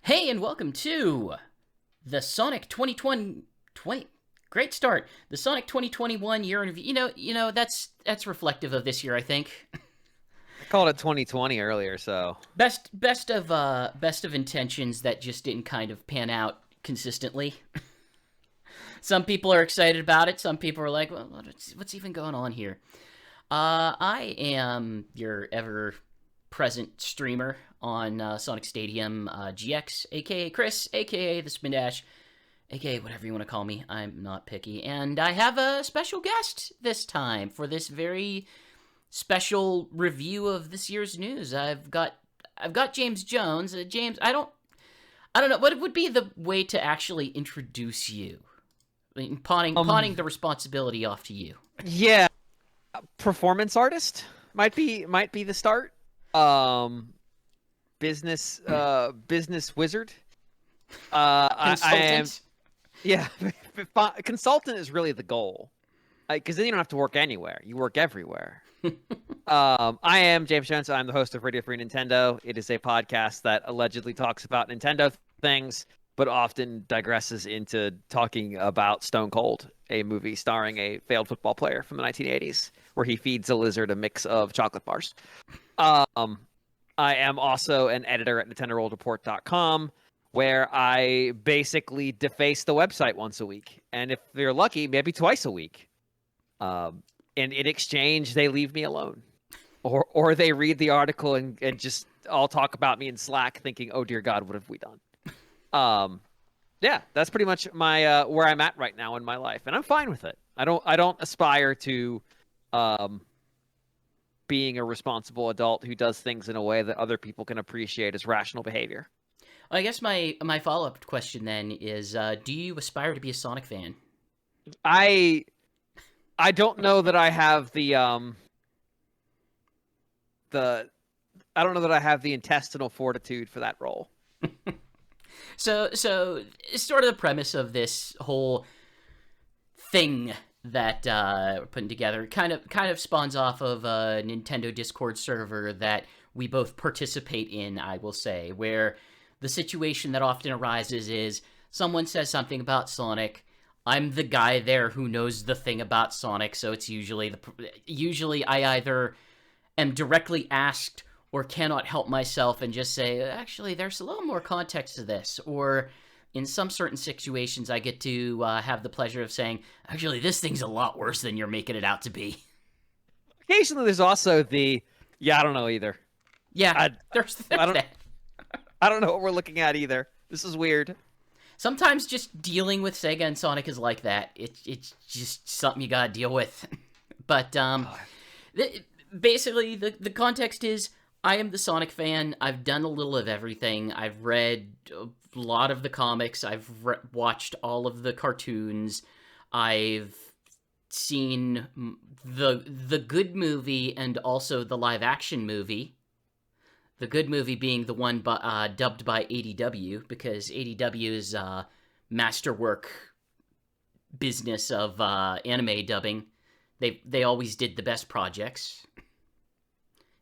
Hey, and welcome to the Sonic 2020. Great start. The Sonic 2021 year in review. That's reflective of this year, I think. I called it 2020 earlier, so Best of intentions that just didn't kind of pan out consistently. Some people are excited about it. Some people are like, well, what's even going on here? I am your ever present streamer on Sonic Stadium, GX, aka Chris, aka the Spin Dash, aka whatever you want to call me. I'm not picky. And I have a special guest this time for this very special review of this year's news. I've got James Jones. James, I don't know what would be the way to actually introduce you. I mean, pawning the responsibility off to you. yeah, performance artist might be the start. Um, business wizard. I am Consultant. yeah. Consultant is really the goal, because then you don't have to work anywhere. You work everywhere. I am James Jones. I'm the host of Radio Free Nintendo. It is a podcast that allegedly talks about Nintendo things, but often digresses into talking about Stone Cold, a movie starring a failed football player from the 1980s, where he feeds a lizard a mix of chocolate bars. Um, I am also an editor at NintendoWorldReport.com, where I basically deface the website once a week, and if they're lucky, maybe twice a week. And in exchange, they leave me alone, or they read the article and just all talk about me in Slack, thinking, "Oh dear God, what have we done?" Um, yeah, that's pretty much my where I'm at right now in my life, and I'm fine with it. I don't aspire to being a responsible adult who does things in a way that other people can appreciate as rational behavior. I guess my follow up question then is: do you aspire to be a Sonic fan? I I don't know that I have the I don't know that I have the intestinal fortitude for that role. So it's sort of the premise of this whole thing that we're putting together kind of spawns off of a Nintendo Discord server that we both participate in, I will say, where the situation that often arises is someone says something about Sonic. I'm the guy there who knows the thing about Sonic, so it's usually I either am directly asked or cannot help myself and just say, actually, there's a little more context to this. Or in some certain situations, I get to have the pleasure of saying, actually, this thing's a lot worse than you're making it out to be. Occasionally, there's also yeah, I don't know either. Yeah, I there's I don't that. I don't know what we're looking at either. This is weird. Sometimes just dealing with Sega and Sonic is like that. It's just something you gotta deal with. But basically, the context is I am the Sonic fan. I've done a little of everything. I've read a lot of the comics. I've watched all of the cartoons. I've seen the good movie and also the live action movie. The good movie being the one dubbed by ADW, because ADW's masterwork business of anime dubbing. They always did the best projects.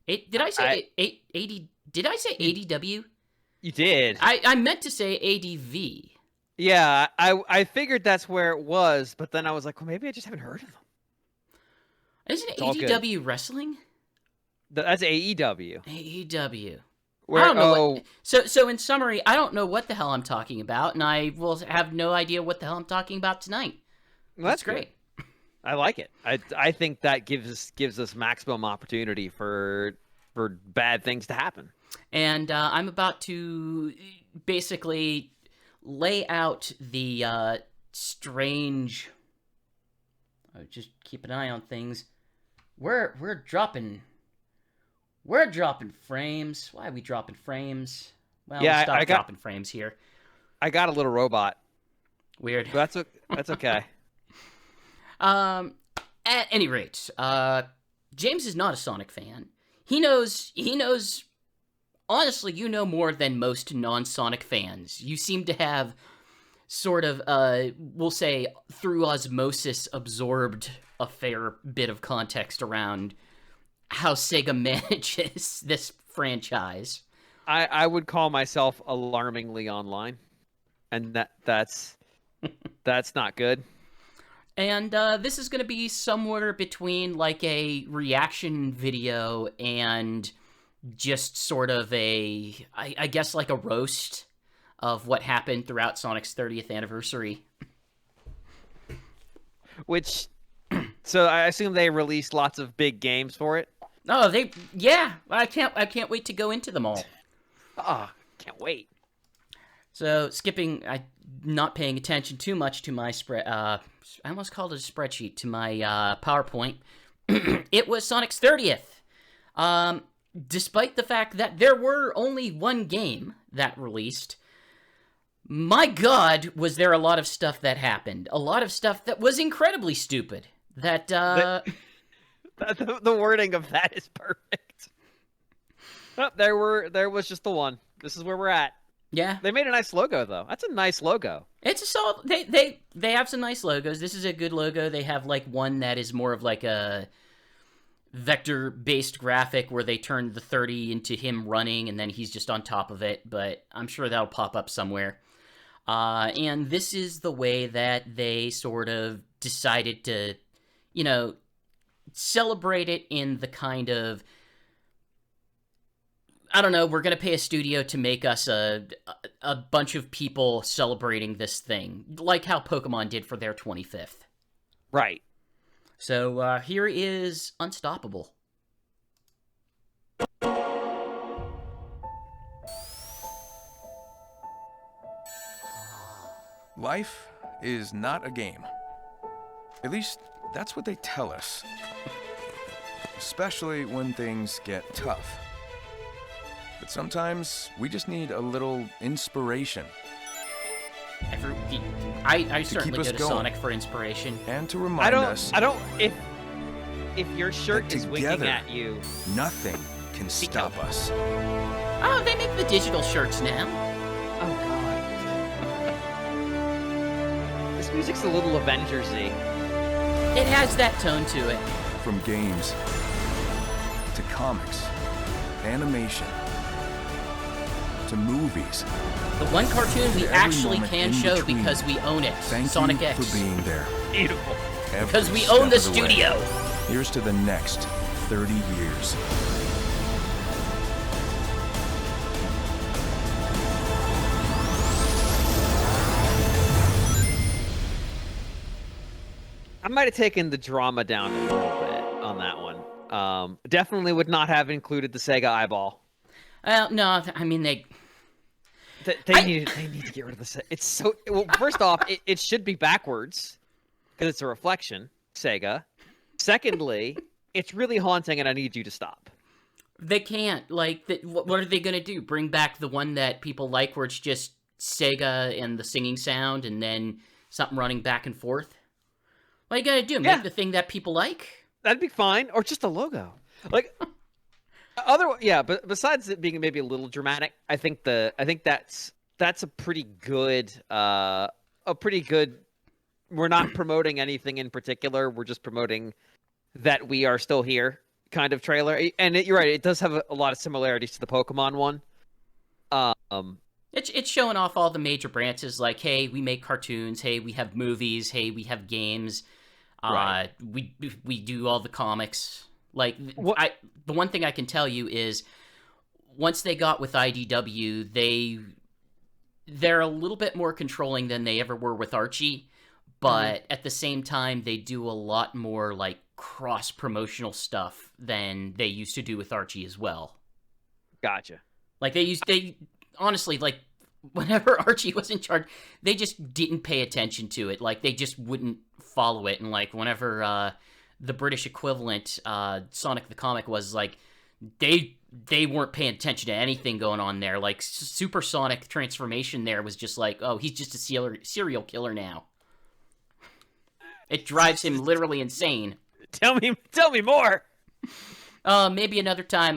Did I say 80? Did I say ADW? You did. I meant to say ADV. Yeah, I figured that's where it was, but then I was like, well, maybe I just haven't heard of them. Isn't It's it all good. ADW wrestling? That's AEW. AEW. I Where don't know what. So in summary, I don't know what the hell I'm talking about, and I will have no idea what the hell I'm talking about tonight. well, That's that's good. great. I like it. I think that gives us maximum opportunity for bad things to happen. And I'm about to basically lay out the strange. Just keep an eye on things. We're dropping frames. Why are we dropping frames? Well, we'll Yeah, stop dropping frames here. I got a little robot, Weird. but that's okay. Um, at any rate, James is not a Sonic fan. He knows. Honestly, you know more than most non-Sonic fans. You seem to have sort of, we'll say, through osmosis, absorbed a fair bit of context around how Sega manages this franchise. I would call myself alarmingly online, and that's not good. And this is going to be somewhere between like a reaction video and just sort of I guess like a roast of what happened throughout Sonic's 30th anniversary. Which, so I assume they released lots of big games for it. Oh, yeah, I can't wait to go into them all. Ah, can't wait. So not paying attention too much to my spread. I almost called it a spreadsheet, to my PowerPoint. It was Sonic's 30th. Despite the fact that there were only one game that released, my God, was there a lot of stuff that happened. A lot of stuff that was incredibly stupid. The wording of that is perfect. Oh, there was just the one. This is where we're at. Yeah. They made a nice logo, though. That's a nice logo. It's a solid... They have some nice logos. This is a good logo. They have, like, one that is more of, like, a vector-based graphic where they turned the 30 into him running, and then he's just on top of it. But I'm sure that'll pop up somewhere. And this is the way that they sort of decided to, celebrate it in the kind of... I don't know, we're going to pay a studio to make us a bunch of people celebrating this thing, like how Pokemon did for their 25th. Right. So here is Unstoppable. Life is not a game. At least, that's what they tell us. Especially when things get tough. But sometimes we just need a little inspiration. I certainly go to going. Sonic for inspiration. And to remind us... if your shirt is winking at you... nothing can stop us. Oh, they make the digital shirts now. Oh, God. This music's a little Avengers-y. It has that tone to it. From games to comics, animation, to movies. The one cartoon we actually can show because we own it. Thank Sonic you X. for being there. Beautiful. Because we own the studio. Here's to the next 30 years. I might have taken the drama down a little bit on that one. Definitely would not have included the Sega eyeball. No, I mean, they need to get rid of the... It's so... Well, first off, it should be backwards, because it's a reflection, Sega. Secondly, it's really haunting, and I need you to stop. They can't. Like, what are they going to do? Bring back the one that people like, where it's just Sega and the singing sound, and then something running back and forth? What are you going to do? Make the thing that people like? That'd be fine. Or just a logo. Like... but besides it being maybe a little dramatic, I think that's a pretty good we're not promoting anything in particular. We're just promoting that we are still here kind of trailer. And you're right, it does have a lot of similarities to the Pokemon one. It's showing off all the major branches, like, hey, we make cartoons, hey, we have movies, hey, we have games, right. we do all the comics. Like, the one thing I can tell you is, once they got with IDW, they're a little bit more controlling than they ever were with Archie, but at the same time, they do a lot more, like, cross-promotional stuff than they used to do with Archie as well. Gotcha. Like, honestly, like, whenever Archie was in charge, they just didn't pay attention to it. Like, they just wouldn't follow it, and, like, whenever, the British equivalent, Sonic the Comic, was like, they weren't paying attention to anything going on there. Like, Super Sonic transformation there was just like, oh, he's just a serial killer now. It drives him literally insane. Tell me more. Maybe another time.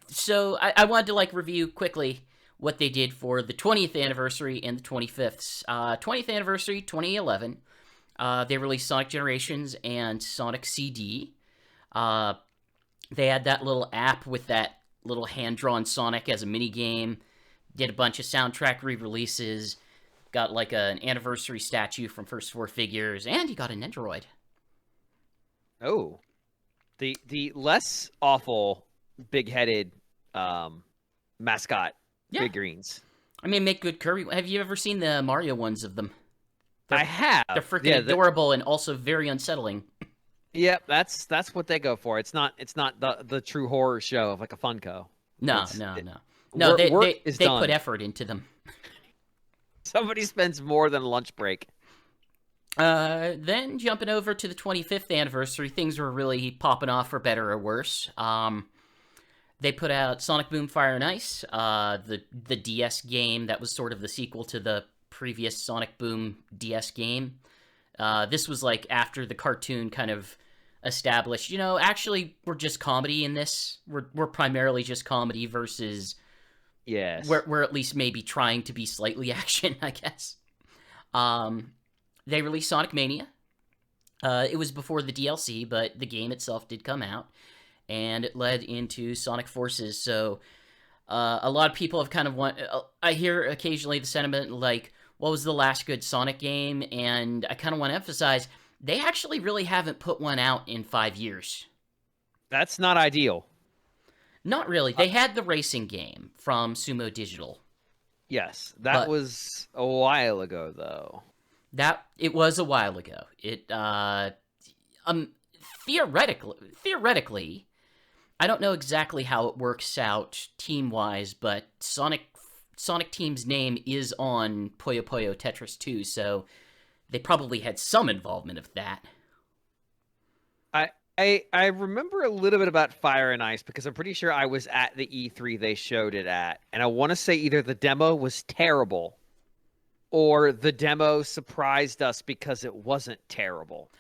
So I wanted to, like, review quickly what they did for the 20th anniversary and the 25th. 20th anniversary, 2011. They released Sonic Generations and Sonic CD. They had that little app with that little hand-drawn Sonic as a mini game. Did a bunch of soundtrack re-releases. Got like an anniversary statue from First Four Figures, and he got an Nendoroid. Oh, the less awful big-headed mascot figurines. I mean, make good curry. Have you ever seen the Mario ones of them? I have. They're freaking adorable and also very unsettling. Yep, that's what they go for. It's not the true horror show of like a Funko. No. They done. put effort into them. Somebody spends more than a lunch break. Then jumping over to the 25th anniversary, things were really popping off for better or worse. They put out Sonic Boom Fire and Ice, the DS game that was sort of the sequel to the previous Sonic Boom DS game. This was like after the cartoon kind of established, actually we're just comedy in this. We're primarily just comedy versus we're at least maybe trying to be slightly action, I guess. They released Sonic Mania. It was before the DLC, but the game itself did come out, and it led into Sonic Forces. So a lot of people have kind of I hear occasionally the sentiment like, what was the last good Sonic game? And I kind of want to emphasize, they actually really haven't put one out in 5 years. That's not ideal. Not really. They had the racing game from Sumo Digital. Yes, that was a while ago, though. It was a while ago. It theoretically, I don't know exactly how it works out team-wise, but Sonic Team's name is on Puyo Puyo Tetris 2, so they probably had some involvement of that. I remember a little bit about Fire and Ice because I'm pretty sure I was at the E3 they showed it at, and I want to say either the demo was terrible or the demo surprised us because it wasn't terrible.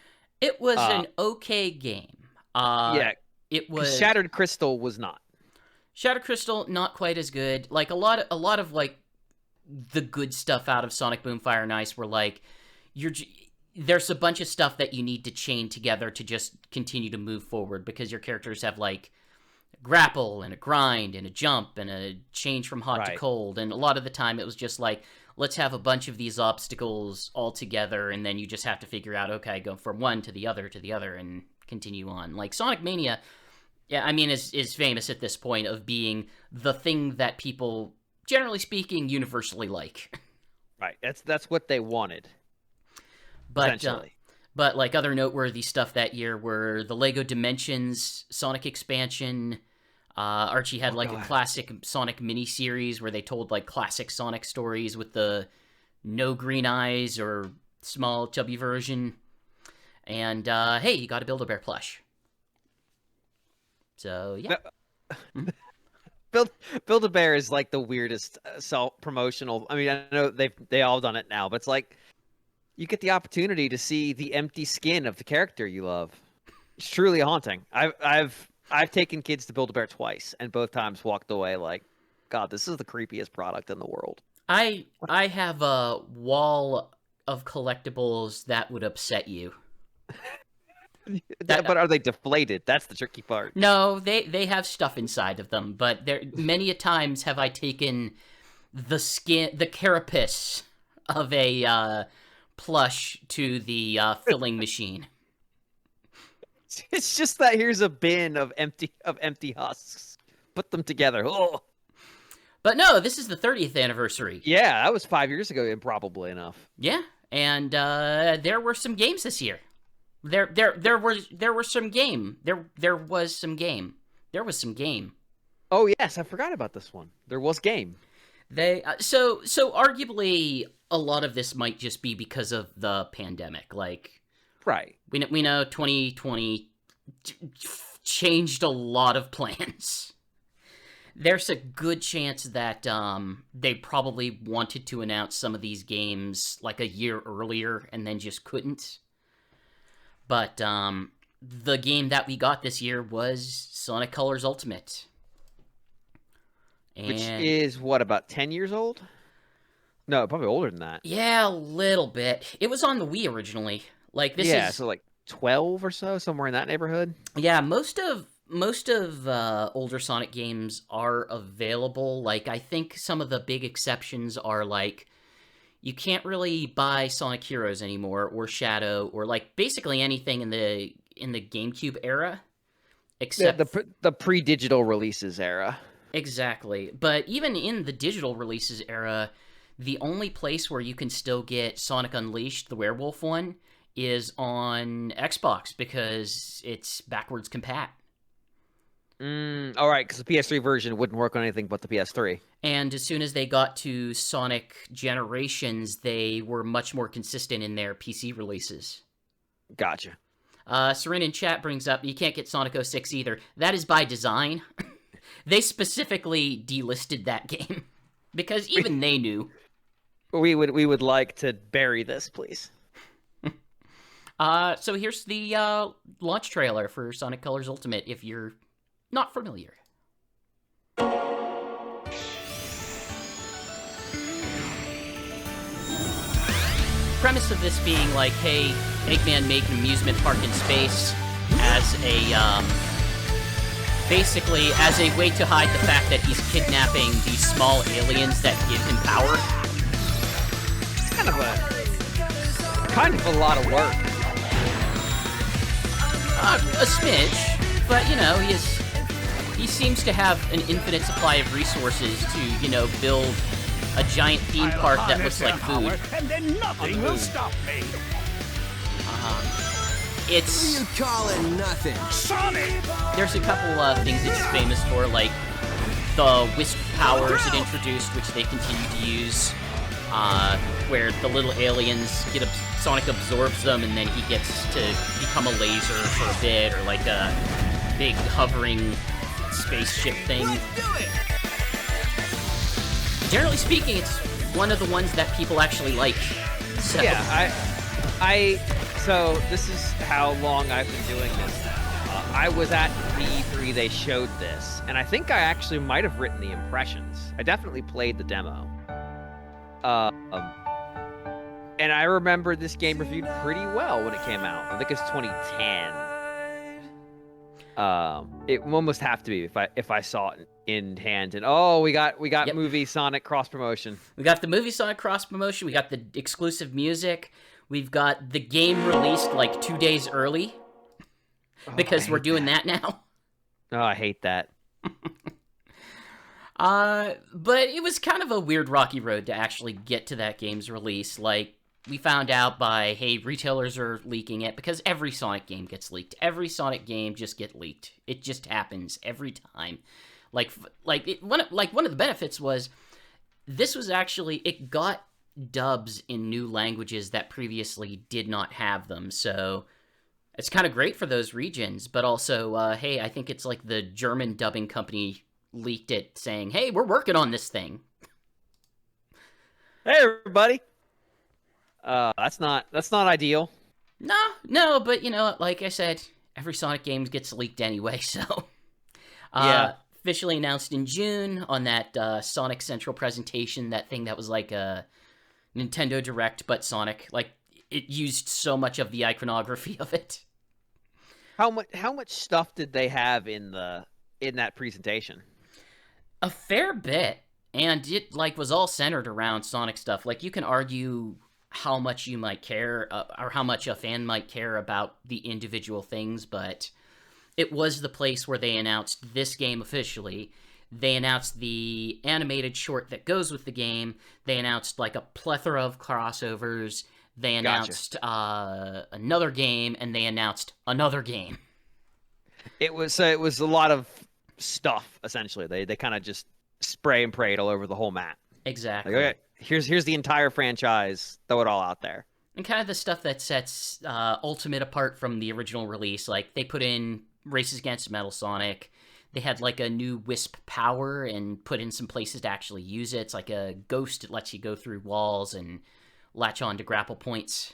It was an okay game. It was Shattered Crystal was not. Shattered Crystal not quite as good. Like a lot of like the good stuff out of Sonic Boom Fire and Ice were like there's a bunch of stuff that you need to chain together to just continue to move forward because your characters have like a grapple and a grind and a jump and a change from hot to cold, and a lot of the time it was just like, let's have a bunch of these obstacles all together, and then you just have to figure out, okay, go from one to the other and continue on. Like Sonic Mania, yeah, I mean, is famous at this point of being the thing that people, generally speaking, universally like. Right, that's what they wanted. But like other noteworthy stuff that year were the Lego Dimensions Sonic expansion. Archie had a classic Sonic mini-series where they told like classic Sonic stories with the no green eyes or small chubby version. And hey, you got a Build-A-Bear plush. So yeah. Build-A-Bear is like the weirdest self-promotional. I mean, I know they all done it now, but it's like you get the opportunity to see the empty skin of the character you love. It's truly haunting. I've taken kids to Build-A-Bear twice, and both times walked away like, God, this is the creepiest product in the world. I have a wall of collectibles that would upset you. But are they deflated? That's the tricky part. No, they have stuff inside of them, but there many a times have I taken the carapace of a plush to the filling machine. It's just that here's a bin of empty husks. Put them together. Oh. But no, this is the 30th anniversary. Yeah, that was 5 years ago, improbably enough. Yeah, and there were some games this year. There was some game. There was some game. Oh yes, I forgot about this one. There was game. So arguably a lot of this might just be because of the pandemic. Like, right. We know 2020 changed a lot of plans. There's a good chance that they probably wanted to announce some of these games like a year earlier and then just couldn't. But the game that we got this year was Sonic Colors Ultimate. Which is, what, about 10 years old? No, probably older than that. Yeah, a little bit. It was on the Wii originally. Like this so like 12 or so, somewhere in that neighborhood. Yeah, most of most of older Sonic games are available. Like, I think some of the big exceptions are like you can't really buy Sonic Heroes anymore, or Shadow, or like basically anything in the GameCube era, except The pre-digital releases era. exactly. But even in the digital releases era, the only place where you can still get Sonic Unleashed, the werewolf one, is on Xbox because it's backwards compat. All right, because the PS3 version wouldn't work on anything but the PS3. And as soon as they got to Sonic Generations, they were much more consistent in their PC releases. Gotcha. Seren in chat brings up, you can't get Sonic 06 either. That is by design. They specifically delisted that game because even they knew. We would like to bury this, please. So here's the launch trailer for Sonic Colors Ultimate if you're not familiar. Premise of this being like, hey, Eggman make an amusement park in space as a basically as a way to hide the fact that he's kidnapping these small aliens that give him power. Kind of a lot of work. A smidge, but you know, he seems to have an infinite supply of resources to, build a giant theme park that looks like food. And then nothing will stop me. It's You call it nothing. Sonic! there's a couple things it's famous for, like the wisp powers it introduced, which they continue to use, where the little aliens Sonic absorbs them, and then he gets to become a laser for a bit, or like a big hovering spaceship thing. Generally speaking, it's one of the ones that people actually like. So. Yeah, so this is how long I've been doing this now. I was at the E3 they showed this, and I think I actually might have written the impressions. I definitely played the demo. And I remember this game reviewed pretty well when it came out. I think it's 2010. It will almost have to be if I saw it in hand. And we got Yep. movie Sonic cross promotion. We got the movie Sonic cross promotion. We got the exclusive music. We've got the game released like 2 days early because we're doing that now. Oh, I hate that. But it was kind of a weird rocky road to actually get to that game's release. Like, we found out by, hey, retailers are leaking it, because every Sonic game gets leaked. Every Sonic game just gets leaked. It just happens every time. One of the benefits was this was actually, it got dubs in new languages that previously did not have them. So it's kind of great for those regions, but also, hey, I think it's like the German dubbing company leaked it saying, hey, we're working on this thing. Hey, everybody. That's not ideal. No, but like I said, every Sonic game gets leaked anyway, so. Yeah. Officially announced in June on that Sonic Central presentation, that thing that was like a Nintendo Direct, but Sonic. Like, it used so much of the iconography of it. How much stuff did they have in that presentation? A fair bit, and it was all centered around Sonic stuff. Like, you can argue how much you might care, or how much a fan might care about the individual things, but it was the place where they announced this game officially. They announced the animated short that goes with the game. They announced like a plethora of crossovers. They announced another game, and they announced another game. It was a lot of stuff, essentially. They kind of just spray and prayed all over the whole map. Exactly. Like, okay, here's the entire franchise. Throw it all out there. And kind of the stuff that sets Ultimate apart from the original release. Like, they put in Races Against Metal Sonic. They had like a new Wisp power and put in some places to actually use it. It's like a ghost that lets you go through walls and latch on to grapple points.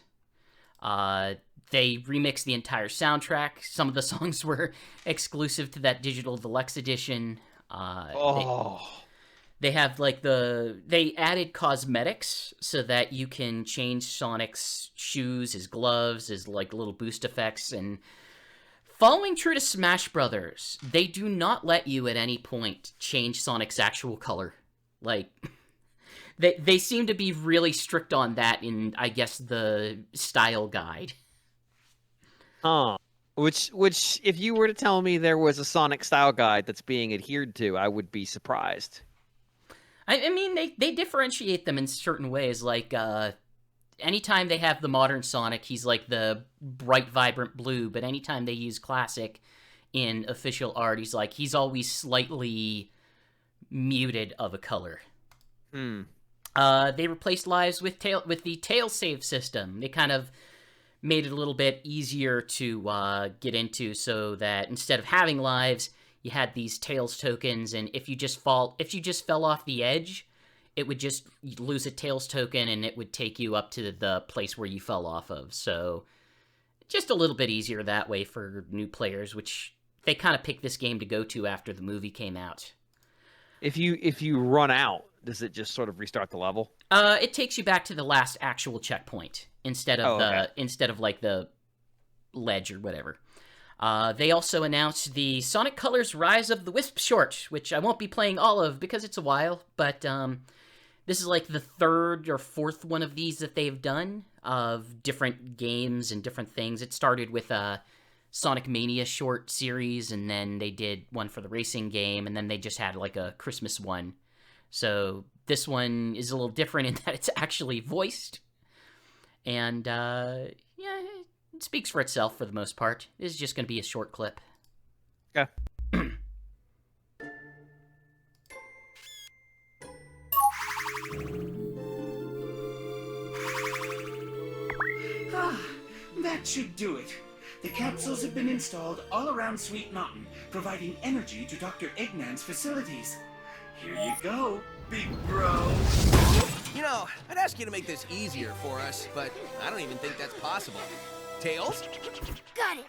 They remixed the entire soundtrack. Some of the songs were exclusive to that digital deluxe edition. They have they added cosmetics so that you can change Sonic's shoes, his gloves, his like little boost effects, and Following true to Smash Brothers, they do not let you at any point change Sonic's actual color. Like, they seem to be really strict on that in, I guess, the style guide. Huh. Which, if you were to tell me there was a Sonic style guide that's being adhered to, I would be surprised. I mean, they differentiate them in certain ways. Like, anytime they have the modern Sonic, he's like the bright, vibrant blue. But anytime they use classic in official art, he's always slightly muted of a color. They replaced lives with the tail save system. They kind of made it a little bit easier to get into, so that instead of having lives, you had these tails tokens, and if you just fell off the edge, it would just lose a tails token, and it would take you up to the place where you fell off of. So just a little bit easier that way for new players, which they kind of picked this game to go to after the movie came out. If you run out, does it just sort of restart the level? It takes you back to the last actual checkpoint instead of like the ledge or whatever. They also announced the Sonic Colors Rise of the Wisp short, which I won't be playing all of because it's a while, but this is like the third or fourth one of these that they've done of different games and different things. It started with a Sonic Mania short series, and then they did one for the racing game, and then they just had like a Christmas one. So this one is a little different in that it's actually voiced. And, yeah, it speaks for itself for the most part. This is just going to be a short clip. Okay. That should do it. The capsules have been installed all around Sweet Mountain, providing energy to Dr. Eggman's facilities. Here you go, big bro. You know, I'd ask you to make this easier for us, but I don't even think that's possible. Tails? Got it.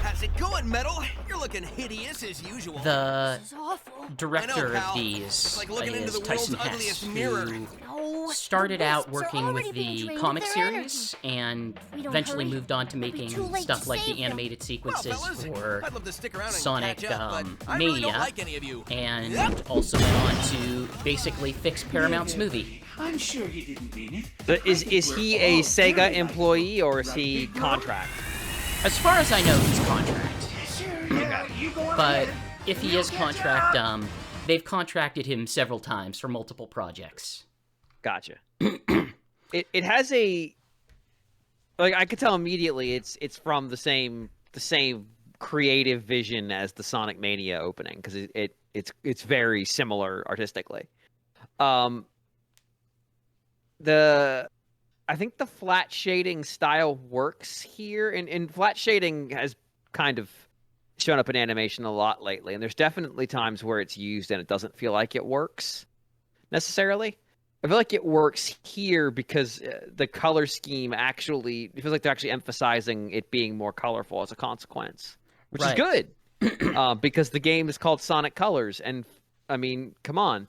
How's it going, Metal? You're looking hideous as usual. The This is awful. director I know, pal. of these It's like looking into is the Tyson world's Hess, ugliest mirror. No, started the out wisps are working with already being the drained of comic their series and we don't eventually hurry, moved on to it'll be making too late stuff to like save the them. animated Well, sequences fellas, for I'd love to stick around and Sonic catch up, but I Mania, really don't like any of you. and Yep. also went on to basically fix Paramount's movie. I'm sure he didn't mean it. So is I think he we're a all Sega very employee or is right, he big bro? contract? As far as I know, he's contract. Sure, yeah, you go on But ahead. if he We'll is catch contract, up. they've contracted him several times for multiple projects. Gotcha. It has a, like, I could tell immediately it's from the same creative vision as the Sonic Mania opening, because it's very similar artistically. I think the flat shading style works here, and flat shading has kind of shown up in animation a lot lately, and there's definitely times where it's used and it doesn't feel like it works necessarily. I feel like it works here because the color scheme actually, it feels like they're actually emphasizing it being more colorful as a consequence, which is Right. good because the game is called Sonic Colors, and I mean, come on.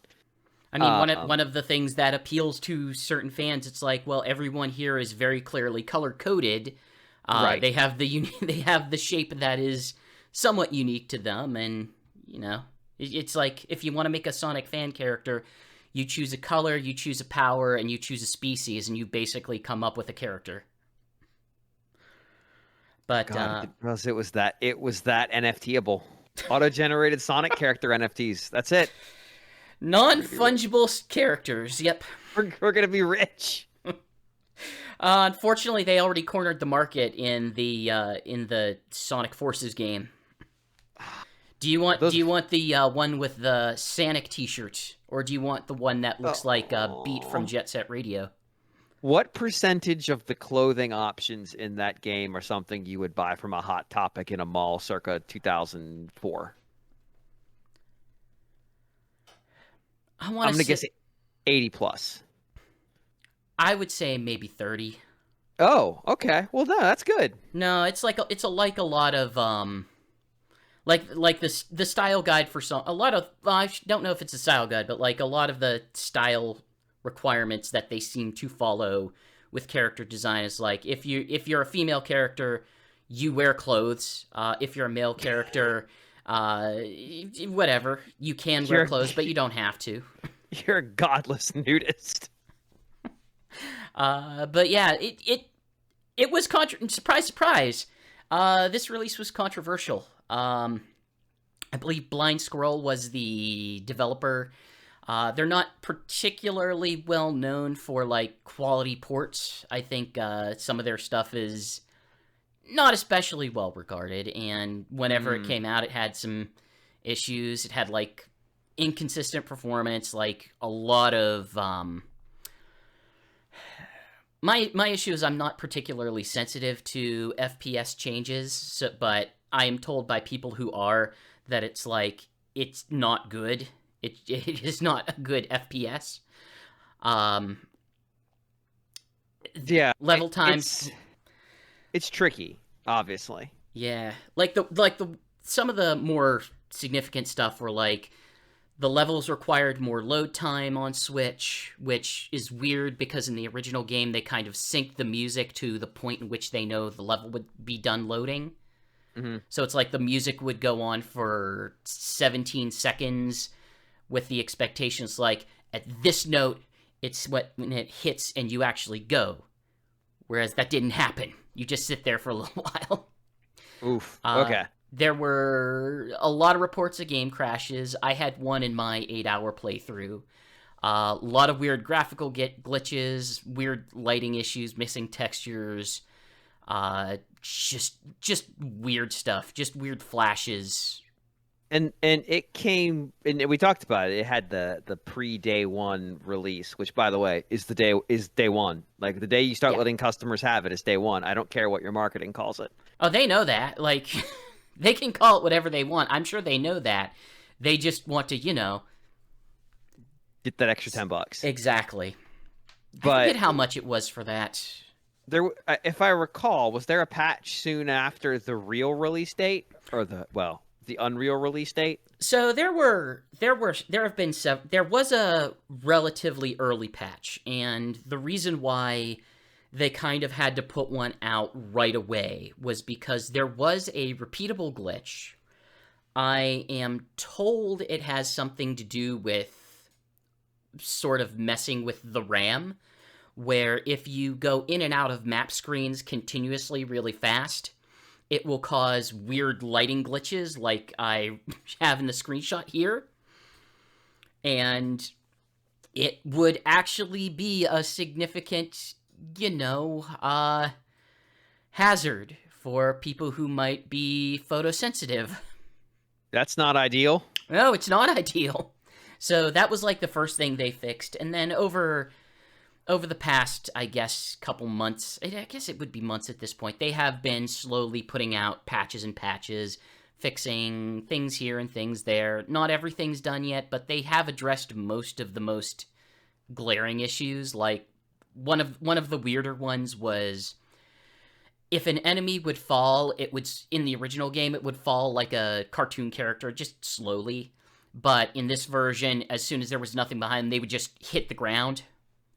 I mean, one of the things that appeals to certain fans, it's like, well, everyone here is very clearly color coded. Right. They have they have the shape that is somewhat unique to them, and you know, it's like if you want to make a Sonic fan character, you choose a color, you choose a power, and you choose a species, and you basically come up with a character. But God, I didn't realize it was that NFTable. Auto-generated Sonic character NFTs. That's it. non-fungible characters, yep. We're gonna be rich. Unfortunately, they already cornered the market in the Sonic Forces game. Do you want the one with the Sonic T-shirt, or do you want the one that looks like Beat from Jet Set Radio? What percentage of the clothing options in that game are something you would buy from a Hot Topic in a mall circa 2004? I'm gonna guess 80 plus. I would say maybe 30. Oh, okay. Well, no, that's good. No, it's like a lot of like the style guide for some a lot of I don't know if it's a style guide, but like a lot of the style requirements that they seem to follow with character design is like if you're a female character, you wear clothes. If you're a male character, whatever, you can wear You're- clothes, but you don't have to. You're a godless nudist. But yeah, it was surprise, surprise. This release was controversial. I believe Blind Squirrel was the developer. They're not particularly well known for like quality ports. I think some of their stuff is not especially well regarded, and whenever it came out, it had some issues. It had like inconsistent performance, like a lot of my issue is I'm not particularly sensitive to FPS changes, but I am told by people who are that it's like it's not good. It is not a good FPS. Yeah, Level times. It's tricky, obviously. Yeah, like the some of the more significant stuff were like the levels required more load time on Switch, which is weird because in the original game they kind of synced the music to the point in which they know the level would be done loading. Mm-hmm. So it's like the music would go on for 17 seconds with the expectations like at this note it's when it hits and you actually go. Whereas that didn't happen. You just sit there for a little while. Oof. Okay. There were a lot of reports of game crashes. I had one in my 8-hour playthrough. A lot of weird graphical glitches, weird lighting issues, missing textures, just weird stuff, just weird flashes. And it came, and we talked about it. It had the pre-day one release, which, by the way, is day one. Like the day you start letting customers have it is day one. I don't care what your marketing calls it. Oh, they know that. Like, they can call it whatever they want. I'm sure they know that. They just want to, Get that extra $10. Exactly. But I forget how much it was for that. There, if I recall, was there a patch soon after the real release date, or the Unreal release date? So there was a relatively early patch, and the reason why they kind of had to put one out right away was because there was a repeatable glitch. I am told it has something to do with sort of messing with the RAM, where if you go in and out of map screens continuously really fast, it will cause weird lighting glitches like I have in the screenshot here. And it would actually be a significant, hazard for people who might be photosensitive. That's not ideal. No, it's not ideal. So that was like the first thing they fixed. And then over the past, I guess, couple months, I guess it would be months at this point, they have been slowly putting out patches and patches, fixing things here and things there. Not everything's done yet, but they have addressed most of the most glaring issues. Like, one of the weirder ones was if an enemy would fall, it would, in the original game, it would fall like a cartoon character, just slowly. But in this version, as soon as there was nothing behind them, they would just hit the ground,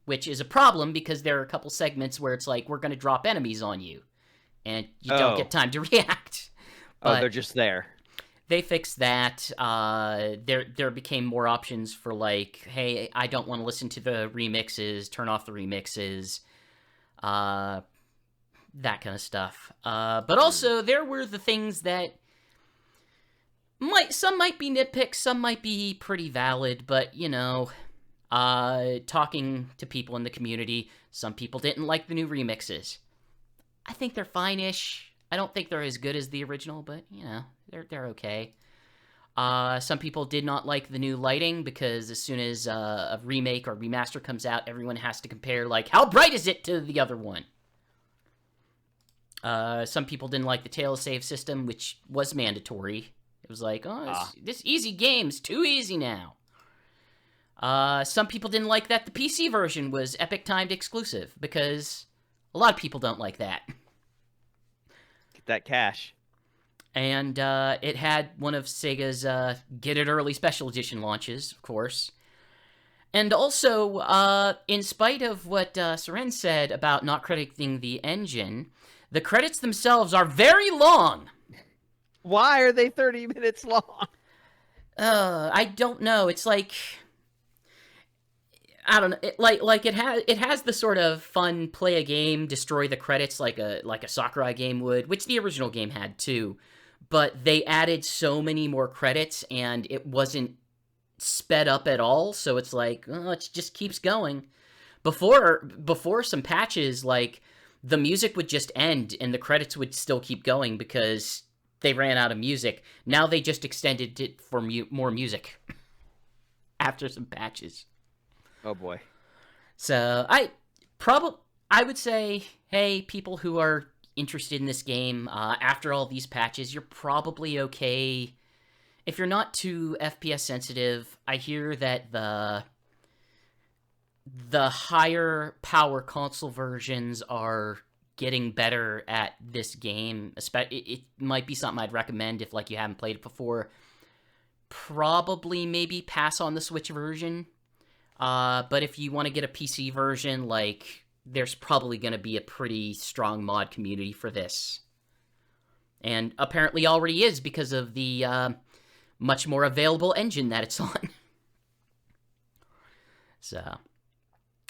which is a problem because there are a couple segments where it's like, we're going to drop enemies on you, and you don't get time to react. But they're just there. They fixed that. There became more options for like, hey, I don't want to listen to the remixes, turn off the remixes, that kind of stuff. But also, there were the things that some might be nitpicks, some might be pretty valid, but, talking to people in the community, some people didn't like the new remixes. I think they're fine-ish. I don't think they're as good as the original, but, they're okay. Some people did not like the new lighting because as soon as a remake or remaster comes out, everyone has to compare, like, how bright is it to the other one? Some people didn't like the tail save system, which was mandatory. It was like, this easy game's too easy now. Some people didn't like that the PC version was Epic Timed exclusive, because a lot of people don't like that. Get that cash. And it had one of Sega's Get It Early Special Edition launches, of course. And also, in spite of what Seren said about not crediting the engine, The credits themselves are very long. Why are they 30 minutes long? I don't know. It's like, I don't know. It has the sort of fun play a game, destroy the credits like a Sakurai game would, which the original game had too. But they added so many more credits, and it wasn't sped up at all. So it's like, oh, it just keeps going. Before some patches, like the music would just end and the credits would still keep going because they ran out of music. Now they just extended it for more music after some patches. Oh boy. So I would say, hey, people who are interested in this game, after all these patches, you're probably okay. If you're not too FPS sensitive, I hear that the higher power console versions are getting better at this game. It might be something I'd recommend if like you haven't played it before. Probably maybe pass on the Switch version. But if you want to get a PC version, like there's probably going to be a pretty strong mod community for this. And apparently already is because of the much more available engine that it's on. So,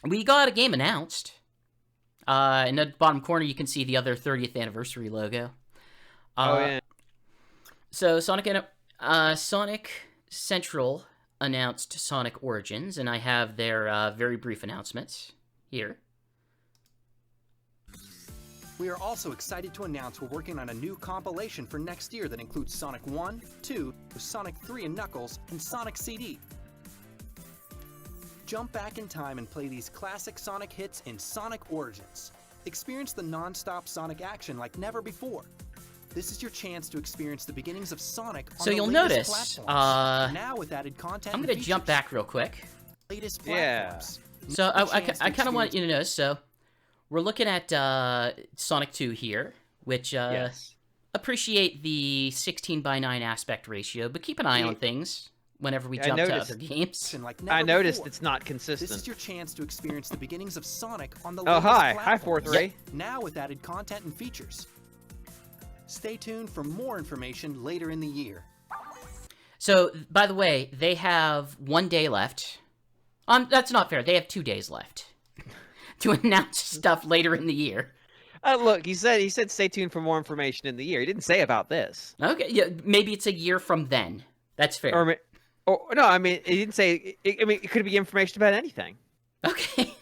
we got a game announced. In the bottom corner, you can see the other 30th anniversary logo. Oh, yeah. So, Sonic Central announced Sonic Origins, and I have their very brief announcements here. We are also excited to announce we're working on a new compilation for next year that includes Sonic 1, 2, Sonic 3 and Knuckles, and Sonic CD. Jump back in time and play these classic Sonic hits in Sonic Origins. Experience the non-stop Sonic action like never before. This is your chance to experience the beginnings of Sonic on So the you'll latest notice, platforms. Now with added content I'm and going to jump features. back real quick. Latest Yeah. platforms. So Now I a chance to kind of want experience you to notice, so we're looking at Sonic 2 here, which Yes. appreciate the 16:9 aspect ratio, but keep an eye Yeah. on things whenever we I jump to noticed. other games. action like never I noticed before. it's not This consistent. is your chance to experience the beginnings of Sonic on the Oh, latest hi. Hi, platforms. 4-3. Now with added content and features. Stay tuned for more information later in the year. So, by the way, they have 1 day left. That's not fair. They have 2 days left to announce stuff later in the year. Look, he said stay tuned for more information in the year. He didn't say about this. Okay, yeah, maybe it's a year from then. That's fair. Or no, I mean, he didn't say. I mean, it could be information about anything. Okay,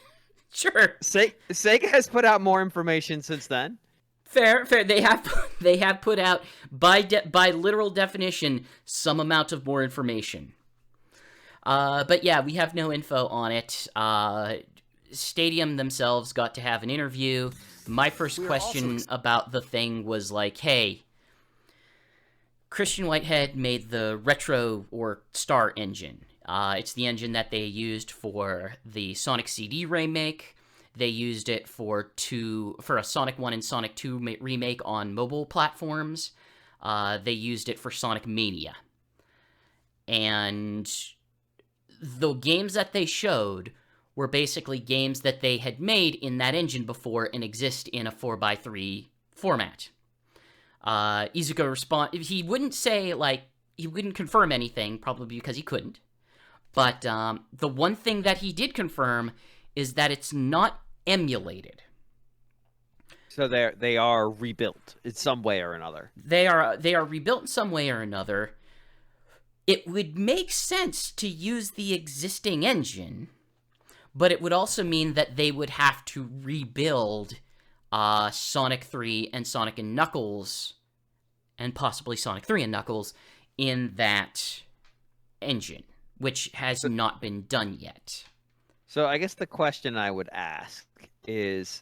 sure. Sega has put out more information since then. Fair. They have put out by literal definition some amount of more information. But yeah, we have no info on it. Stadium themselves got to have an interview. My first We are question also about the thing was like, hey, Christian Whitehead made the Retro or Star engine. It's the engine that they used for the Sonic CD remake. They used it for a Sonic 1 and Sonic 2 remake on mobile platforms. They used it for Sonic Mania. And the games that they showed were basically games that they had made in that engine before and exist in a 4x3 format. Izuka he wouldn't say, like, he wouldn't confirm anything, probably because he couldn't. But the one thing that he did confirm is that it's not emulated. So they are rebuilt in some way or another. They are rebuilt in some way or another. It would make sense to use the existing engine, but it would also mean that they would have to rebuild Sonic 3 and Sonic and Knuckles, and possibly Sonic 3 and Knuckles, in that engine, which has not been done yet. So I guess the question I would ask is,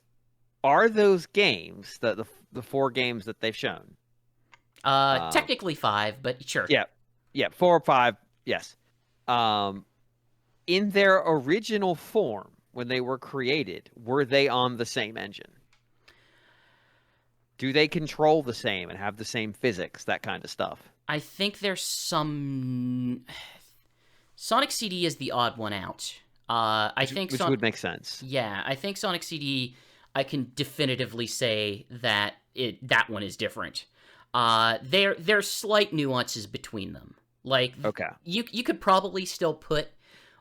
are those games, the 4 games that they've shown? Technically 5, but sure. Yeah, 4 or 5, yes. In their original form, when they were created, were they on the same engine? Do they control the same and have the same physics, that kind of stuff? I think there's some... Sonic CD is the odd one out. I think which would make sense. Yeah, I think Sonic CD I can definitively say that that one is different. There's slight nuances between them. Like, Okay. you could probably still put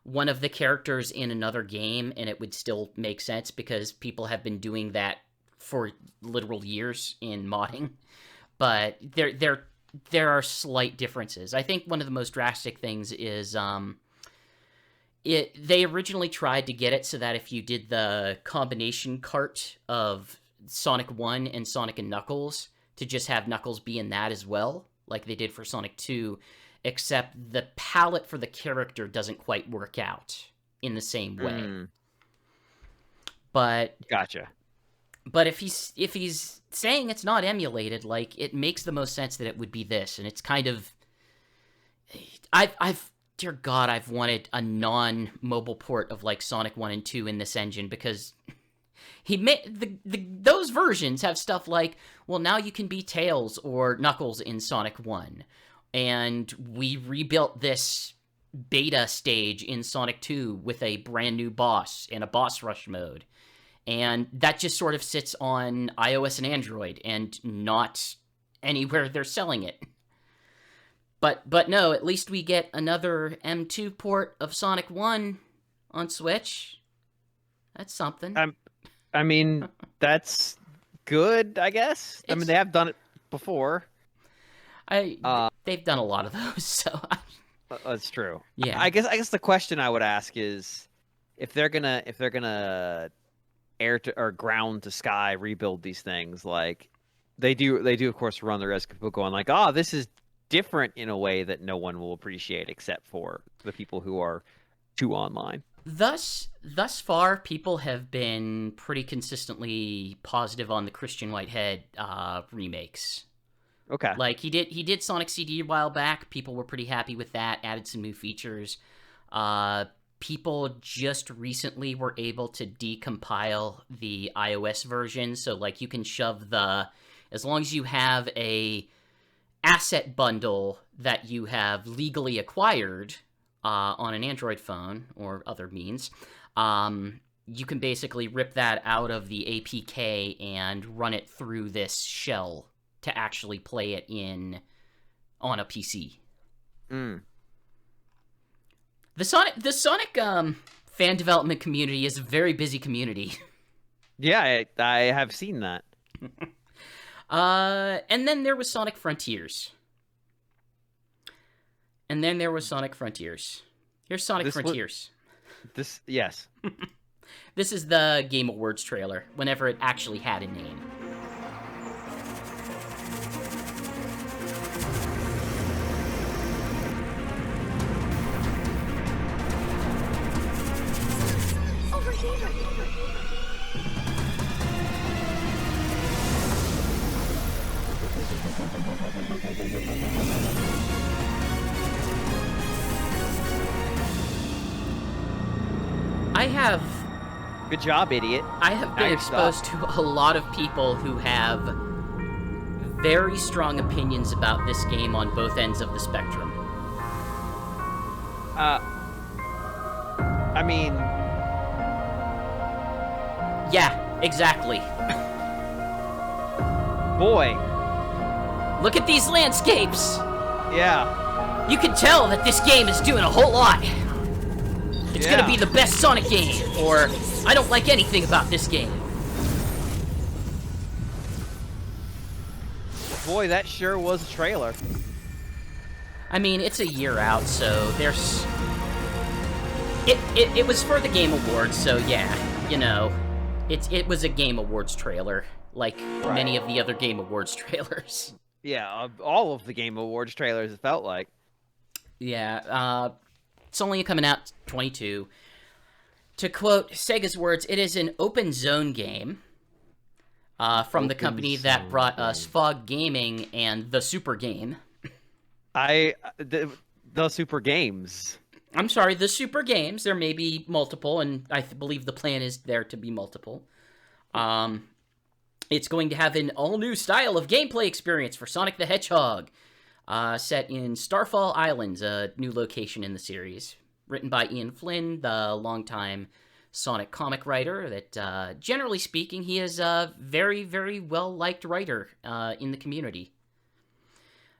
one of the characters in another game and it would still make sense because people have been doing that for literal years in modding. But there are slight differences. I think one of the most drastic things is they originally tried to get it so that if you did the combination cart of Sonic 1 and Sonic and Knuckles, to just have Knuckles be in that as well, like they did for Sonic 2, except the palette for the character doesn't quite work out in the same way. But Gotcha. But if he's saying it's not emulated, like, it makes the most sense that it would be this, and it's kind of... Dear God, I've wanted a non-mobile port of, like, Sonic 1 and 2 in this engine, because those versions have stuff like, well, now you can be Tails or Knuckles in Sonic 1, and we rebuilt this beta stage in Sonic 2 with a brand new boss and a boss rush mode. And that just sort of sits on iOS and Android and not anywhere they're selling it. But no, at least we get another M2 port of Sonic 1 on Switch. That's something. I mean, that's good, I guess. I mean, they have done it before. They've done a lot of those, so... That's true. Yeah. I guess the question I would ask is, if they're gonna air to or ground to sky rebuild these things, like they do of course run the risk of people going like, oh, this is different in a way that no one will appreciate except for the people who are too online. Thus far, people have been pretty consistently positive on the Christian Whitehead remakes. Okay. Like, he did Sonic CD a while back. People were pretty happy with that, added some new features. People just recently were able to decompile the iOS version, so, like, you can shove as long as you have a asset bundle that you have legally acquired on an Android phone or other means, you can basically rip that out of the APK and run it through this shell to actually play it on a PC. The Sonic fan development community is a very busy community. Yeah, I have seen that. And then there was Sonic Frontiers. Here's Sonic Frontiers. Yes. This is the Game Awards trailer, whenever it actually had a name. Over here. Good job, idiot. I have been exposed to a lot of people who have very strong opinions about this game on both ends of the spectrum. I mean... Yeah, exactly. Boy. Look at these landscapes! Yeah. You can tell that this game is doing a whole lot. It's gonna be the best Sonic game, or I don't like anything about this game. Boy, that sure was a trailer. I mean, it's a year out, so there's... It was for the Game Awards, so yeah, you know, it was a Game Awards trailer, like many of the other Game Awards trailers. Yeah, all of the Game Awards trailers, it felt like. Yeah, it's only coming out 22. To quote Sega's words, it is an open zone game from the company that brought us Fog Gaming and the Super Game. The Super Games. I'm sorry, the Super Games. There may be multiple, and I believe the plan is there to be multiple. It's going to have an all-new style of gameplay experience for Sonic the Hedgehog, set in Starfall Islands, a new location in the series. Written by Ian Flynn, the longtime Sonic comic writer that, generally speaking, he is a very, very well-liked writer in the community.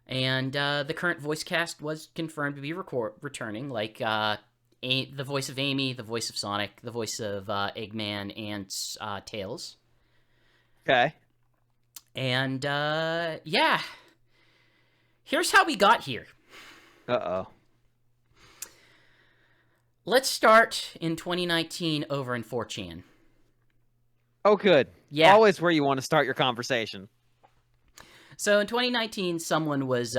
And the current voice cast was confirmed to be returning, like the voice of Amy, the voice of Sonic, the voice of Eggman, and Tails. Okay. And, yeah. Here's how we got here. Uh-oh. Let's start in 2019 over in 4chan. Oh, good. Yeah. Always where you want to start your conversation. So in 2019, someone was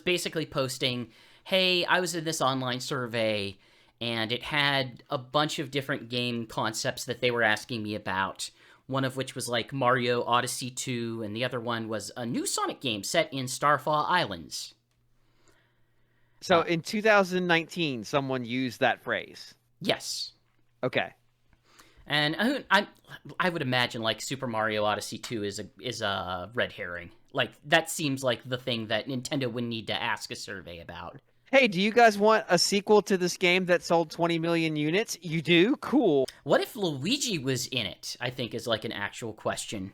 basically posting, hey, I was in this online survey, and it had a bunch of different game concepts that they were asking me about. One of which was like Mario Odyssey 2, and the other one was a new Sonic game set in Starfall Islands. So in 2019, someone used that phrase. Yes. Okay. And I would imagine like Super Mario Odyssey 2 is a red herring. Like that seems like the thing that Nintendo would need to ask a survey about. Hey, do you guys want a sequel to this game that sold 20 million units? You do? Cool. What if Luigi was in it? I think is like an actual question.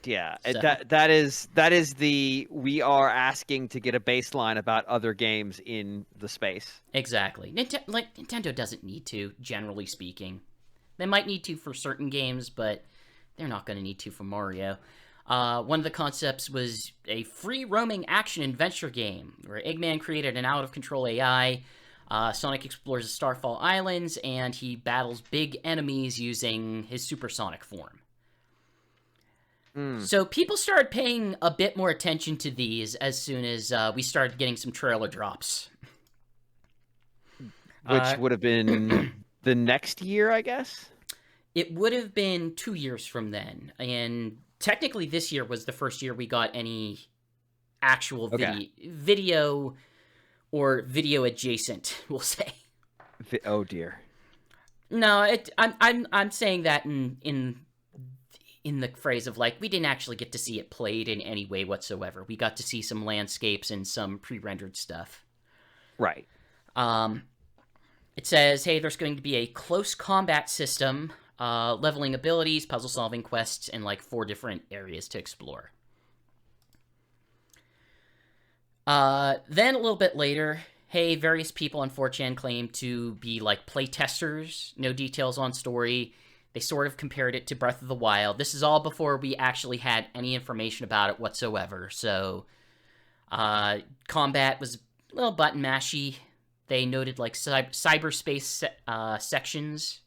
Yeah, So- that is the we are asking to get a baseline about other games in the space. Exactly. Nintendo doesn't need to, generally speaking. They might need to for certain games, but they're not going to need to for Mario. One of the concepts was a free roaming action adventure game where Eggman created an out-of-control AI. Sonic explores the Starfall Islands, and he battles big enemies using his supersonic form. So people started paying a bit more attention to these as soon as we started getting some trailer drops. Which would have been the next year, I guess? It would have been 2 years from then, and technically this year was the first year we got any actual video or video adjacent, we'll say. Oh dear. No, I'm saying that in the phrase of like we didn't actually get to see it played in any way whatsoever. We got to see some landscapes and some pre-rendered stuff. Right. It says, hey, there's going to be a close combat system, leveling abilities, puzzle-solving quests, and like 4 different areas to explore. Then a little bit later, hey, various people on 4chan claim to be like playtesters, no details on story. They sort of compared it to Breath of the Wild. This is all before we actually had any information about it whatsoever. So, combat was a little button mashy. They noted like cyberspace sections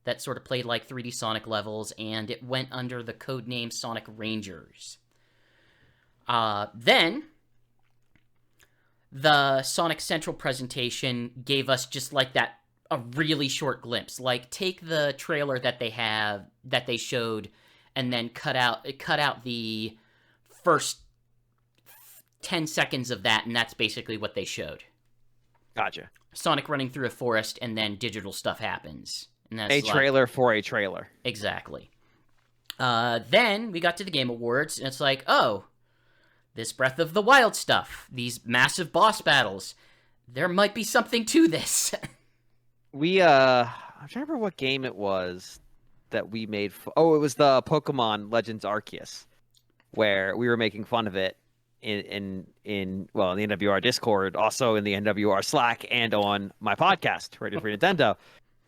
that sort of played like 3D Sonic levels, and it went under the codename Sonic Rangers. Then, the Sonic Central presentation gave us just like that, a really short glimpse. Like, take the trailer that they showed, and then cut out the first 10 seconds of that, and that's basically what they showed. Gotcha. Sonic running through a forest, and then digital stuff happens. And that's A trailer for a trailer. Exactly. Then we got to the Game Awards, and it's like, oh, this Breath of the Wild stuff, these massive boss battles, there might be something to this. We, I'm trying to remember what game it was that we made. It was the Pokemon Legends Arceus, where we were making fun of it in the NWR Discord, also in the NWR Slack, and on my podcast, Radio Free Nintendo,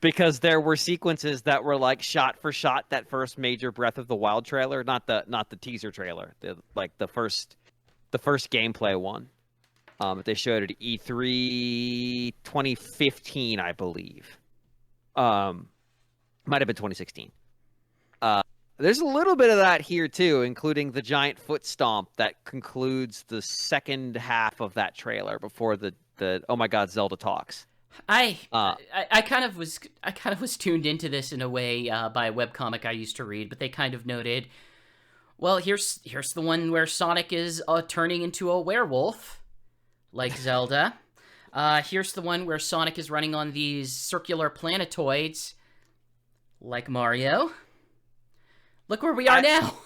because there were sequences that were like shot for shot that first major Breath of the Wild trailer, not the teaser trailer, the first gameplay one. They showed it at E3 2015, I believe. Might have been 2016. There's a little bit of that here too, including the giant foot stomp that concludes the second half of that trailer before the oh my god, Zelda talks. I kind of was tuned into this in a way by a webcomic I used to read, but they kind of noted, well, here's the one where Sonic is turning into a werewolf, like Zelda. Here's the one where Sonic is running on these circular planetoids, like Mario. Look where we are now.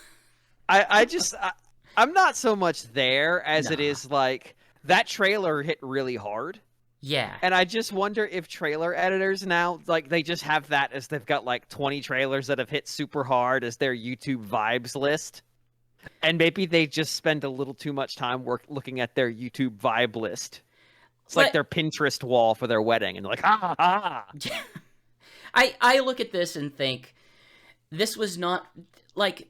I'm not so much there as Nah. it is like that trailer hit really hard. Yeah. And I just wonder if trailer editors now, like, they just have that as they've got like 20 trailers that have hit super hard as their YouTube vibes list. And maybe they just spend a little too much time looking at their YouTube vibe list. It's like their Pinterest wall for their wedding, and they're like, ha ha ha. I look at this and think, this was not, like,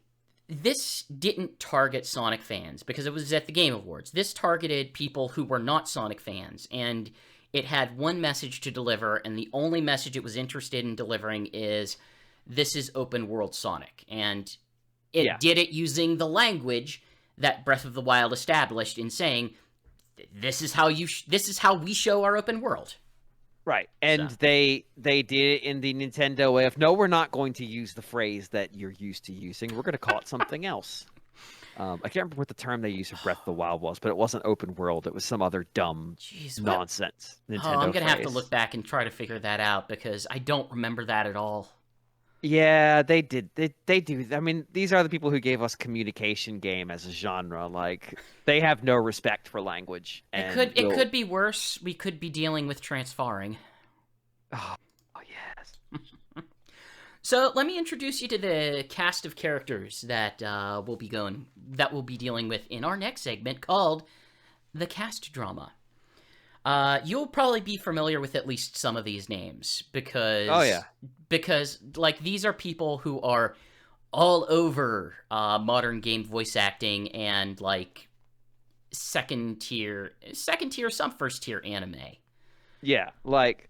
this didn't target Sonic fans because it was at the Game Awards. This targeted people who were not Sonic fans, and it had one message to deliver, and the only message it was interested in delivering is, this is open world Sonic. And it did it using the language that Breath of the Wild established in saying, this is how we show our open world. Right. And they did it in the Nintendo way of, no, we're not going to use the phrase that you're used to using. We're going to call it something else. I can't remember what the term they used for Breath of the Wild was, but it wasn't open world. It was some other dumb nonsense Nintendo I'm going to have to phrase. look back and try to figure that out because I don't remember that at all. Yeah, they did. They do. I mean, these are the people who gave us communication game as a genre. Like, they have no respect for language. It could be worse. We could be dealing with transfarring. Oh yes. So let me introduce you to the cast of characters that we'll be dealing with in our next segment called the cast drama. You'll probably be familiar with at least some of these names because like these are people who are all over modern game voice acting and like second tier, some first tier anime. Yeah, like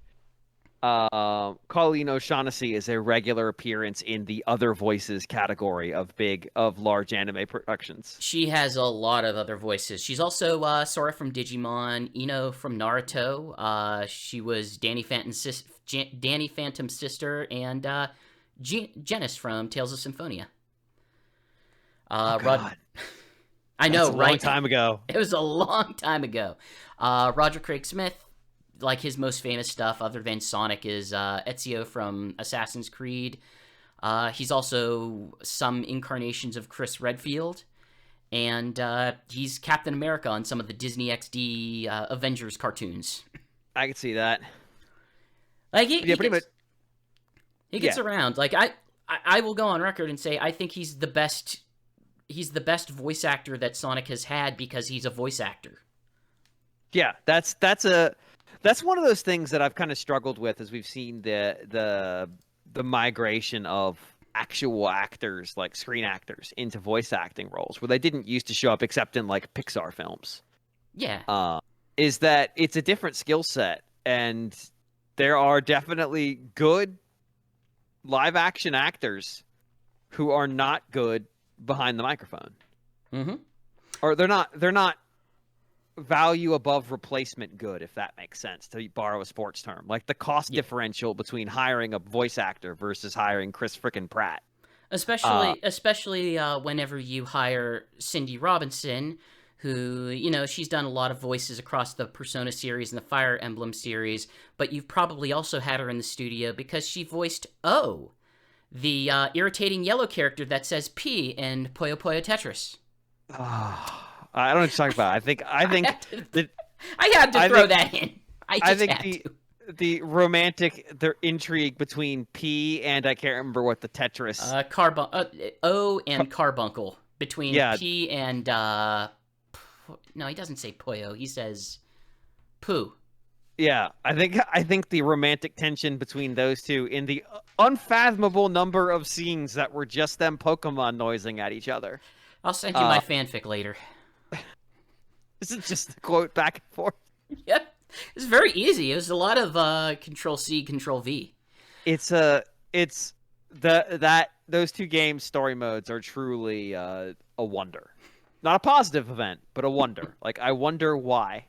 Colleen O'Shaughnessy is a regular appearance in the other voices category of large anime productions. She has a lot of other voices. She's also Sora from Digimon, Ino from Naruto. She was Danny Phantom's sister, and Genis from Tales of Symphonia. God. I know, That's a right? long time ago. It was a long time ago. Roger Craig Smith, like his most famous stuff other than Sonic is Ezio from Assassin's Creed. He's also some incarnations of Chris Redfield, and he's Captain America on some of the Disney XD Avengers cartoons. I can see that. Like he pretty much. He gets around. Like I will go on record and say I think he's the best. He's the best voice actor that Sonic has had because he's a voice actor. Yeah, that's one of those things that I've kind of struggled with as we've seen the migration of actual actors, like screen actors, into voice acting roles where they didn't used to show up except in like Pixar films. Yeah. Is that it's a different skill set, and there are definitely good live action actors who are not good behind the microphone. Mm-hmm. Or they're not value above replacement good, if that makes sense, to borrow a sports term. Like the cost differential between hiring a voice actor versus hiring Chris frickin' Pratt. Especially whenever you hire Cindy Robinson, who, you know, she's done a lot of voices across the Persona series and the Fire Emblem series, but you've probably also had her in the studio because she voiced O, the irritating yellow character that says P in Puyo Puyo Tetris. I don't know what you're talking about. I think I had to throw that in. I think the romantic intrigue between P and I can't remember what the Tetris O and Carbuncle between P and no, he doesn't say Puyo. He says Poo. Yeah, I think the romantic tension between those two in the unfathomable number of scenes that were just them Pokemon noising at each other. I'll send you my fanfic later. This is just a quote back and forth. Yep. It's very easy. It was a lot of Control-C, Control-V. Those two games' story modes are truly a wonder. Not a positive event, but a wonder. Like, I wonder why.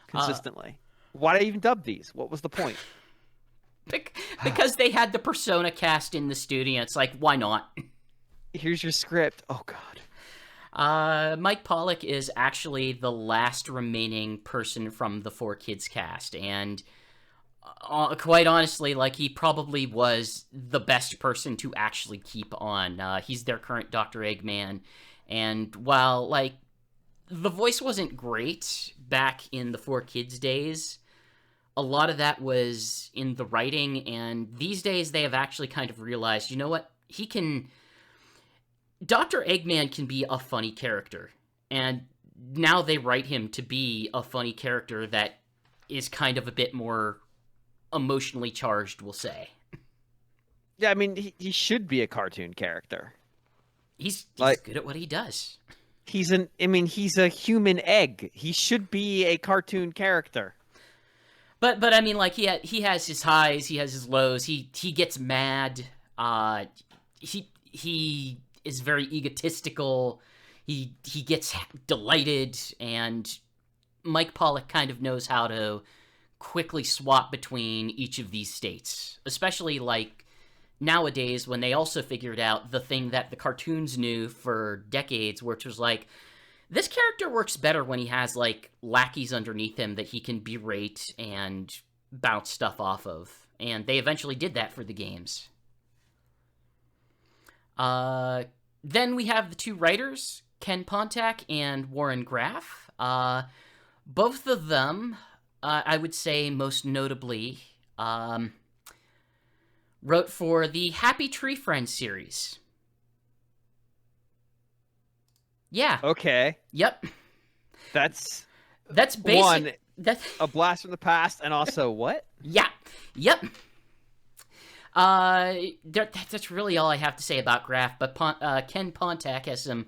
Consistently. Why did I even dub these? What was the point? Because they had the Persona cast in the studio. It's like, why not? Here's your script. Oh, God. Mike Pollock is actually the last remaining person from the 4Kids cast, and quite honestly, like, he probably was the best person to actually keep on. He's their current Dr. Eggman, and while, like, the voice wasn't great back in the 4Kids days, a lot of that was in the writing, and these days they have actually kind of realized, you know what, Dr. Eggman can be a funny character, and now they write him to be a funny character that is kind of a bit more emotionally charged, we'll say. Yeah, I mean, he should be a cartoon character. He's Like- good at what he does. He's a human egg. He should be a cartoon character. But I mean, like, he has his highs, he has his lows. He gets mad. He is very egotistical. He gets delighted, and Mike Pollock kind of knows how to quickly swap between each of these states, especially like nowadays when they also figured out the thing that the cartoons knew for decades, which was like, this character works better when he has, like, lackeys underneath him that he can berate and bounce stuff off of. And they eventually did that for the games. Then we have the two writers, Ken Pontac and Warren Graff. Both of them, I would say most notably, wrote for the Happy Tree Friends series. Yeah. Okay. Yep. That's Basic. one, That's a blast from the past, and also what? yeah. Yep. That's really all I have to say about Graff. But Ken Pontac has some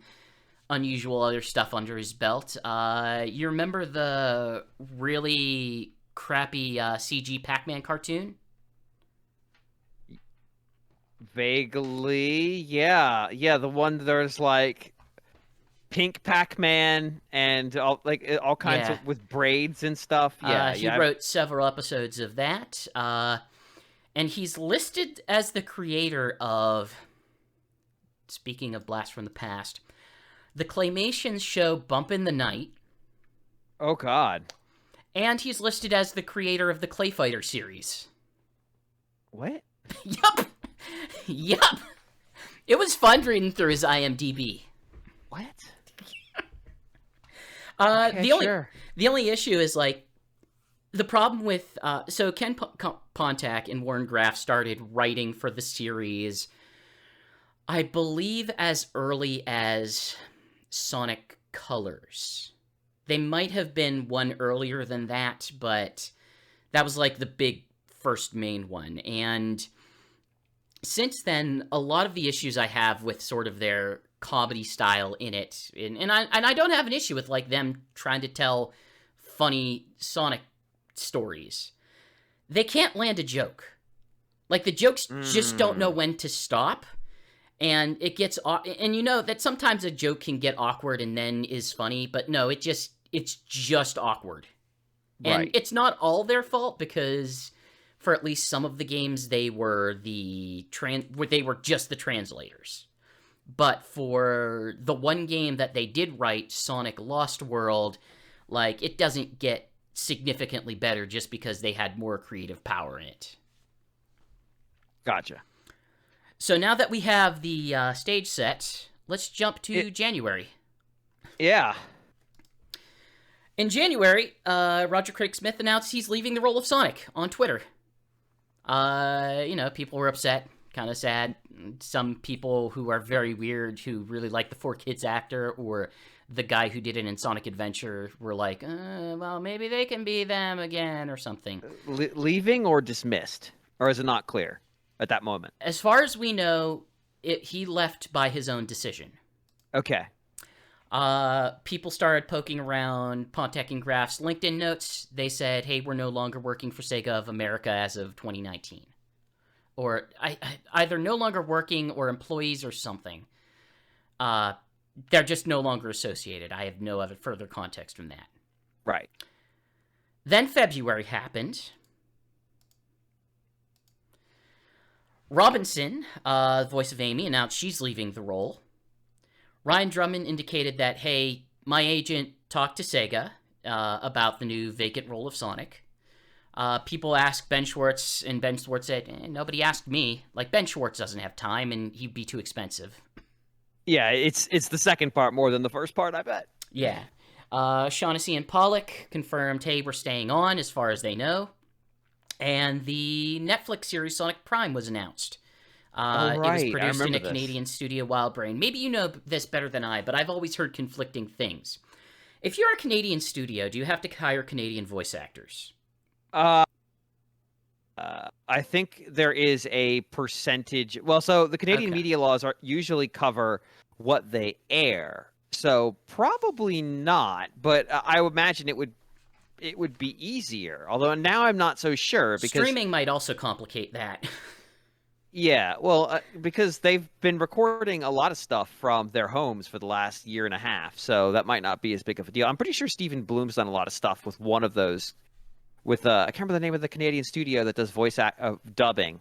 unusual other stuff under his belt. You remember the really crappy CG Pac-Man cartoon? Vaguely, yeah. The one there's like pink Pac-Man and all kinds Yeah. of with braids and stuff. Yeah, He wrote several episodes of that. And he's listed as the creator of, speaking of Blast from the Past, the Claymation show Bump in the Night. Oh God. And he's listed as the creator of the Clay Fighter series. What? Yup! Yup! It was fun reading through his IMDb. What? The only issue is, like, the problem with so Ken Pontac and Warren Graff started writing for the series, I believe, as early as Sonic Colors. They might have been one earlier than that, but that was like the big first main one. And since then, a lot of the issues I have with sort of their comedy style in it, and I don't have an issue with, like, them trying to tell funny Sonic stories. They can't land a joke. Like, the jokes just don't know when to stop, and it gets and you know that sometimes a joke can get awkward and then is funny, but no, it's just awkward. And Right. it's not all their fault, because for at least some of the games they were just the translators. But for the one game that they did write, Sonic Lost World, like, it doesn't get significantly better just because they had more creative power in it. Gotcha. So now that we have the stage set, let's jump to January. Yeah. In January, Roger Craig Smith announced he's leaving the role of Sonic on Twitter. People were upset, kind of sad. Some people who are very weird, who really like the 4Kids actor, or the guy who did it in Sonic Adventure, were like, well, maybe they can be them again, or something. Leaving or dismissed? Or is it not clear at that moment? As far as we know, he left by his own decision. Okay. People started poking around Pontac and Graff's LinkedIn notes. They said, hey, we're no longer working for Sega of America as of 2019. Or either no longer working or employees or something. They're just no longer associated. I have no other further context from that. Right. Then February happened. Robinson, voice of Amy, announced she's leaving the role. Ryan Drummond indicated that, hey, my agent talked to Sega about the new vacant role of Sonic. People asked Ben Schwartz, and Ben Schwartz said, nobody asked me. Like, Ben Schwartz doesn't have time, and he'd be too expensive. Yeah, it's the second part more than the first part, I bet. Yeah. Shaughnessy and Pollock confirmed, hey, we're staying on as far as they know. And the Netflix series Sonic Prime was announced. Oh, It was right. I produced in remember a this. Canadian studio, WildBrain. Maybe you know this better than I, but I've always heard conflicting things. If you're a Canadian studio, do you have to hire Canadian voice actors? I think there is a percentage. Well, so the Canadian Okay. media laws usually cover what they air, so probably not. But I would imagine it would be easier. Although now I'm not so sure because Streaming might also complicate that. yeah, well, because they've been recording a lot of stuff from their homes for the last year and a half, so that might not be as big of a deal. I'm pretty sure Stephen Bloom's done a lot of stuff with one of those. With I can't remember the name of the Canadian studio that does dubbing,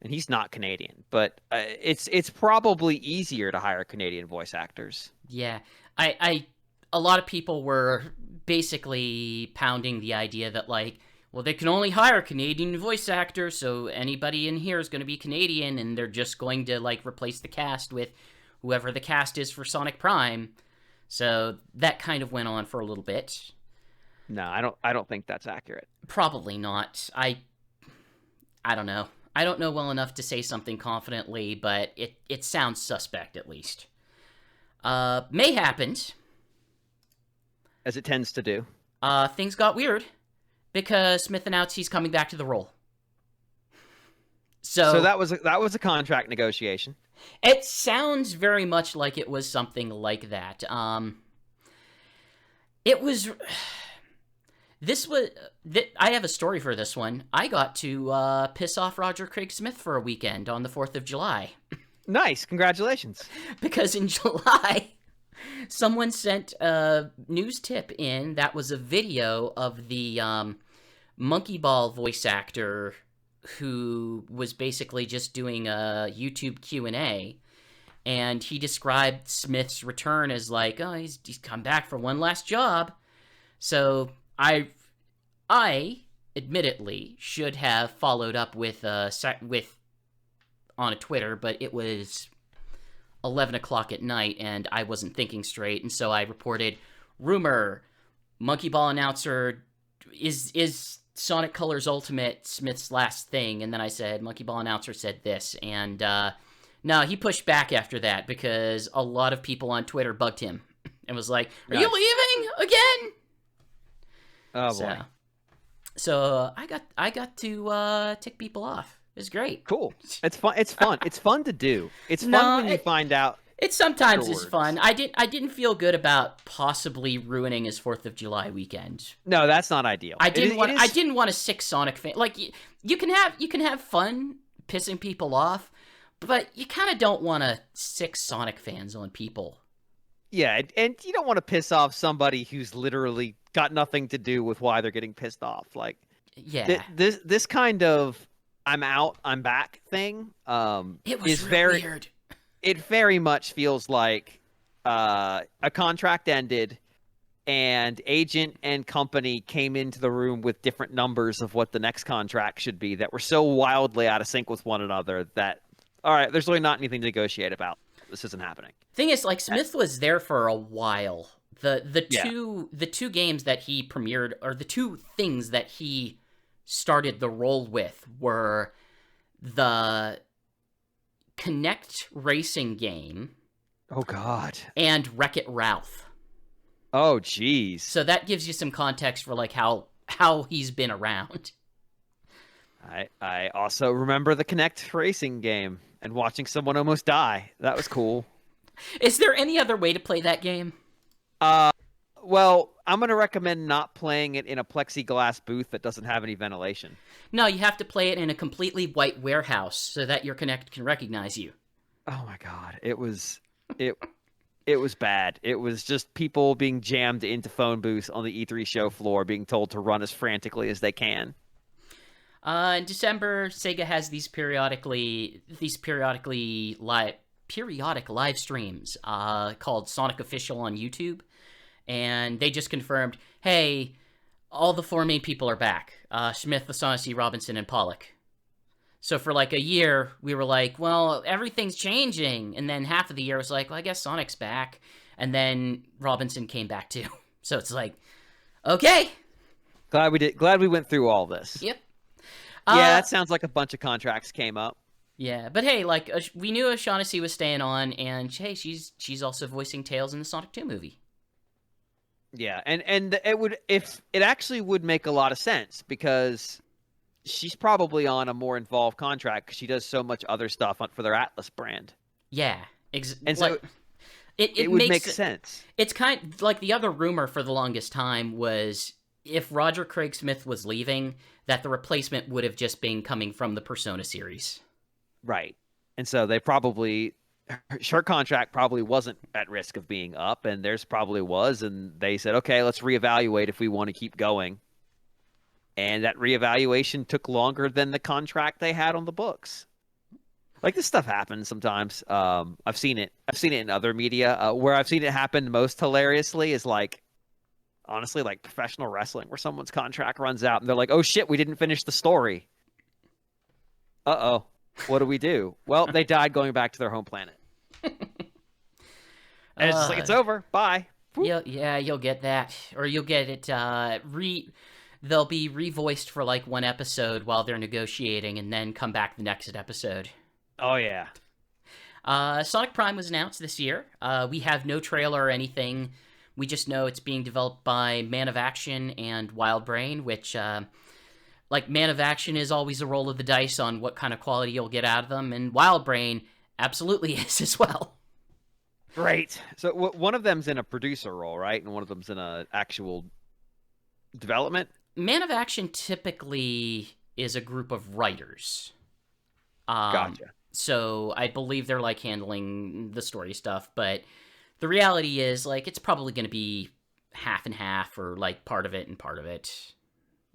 and he's not Canadian, but it's probably easier to hire Canadian voice actors. Yeah, a lot of people were basically pounding the idea that, like, well, they can only hire Canadian voice actors, so anybody in here is going to be Canadian, and they're just going to, like, replace the cast with whoever the cast is for Sonic Prime. So that kind of went on for a little bit. No, I don't think that's accurate. Probably not. I don't know. I don't know well enough to say something confidently, but it sounds suspect at least. May happened. As it tends to do. Things got weird because Smith announced he's coming back to the role. So that was a contract negotiation. It sounds very much like it was something like that. It was. This was. I have a story for this one. I got to piss off Roger Craig Smith for a weekend on the 4th of July. Nice, congratulations. Because in July, someone sent a news tip in that was a video of the Monkey Ball voice actor who was basically just doing a YouTube Q&A, and he described Smith's return as like, oh, he's come back for one last job. So I admittedly should have followed up with on a Twitter, but it was 11 o'clock at night and I wasn't thinking straight, and so I reported, rumor, Monkey Ball announcer, is Sonic Colors Ultimate Smith's last thing? And then I said, Monkey Ball announcer said this, and no, he pushed back after that because a lot of people on Twitter bugged him and was like, are you leaving again? Oh boy. So I got to tick people off. It was great. Cool. It's fun. It's fun. It's fun to do. It's fun when you find out. It sometimes is afterwards. fun. I didn't feel good about possibly ruining his 4th of July weekend. No, that's not ideal. I didn't want a sick Sonic fan. Like you can have fun pissing people off, but you kind of don't want to sick Sonic fans on people. Yeah, and you don't want to piss off somebody who's literally got nothing to do with why they're getting pissed off. Like, yeah, this kind of I'm out, I'm back thing. It was is very weird. It very much feels like a contract ended, and agent and company came into the room with different numbers of what the next contract should be that were so wildly out of sync with one another that, all right, there's really not anything to negotiate about. This isn't happening. Thing is, like, Smith was there for a while. The two games that he premiered, or the two things that he started the role with, were the Connect racing game. Oh God. And Wreck-It Ralph. Oh jeez. So that gives you some context for like how he's been around. I also remember the Connect racing game and watching someone almost die. That was cool. Is there any other way to play that game? Well, I'm going to recommend not playing it in a plexiglass booth that doesn't have any ventilation. No, you have to play it in a completely white warehouse so that your Connect can recognize you. Oh my God. It was bad. It was just people being jammed into phone booths on the E3 show floor being told to run as frantically as they can. In December, Sega has these periodic live streams called Sonic Official on YouTube, and they just confirmed, hey, all the four main people are back: Smith, O'Shaughnessy, Robinson, and Pollock. So for like a year, we were like, well, everything's changing, and then half of the year was like, well, I guess Sonic's back, and then Robinson came back too. So it's like, okay, Glad we went through all this. Yep. Yeah, that sounds like a bunch of contracts came up. Yeah, but hey, like we knew O'Shaughnessy was staying on, and hey, she's also voicing Tails in the Sonic 2 movie. Yeah, and it actually would make a lot of sense because she's probably on a more involved contract because she does so much other stuff for their Atlas brand. Yeah, and so it would make sense. It's kind of like the other rumor for the longest time was if Roger Craig Smith was leaving, that the replacement would have just been coming from the Persona series. Right. And so they probably, her contract probably wasn't at risk of being up, and theirs probably was, and they said, okay, let's reevaluate if we want to keep going. And that reevaluation took longer than the contract they had on the books. Like, this stuff happens sometimes. I've seen it in other media. Where I've seen it happen most hilariously is like, honestly, like professional wrestling, where someone's contract runs out and they're like, oh shit, we didn't finish the story. Uh-oh. What do we do? Well, they died going back to their home planet. And it's just like, it's over. Bye. You'll get that. Or you'll get it, they'll be revoiced for like one episode while they're negotiating and then come back the next episode. Oh, yeah. Sonic Prime was announced this year. We have no trailer or anything. We just know it's being developed by Man of Action and Wild Brain, which, like, Man of Action is always a roll of the dice on what kind of quality you'll get out of them, and Wild Brain absolutely is as well. Great. So one of them's in a producer role, right? And one of them's in an actual development? Man of Action typically is a group of writers. Gotcha. So I believe they're, like, handling the story stuff, but the reality is, like, it's probably going to be half and half, or, like, part of it and part of it.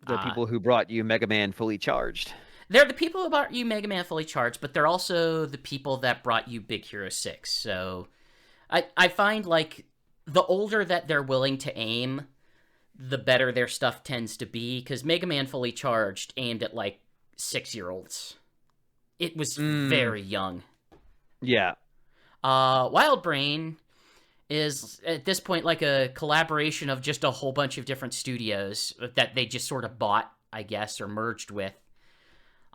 The people who brought you Mega Man Fully Charged. They're the people who brought you Mega Man Fully Charged, but they're also the people that brought you Big Hero 6. So I find, like, the older that they're willing to aim, the better their stuff tends to be, because Mega Man Fully Charged aimed at, like, 6-year-olds. It was very young. Yeah. Wild Brain is, at this point, like a collaboration of just a whole bunch of different studios that they just sort of bought, I guess, or merged with.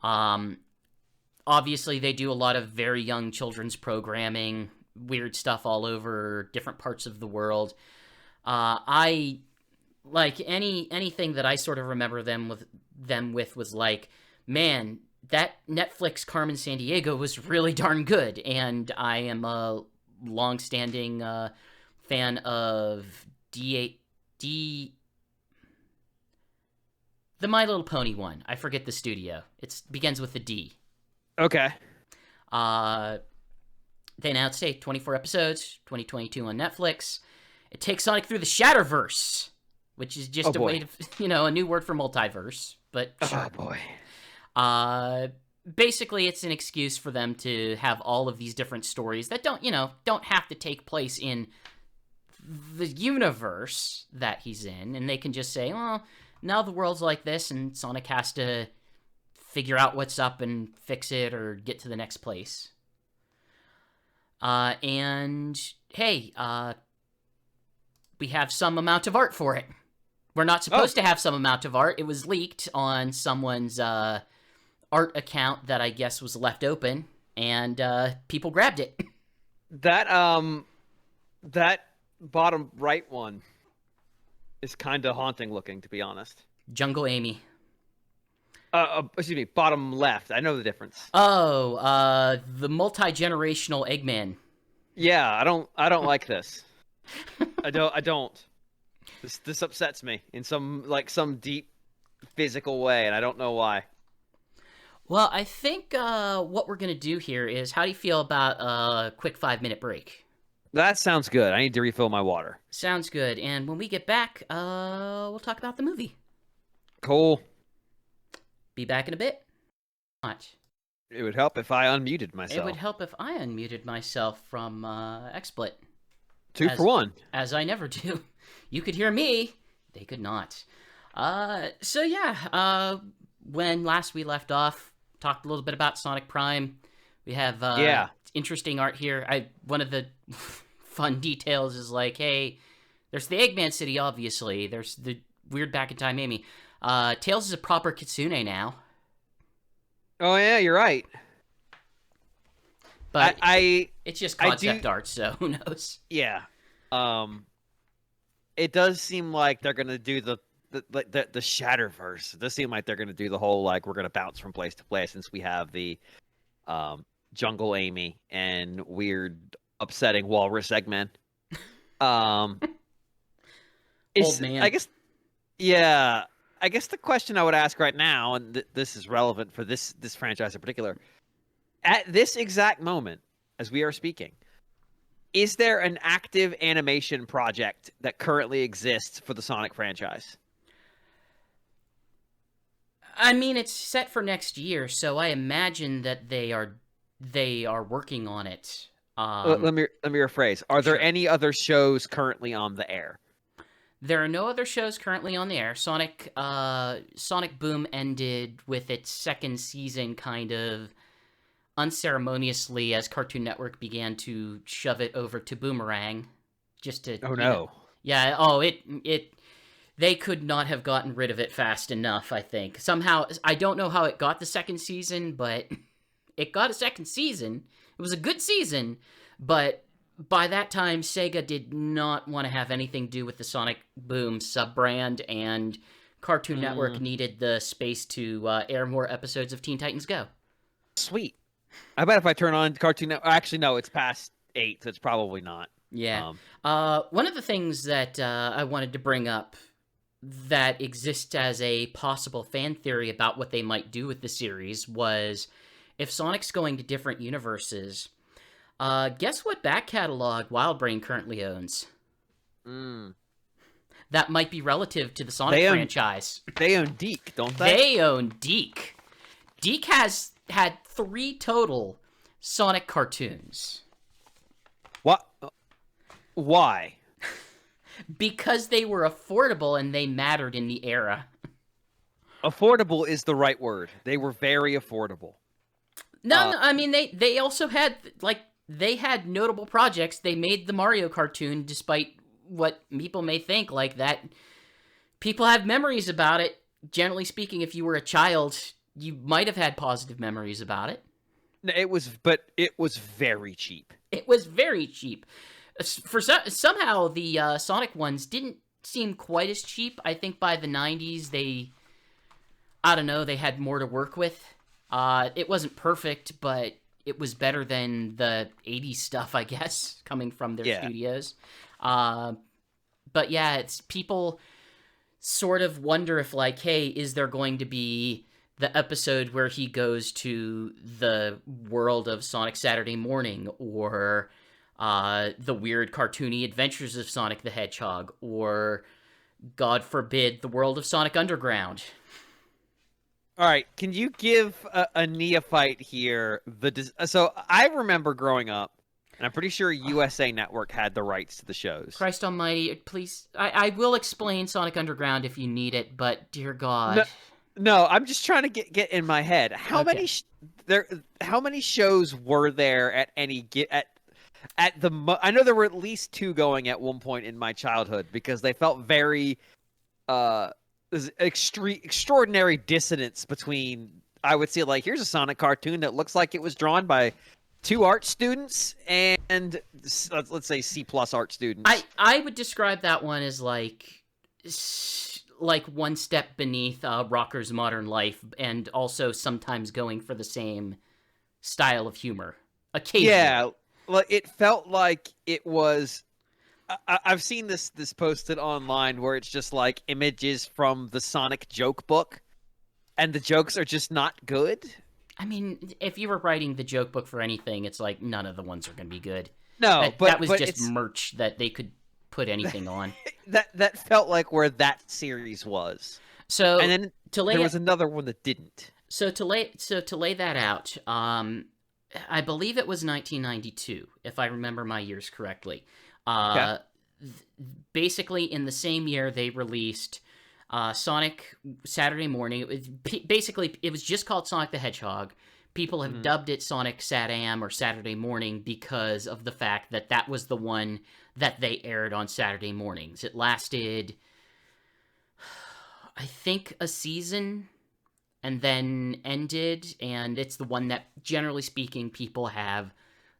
Obviously, they do a lot of very young children's programming, weird stuff all over different parts of the world. I, like, anything that I sort of remember them with was like, man, that Netflix Carmen Sandiego was really darn good, and I am a long-standing fan of the My Little Pony one. I forget the studio. It begins with a D. Okay. They announced 24 episodes, 2022 on Netflix. It takes Sonic through the Shatterverse, which is just a way to, a new word for multiverse, but sure. Oh, boy. Basically, it's an excuse for them to have all of these different stories that don't have to take place in the universe that he's in, and they can just say, well, now the world's like this, and Sonic has to figure out what's up and fix it or get to the next place. And, hey, we have some amount of art for it. We're not supposed to have some amount of art. It was leaked on someone's, art account that I guess was left open, and people grabbed it. That bottom right one is kind of haunting looking, to be honest. Jungle Amy. Excuse me, bottom left. I know the difference. Oh, the multi-generational Eggman. Yeah, I don't like this. I don't. This upsets me in some deep physical way, and I don't know why. Well, I think what we're going to do here is, how do you feel about a quick 5-minute break? That sounds good. I need to refill my water. Sounds good. And when we get back, we'll talk about the movie. Cool. Be back in a bit. Watch. It would help if I unmuted myself. It would help if I unmuted myself from XSplit. 2 for 1. As I never do. You could hear me. They could not. So yeah, when last we left off, talked a little bit about Sonic Prime. We have interesting art here. One of the fun details is like, hey, there's the Eggman City, obviously. There's the weird back in time Amy. Tails is a proper Kitsune now. Oh yeah, you're right. But I it's just I concept do- art, so who knows? yeah. It does seem like they're gonna do the Shatterverse. It does seem like they're gonna do the whole like we're gonna bounce from place to place since we have the Jungle Amy and weird upsetting Walrus Eggman. Um, Old man. I guess yeah. I guess the question I would ask right now, and this is relevant for this franchise in particular, at this exact moment, as we are speaking, is there an active animation project that currently exists for the Sonic franchise? I mean, it's set for next year, so I imagine that they are working on it. Let me rephrase. Are there Sure. any other shows currently on the air? There are no other shows currently on the air. Sonic Boom ended with its second season kind of unceremoniously as Cartoon Network began to shove it over to Boomerang, just to Oh no. yeah. They could not have gotten rid of it fast enough. I think somehow I don't know how it got the second season, but it got a second season. It was a good season, but by that time, Sega did not want to have anything to do with the Sonic Boom sub-brand, and Cartoon Network needed the space to air more episodes of Teen Titans Go. Sweet. I bet if I turn on Cartoon Network, actually no, it's past 8, so it's probably not. Yeah. One of the things that I wanted to bring up that exists as a possible fan theory about what they might do with the series was if Sonic's going to different universes. Guess what back catalog WildBrain currently owns? That might be relative to the Sonic franchise. They own Deke, don't they? They own Deke. Deke has had 3 total Sonic cartoons. What? Why? Because they were affordable and they mattered in the era. Affordable is the right word. They were very affordable. No, I mean, they also had, they had notable projects. They made the Mario cartoon, despite what people may think, like that. People have memories about it. Generally speaking, if you were a child, you might have had positive memories about it. It was very cheap. It was very cheap. Somehow, the Sonic ones didn't seem quite as cheap. I think by the 90s, they had more to work with. It wasn't perfect, but it was better than the 80s stuff, I guess, coming from their studios. But yeah, it's people sort of wonder if, like, hey, is there going to be the episode where he goes to the world of Sonic Saturday Morning, or the weird cartoony adventures of Sonic the Hedgehog, or, God forbid, the world of Sonic Underground? All right, can you give a neophyte here so I remember growing up, and I'm pretty sure USA Network had the rights to the shows. Christ almighty, please. I will explain Sonic Underground if you need it, but dear God. No, I'm just trying to get in my head. How many shows were there at any I know there were at least 2 going at one point in my childhood, because they felt very extraordinary dissonance between, I would say, like, here's a Sonic cartoon that looks like it was drawn by 2 art students and let's say C+ art students. I would describe that one as like one step beneath Rocker's Modern Life, and also sometimes going for the same style of humor occasionally. Yeah, it felt like it was. I've seen this posted online where it's just like images from the Sonic joke book, and the jokes are just not good. I mean, if you were writing the joke book for anything, it's like none of the ones are going to be good. No, that was just merch that they could put anything on. that felt like where that series was. So, and then there was another one that didn't. So to lay that out, I believe it was 1992, if I remember my years correctly. Basically, in the same year, they released Sonic Saturday Morning. It was just called Sonic the Hedgehog. People have dubbed it Sonic Sat-Am or Saturday Morning because of the fact that that was the one that they aired on Saturday mornings. It lasted, I think, a season. and then ended, and it's the one that, generally speaking, people have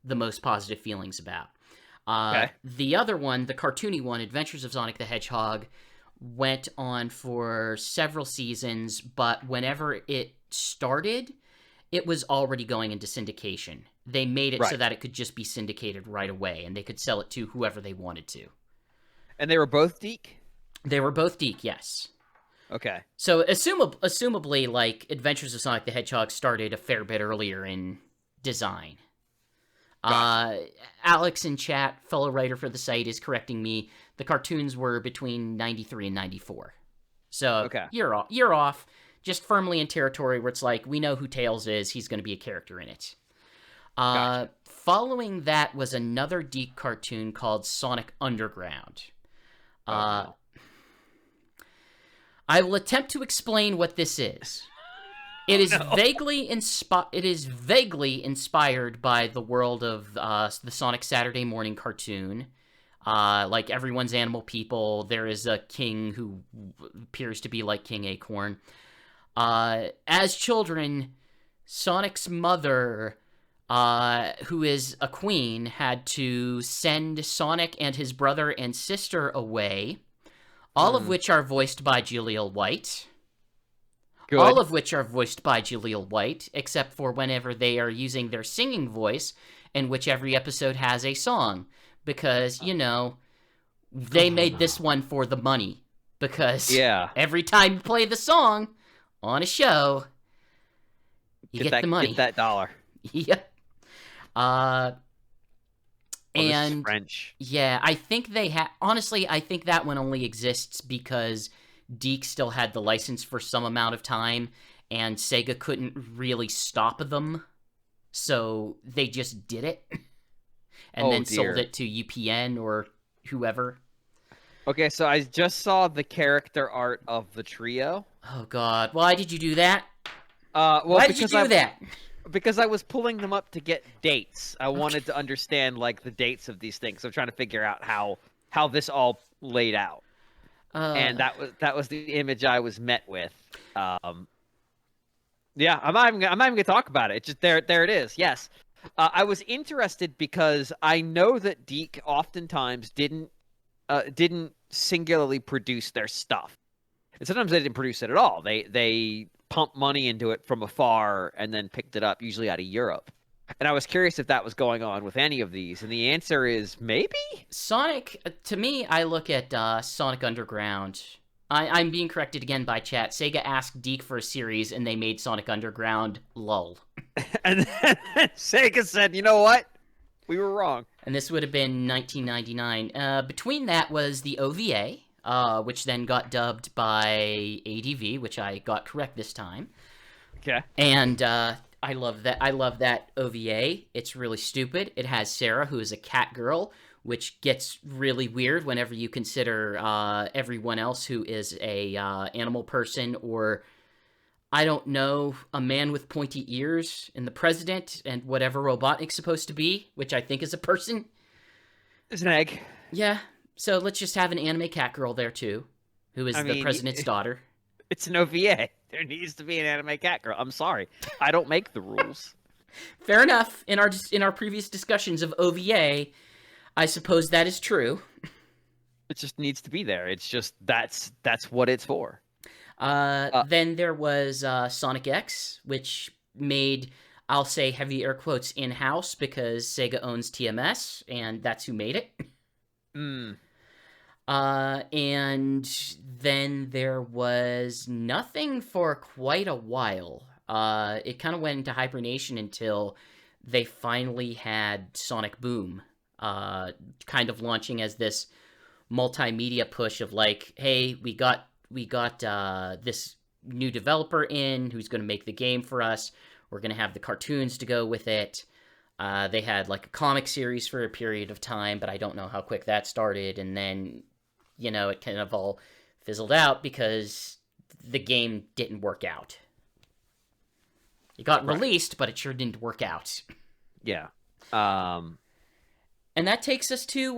the most positive feelings about. Okay. The other one, the cartoony one, Adventures of Sonic the Hedgehog, went on for several seasons, but whenever it started, it was already going into syndication. They made it so Right. that it could just be syndicated right away, and they could sell it to whoever they wanted to. And they were both Deke? They were both Deke, yes. Okay. So, assumably, like, Adventures of Sonic the Hedgehog started a fair bit earlier in design. Alex in chat, fellow writer for the site, is correcting me. The cartoons were between 93 and 94. So, Okay. you're off. Just firmly in territory where it's like, we know who Tails is, he's going to be a character in it. Gotcha. Following that was another Deke cartoon called Sonic Underground. No. I will attempt to explain what this is. It is vaguely inspired by the world of the Sonic Saturday morning cartoon. Like Everyone's Animal People, there is a king who appears to be like King Acorn. As children, Sonic's mother, who is a queen, had to send Sonic and his brother and sister away, all of which are voiced by Jaleel White. Good. All of which are voiced by Jaleel White, except for whenever they are using their singing voice, in which every episode has a song. Because, you know, they made this one for the money. Because every time you play the song on a show, you get the money. Get that dollar. Yep. This is And French. yeah, I think they honestly, I think that one only exists because Deke still had the license for some amount of time, and Sega couldn't really stop them, so they just did it, and then sold it to UPN or whoever. Okay, so I just saw the character art of the trio. Oh God, why did you do that? Well, Why did you do that? Because I was pulling them up to get dates. I wanted to understand like the dates of these things. So I'm trying to figure out how this all laid out. And that was the image I was met with. Yeah, I'm not even gonna talk about it. It's just there it is. Yes, I was interested because I know that Deke oftentimes didn't singularly produce their stuff, and sometimes they didn't produce it at all. They pumped money into it from afar and then picked it up, usually out of Europe. And I was curious if that was going on with any of these, and the answer is maybe. Sonic, to me, I look at Sonic Underground. I'm being corrected again by chat. Sega asked Deke for a series, and they made Sonic Underground. Lol. And then Sega said, "You know what? We were wrong." And this would have been 1999. Between that was the OVA, which then got dubbed by ADV, which I got correct this time. Okay. And I love that. I love that OVA. It's really stupid. It has Sarah, who is a cat girl, which gets really weird whenever you consider everyone else who is a animal person, or I don't know, a man with pointy ears, and the president, and whatever Robotnik's supposed to be, which I think is a person. It's an egg. Yeah. So let's just have an anime cat girl there too, who is the president's daughter. It's an OVA. There needs to be an anime cat girl. I'm sorry, I don't make the rules. Fair enough. In our previous discussions of OVA, I suppose that is true. It just needs to be there. It's just that's what it's for. Then there was Sonic X, which made, I'll say heavy air quotes, in-house because Sega owns TMS, and that's who made it. And then there was nothing for quite a while. It kind of went into hibernation until they finally had Sonic Boom, kind of launching as this multimedia push of like, hey, we got this new developer in who's going to make the game for us. We're going to have the cartoons to go with it. They had like a comic series for a period of time, but I don't know how quick that started. And then, you know, it kind of all fizzled out because the game didn't work out. It got released, but it sure didn't work out. Yeah. And that takes us to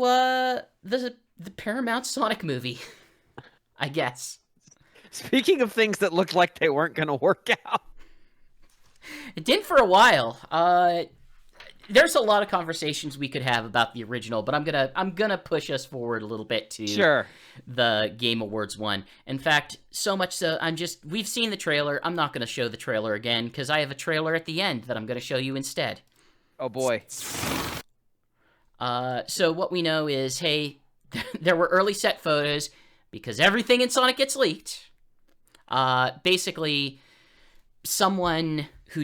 the Paramount Sonic movie, I guess. Speaking of things that looked like they weren't going to work out. It did for a while. There's a lot of conversations we could have about the original, but I'm gonna push us forward a little bit to Sure. the Game Awards one. In fact, so much so we've seen the trailer. I'm not gonna show the trailer again because I have a trailer at the end that I'm gonna show you instead. Oh boy. So what we know is, hey, there were early set photos because everything in Sonic gets leaked. Basically, someone who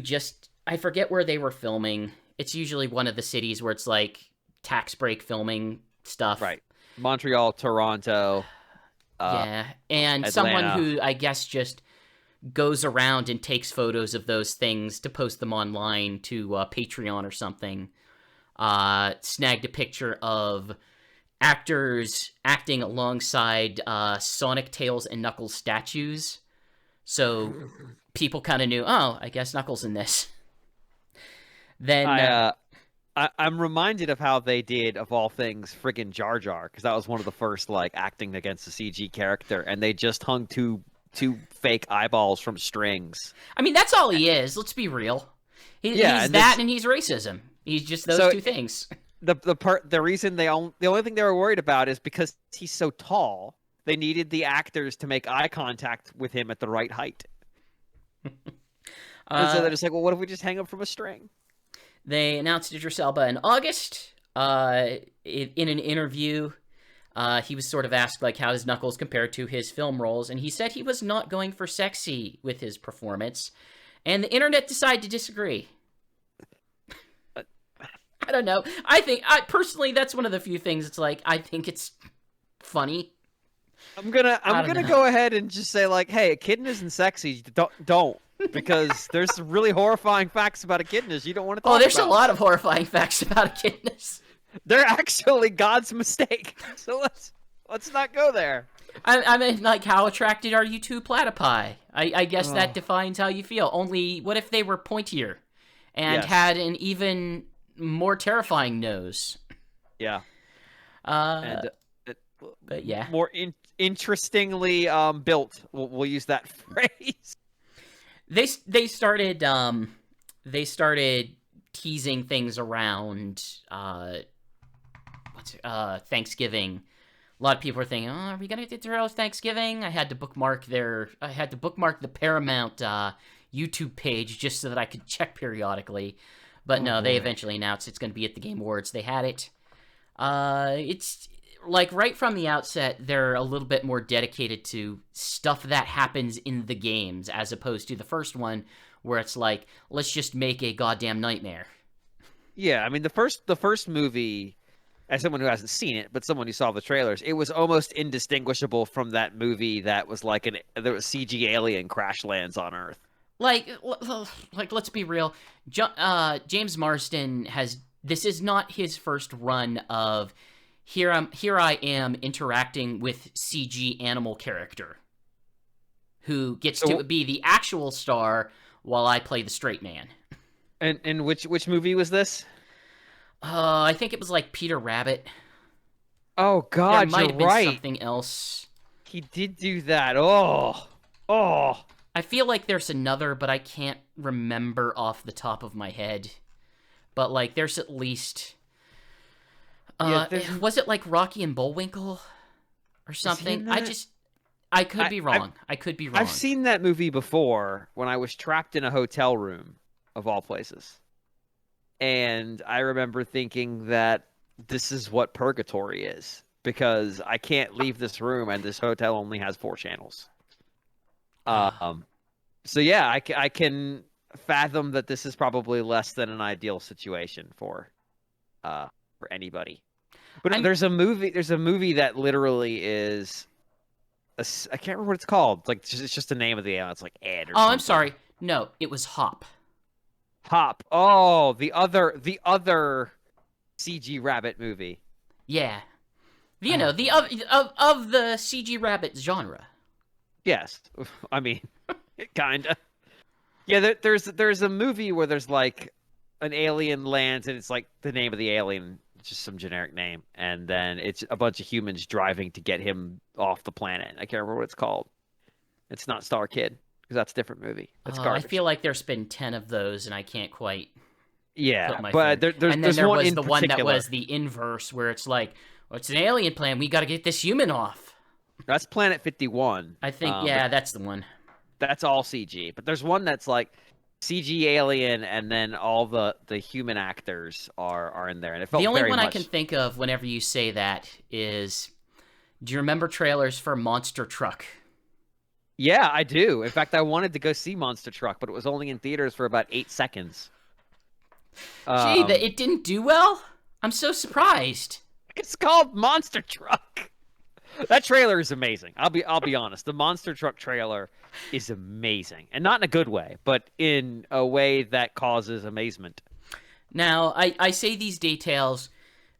I forget where they were filming. It's usually one of the cities where it's like tax break filming stuff. Right. Montreal, Toronto. Yeah. And Atlanta. someone who I guess just goes around and takes photos of those things to post them online to Patreon or something. Snagged a picture of actors acting alongside Sonic, Tails, and Knuckles statues. So people kind of knew, oh, I guess Knuckles in this. Then I'm reminded of how they did, of all things, friggin' Jar Jar, because that was one of the first like acting against a CG character, and they just hung two fake eyeballs from strings. I mean, that's all he is. Let's be real. He's and that, and he's racism. He's just those two things. The reason the only thing they were worried about is because he's so tall. They needed the actors to make eye contact with him at the right height. And so they're just like, well, what if we just hang up from a string? They announced Idris Elba in August. In an interview, he was sort of asked, like, how does Knuckles compare to his film roles? And he said he was not going for sexy with his performance. And the internet decided to disagree. I don't know. Personally, that's one of the few things it's like, I think it's funny. I'm gonna go ahead and just say, like, hey, echidna isn't sexy. Don't. Because there's some really horrifying facts about echidnas you don't want to talk about. Oh, there's a lot of horrifying facts about echidnas. They're actually God's mistake. So let's not go there. I mean, like, how attracted are you to platypi? I guess that defines how you feel. Only, what if they were pointier and had an even more terrifying nose? Yeah. But yeah. More interestingly built. We'll use that phrase. They started teasing things around Thanksgiving. A lot of people were thinking, "Oh, are we gonna get to Thanksgiving?" I had to bookmark the Paramount YouTube page just so that I could check periodically. But no, they eventually announced it's going to be at the Game Awards. They had it. It's like right from the outset, they're a little bit more dedicated to stuff that happens in the games as opposed to the first one where it's like, let's just make a goddamn nightmare. Yeah, I mean, the first movie, as someone who hasn't seen it, but someone who saw the trailers, it was almost indistinguishable from that movie that was like there was CG alien crash lands on Earth. Like let's be real. James Marsden this is not his first run of here I am interacting with CG animal character who gets to be the actual star while I play the straight man. And which movie was this? I think it was like Peter Rabbit. Oh God, there might have been right. Something else. He did do that. Oh. I feel like there's another, but I can't remember off the top of my head. But like, there's at least. Was it like Rocky and Bullwinkle or something? I could be wrong. I could be wrong. I've seen that movie before when I was trapped in a hotel room, of all places. And I remember thinking that this is what purgatory is, because I can't leave this room and this hotel only has 4 channels. So yeah, I can fathom that this is probably less than an ideal situation for anybody. But there's a movie that literally is I can't remember what it's called. It's just the name of the alien. It's like Ed or something. I'm sorry. No, it was Hop. Hop. Oh, the other CG rabbit movie. Yeah. You know, the of the CG rabbit genre. Yes. I mean, kinda. Yeah, there's a movie where there's like an alien lands and it's like the name of the alien, just some generic name, and then it's a bunch of humans driving to get him off the planet. I can't remember what it's called. It's not Star Kid because that's a different movie. That's I garbage. feel like there's been 10 of those, and I can't quite Yeah, put my but finger. there's And then there one was in the one that particular. was the inverse, where it's like, well, it's an alien plan. We got to get this human off. That's Planet 51. I think, but yeah, that's the one. that's all CG. But there's one that's like CG alien, and then all the human actors are in there, and it felt The only very one I much... can think of whenever you say that is, do you remember trailers for Monster Truck? Yeah, I do. In fact, I wanted to go see Monster Truck, but it was only in theaters for about 8 seconds. Gee, it didn't do well? I'm so surprised. It's called Monster Truck. That trailer is amazing. I'll be honest. The Monster Truck trailer is amazing, and not in a good way, but in a way that causes amazement. Now, I say these details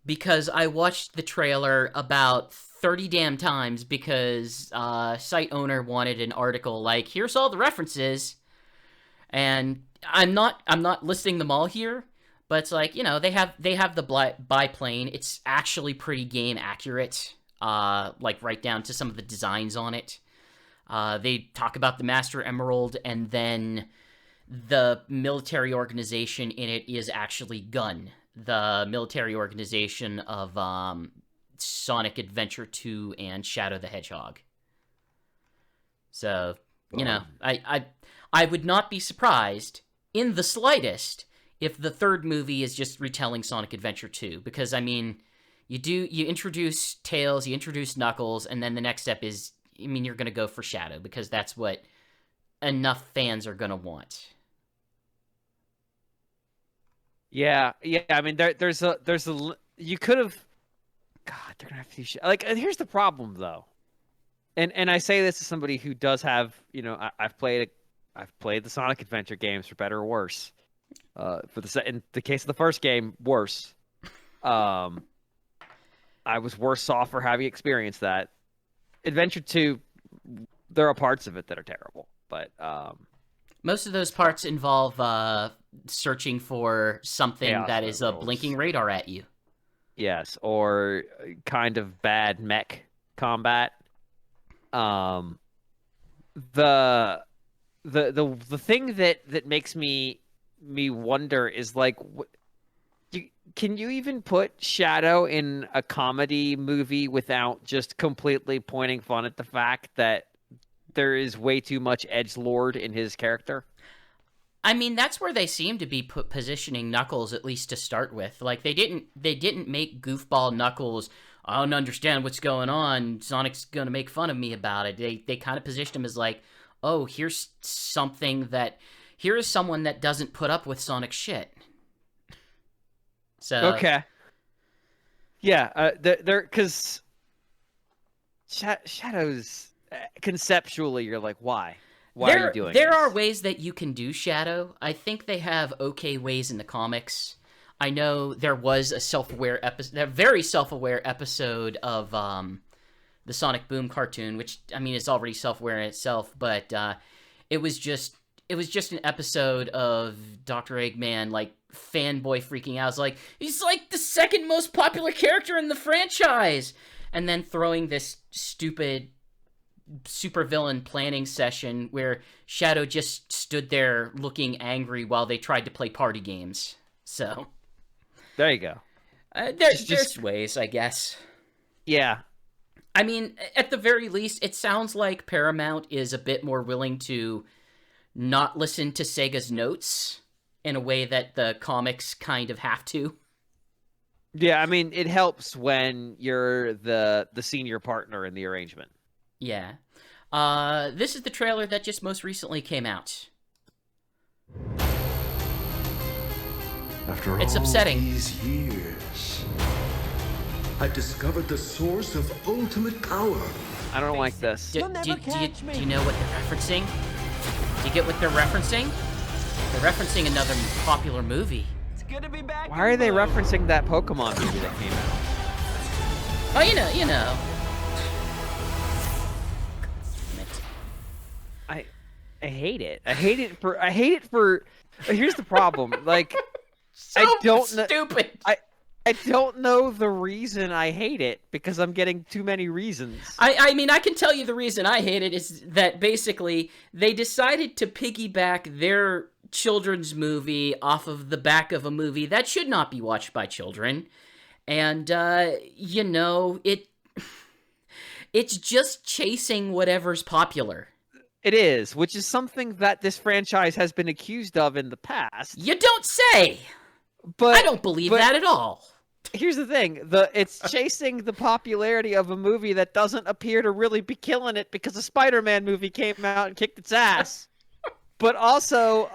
because I watched the trailer about 30 damn times because site owner wanted an article like, here's all the references, and I'm not listing them all here, but it's like, they have the biplane. It's actually pretty game accurate, like right down to some of the designs on it. They talk about the Master Emerald, and then the military organization in it is actually Gun, the military organization of Sonic Adventure 2 and Shadow the Hedgehog. So, I would not be surprised in the slightest if the third movie is just retelling Sonic Adventure 2, because I mean, you introduce Tails, you introduce Knuckles, and then the next step is, you're going to go for Shadow, because that's what enough fans are going to want. Yeah. I mean, there's a you could have. God, they're gonna have to like. And here's the problem, though, and I say this as somebody who does have, I've played the Sonic Adventure games for better or worse. In the case of the first game, worse. I was worse off for having experienced that. Adventure 2, there are parts of it that are terrible, but most of those parts involve searching for something Chaos that is a minerals. blinking radar at you. yes, or kind of bad mech combat. The thing that makes me wonder is like, can you even put Shadow in a comedy movie without just completely pointing fun at the fact that there is way too much edgelord in his character? I mean, that's where they seem to be positioning Knuckles, at least to start with. Like, they didn't make goofball Knuckles, I don't understand what's going on, Sonic's gonna make fun of me about it. They kind of positioned him as like, oh, here's someone that doesn't put up with Sonic shit. So Okay. Yeah, they're because Shadow's conceptually, you're like, why? Why are you doing There this? are ways that you can do Shadow. I think they have okay ways in the comics. I know there was a very self-aware episode of the Sonic Boom cartoon, which I mean is already self-aware in itself, but it was just an episode of Dr. Eggman like fanboy freaking out. It's like, he's like the second most popular character in the franchise, and then throwing this stupid supervillain planning session where Shadow just stood there looking angry while they tried to play party games. So There you go. there's ways, I guess. Yeah. I mean, at the very least, it sounds like Paramount is a bit more willing to not listen to Sega's notes in a way that the comics kind of have to. Yeah, I mean, it helps when you're the senior partner in the arrangement. Yeah. This is the trailer that just most recently came out. After It's all upsetting. these years, I discovered the source of ultimate power. I don't like this. Do you know what they're referencing? Do you get what they're referencing? They're referencing another popular movie. Why are they referencing that Pokemon movie that came out? Oh, you know. Damn it. I hate it. I hate it for. Here's the problem. Like, So I don't know. stupid. I don't know the reason I hate it because I'm getting too many reasons. I mean, I can tell you the reason I hate it is that basically they decided to piggyback their children's movie off of the back of a movie that should not be watched by children. And, you know, it's just chasing whatever's popular. It is, which is something that this franchise has been accused of in the past. You don't say! But I don't believe that at all. Here's the thing. It's chasing the popularity of a movie that doesn't appear to really be killing it because a Spider-Man movie came out and kicked its ass. But also,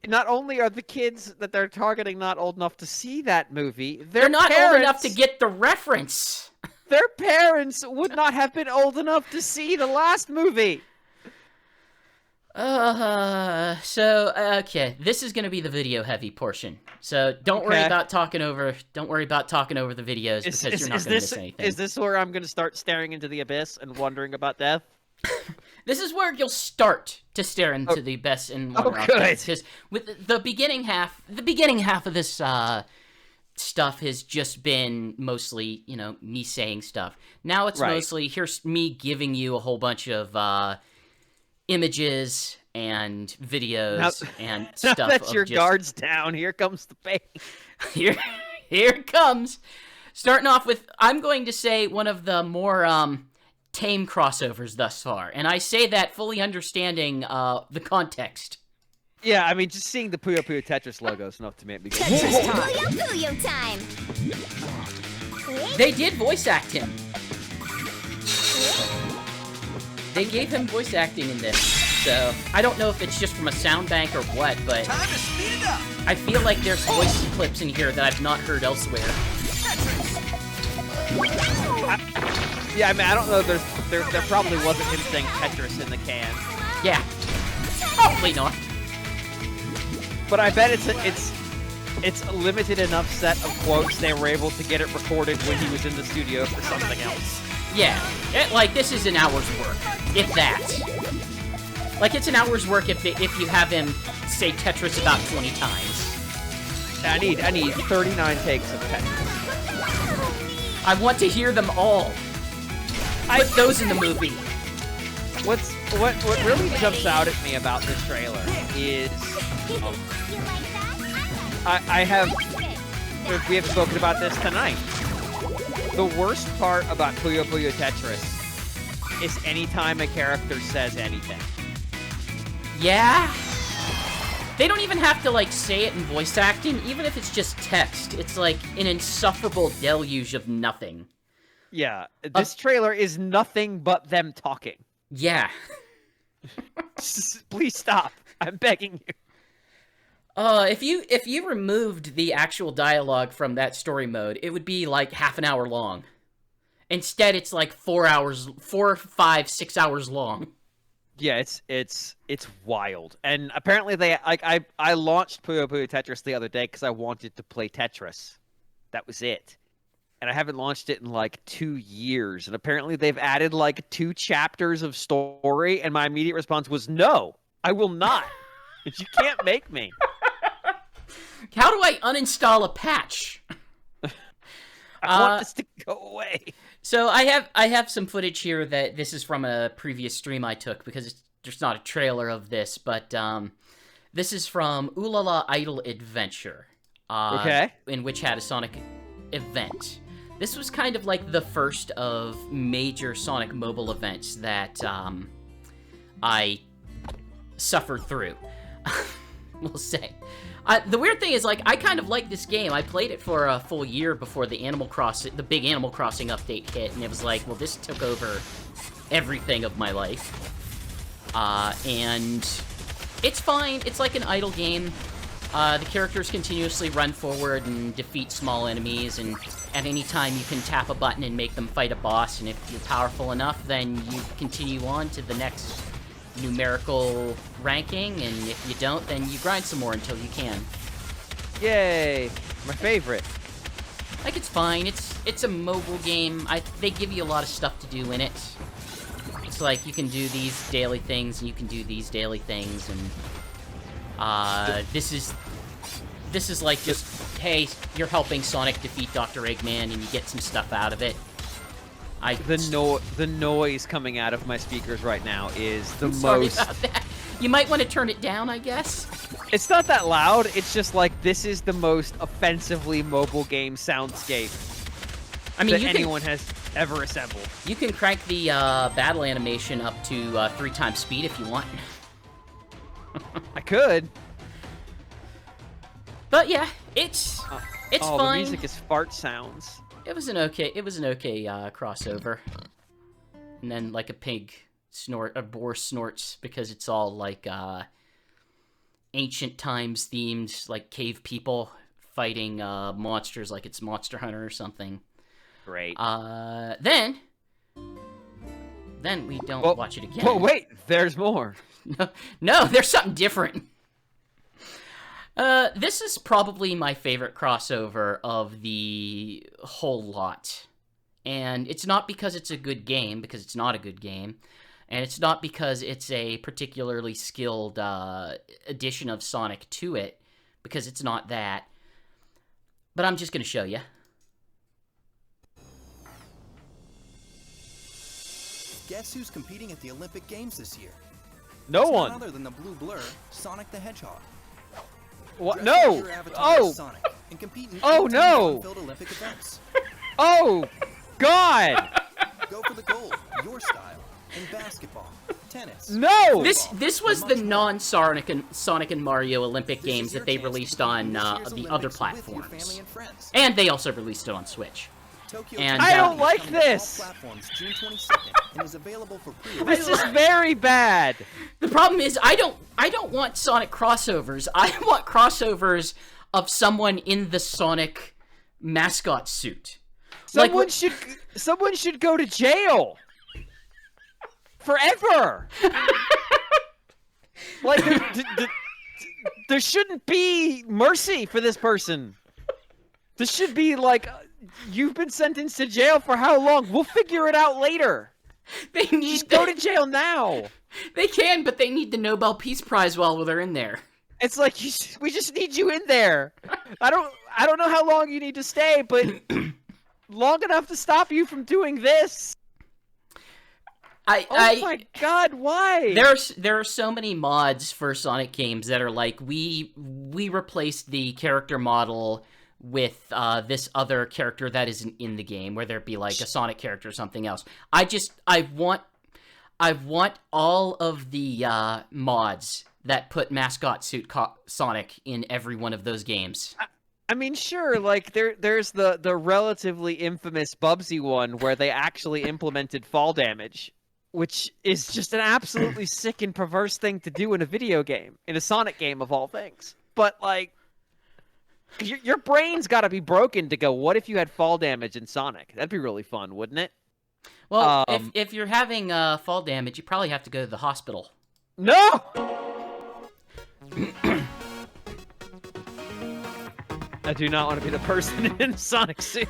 not only are the kids that they're targeting not old enough to see that movie, they're not old enough to get the reference. Their parents would not have been old enough to see the last movie. Okay, this is going to be the video heavy portion. So don't worry about talking over the videos because you're not going to miss anything. Is this where I'm going to start staring into the abyss and wondering about death? This is where you'll start to stare into the abyss and wonder about good. death. Because with the beginning half of this stuff has just been mostly, you know, me saying stuff. Now it's mostly here's me giving you a whole bunch of images and videos and stuff. Now that your guard's down, here comes the pain. Here it comes. Starting off with, I'm going to say one of the more tame crossovers thus far, and I say that fully understanding the context. Yeah, I mean, just seeing the Puyo Puyo Tetris logo is enough to make me go. Puyo time! They did voice act him. They gave him voice acting in this, so I don't know if it's just from a sound bank or what, but Time to speed it up. I feel like there's voice clips in here that I've not heard elsewhere. Yeah, I mean, I don't know. There probably wasn't him saying Tetris in the can. Yeah, probably not. But I bet it's a limited enough set of quotes they were able to get it recorded when he was in the studio for something else. Yeah, like this is an hour's work, if that. Like it's an hour's work if you have him say Tetris about 20 times. I need 39 takes of Tetris. I want to hear them all. Put those in the movie. What really jumps out at me about this trailer is we have spoken about this tonight. The worst part about Puyo Puyo Tetris is anytime a character says anything. Yeah? They don't even have to, like, say it in voice acting. Even if it's just text, it's like an insufferable deluge of nothing. Yeah, this trailer is nothing but them talking. Yeah. Please stop. I'm begging you. If you removed the actual dialogue from that story mode, it would be like half an hour long. Instead, it's like 4 hours, 4, 5, 6 hours long. Yeah, it's wild. And apparently I launched Puyo Puyo Tetris the other day because I wanted to play Tetris. That was it. And I haven't launched it in like 2 years. And apparently they've added like 2 chapters of story. And my immediate response was, no, I will not. You can't make me. How do I uninstall a patch? I want this to go away. So I have some footage here that this is from a previous stream I took because there's not a trailer of this, but this is from Ulala Idol Adventure. In which had a Sonic event. This was kind of like the first of major Sonic mobile events that I suffered through. We'll say. The weird thing is, like, I kind of like this game. I played it for a full year before the big Animal Crossing update hit, and it was like, well, this took over everything of my life. And it's fine. It's like an idle game. The characters continuously run forward and defeat small enemies, and at any time you can tap a button and make them fight a boss, and if you're powerful enough, then you continue on to the next numerical ranking, and if you don't, then you grind some more until you can. Yay! My favorite. Like, it's fine. It's a mobile game. They give you a lot of stuff to do in it. It's like you can do these daily things, and you can do these daily things, and this is like just hey, you're helping Sonic defeat Dr. Eggman, and you get some stuff out of it. The noise coming out of my speakers right now is the Sorry most. about that. You might want to turn it down, I guess. It's not that loud. It's just like this is the most offensively mobile game soundscape I mean, that anyone has ever assembled. You can crank the battle animation up to 3 times speed if you want. I could. But yeah, it's Oh, fine. the music is fart sounds. It was an okay crossover. And then like a boar snorts because it's all like ancient times themed, like cave people fighting monsters like it's Monster Hunter or something. Great. Then we don't watch it again. Well, wait, there's more. No, there's something different. This is probably my favorite crossover of the whole lot. And it's not because it's a good game, because it's not a good game. And it's not because it's a particularly skilled addition of Sonic to it, because it's not that. But I'm just going to show you. Guess who's competing at the Olympic Games this year? No It's one. None other than the blue blur, Sonic the Hedgehog. What? Dress as No. your avatar as Oh. Sonic and compete in Oh, 18 no. fun-filled Olympic events. Oh, God. Go for the gold, your style, in basketball, tennis. No. This was the non-Sonic and Mario Olympic Games that they released on the other platforms. And they also released it on Switch. And I don't like this. Platforms June 22nd and is available for This is very bad. The problem is I don't want Sonic crossovers. I want crossovers of someone in the Sonic mascot suit. Someone should go to jail. Forever. Like there shouldn't be mercy for this person. This should be like, you've been sentenced to jail for how long? We'll figure it out later. They need Just go to jail now. They can, but they need the Nobel Peace Prize while they're in there. It's like we just need you in there. I don't know how long you need to stay, but long enough to stop you from doing this. Oh my God! Why? There are so many mods for Sonic games that are like we replaced the character model with this other character that isn't in the game, whether it be like a Sonic character or something else. I want all of the mods that put mascot suit Sonic in every one of those games. I mean, sure, like there's the relatively infamous Bubsy one where they actually implemented fall damage, which is just an absolutely sick and perverse thing to do in a video game, in a Sonic game of all things. But like, your brain's got to be broken to go, what if you had fall damage in Sonic? That'd be really fun, wouldn't it? Well, if you're having fall damage, you probably have to go to the hospital. No! I do not want to be the person in Sonic suit.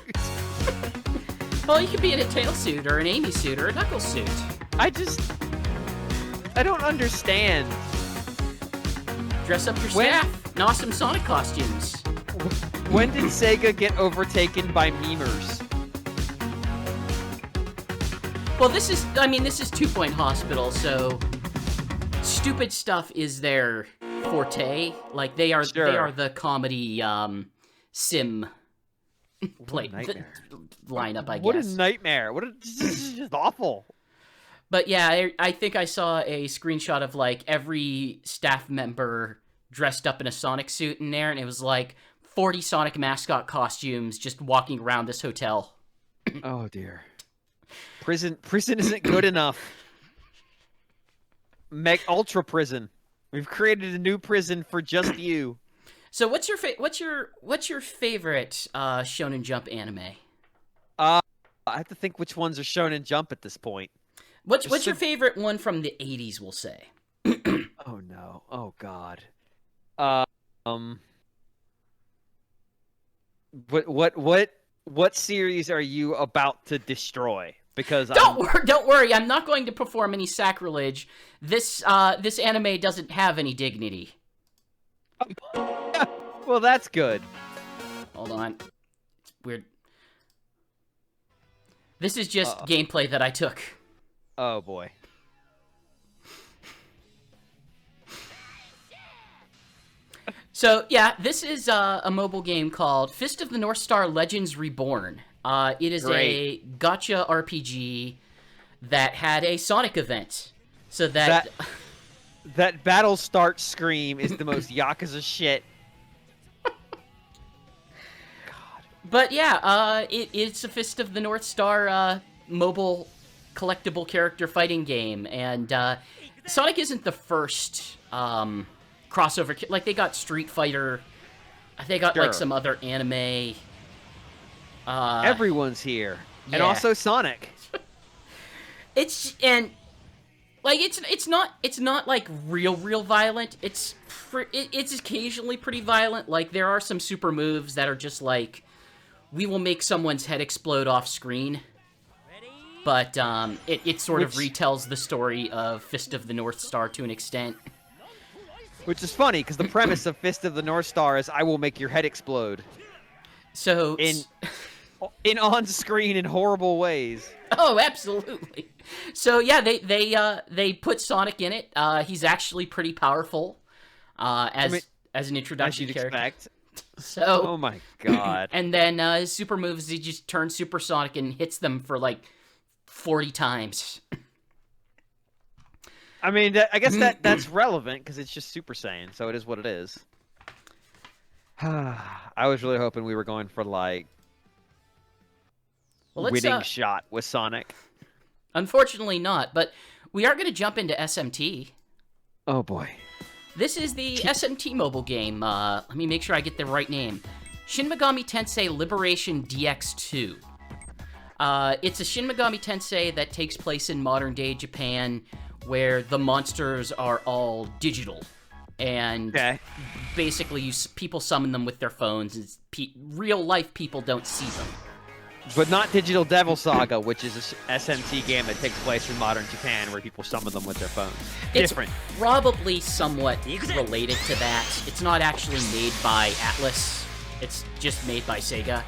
Well, you could be in a Tail suit, or an Amy suit, or a Knuckles suit. I don't understand. Dress up your staff in awesome Sonic costumes. When did Sega get overtaken by memers? Well, this is 2 Point Hospital, so stupid stuff is their forte. Like they are the comedy sim lineup, I guess. What a nightmare! This is just awful. But yeah, I think I saw a screenshot of like every staff member dressed up in a Sonic suit in there, and it was like 40 Sonic mascot costumes just walking around this hotel. Oh dear. Prison isn't good enough. Ultra prison. We've created a new prison for just you. So what's your favorite Shonen Jump anime? I have to think which ones are Shonen Jump at this point. What's your favorite one from the 80s, we'll say? Oh no. Oh god. What series are you about to destroy? Because don't worry, I'm not going to perform any sacrilege. This anime doesn't have any dignity. Well, that's good. Hold on. It's weird. This is just gameplay that I took. Oh boy. So, yeah, this is a mobile game called Fist of the North Star Legends Reborn. It is a gacha RPG that had a Sonic event. So that battle start scream is the most Yakuza shit. But yeah, it's a Fist of the North Star mobile collectible character fighting game. And Sonic isn't the first crossover. Like, they got Street Fighter. They got, like, some other anime. Everyone's here. Yeah. And also Sonic. It's not like real violent. It's occasionally pretty violent. Like, there are some super moves that are just like, we will make someone's head explode off screen. But it sort of retells the story of Fist of the North Star to an extent. Which is funny, because the premise of Fist of the North Star is I will make your head explode. So in on-screen in horrible ways. Oh, absolutely. So yeah, they put Sonic in it. He's actually pretty powerful as an introduction character. Expect. So, oh my god. And then his super moves, he just turns supersonic and hits them for like 40 times. I mean, I guess that's relevant because it's just Super Saiyan, so it is what it is. I was really hoping we were going for like winning shot with Sonic. Unfortunately not, but we are going to jump into SMT. Oh boy. This is the SMT mobile game. Let me make sure I get the right name. Shin Megami Tensei Liberation DX2. It's a Shin Megami Tensei that takes place in modern-day Japan, where the monsters are all digital. And basically, people summon them with their phones. Real-life people don't see them. But not Digital Devil Saga, which is a SMT game that takes place in modern Japan, where people summon them with their phones. Different. It's probably somewhat related to that. It's not actually made by Atlus. It's just made by Sega.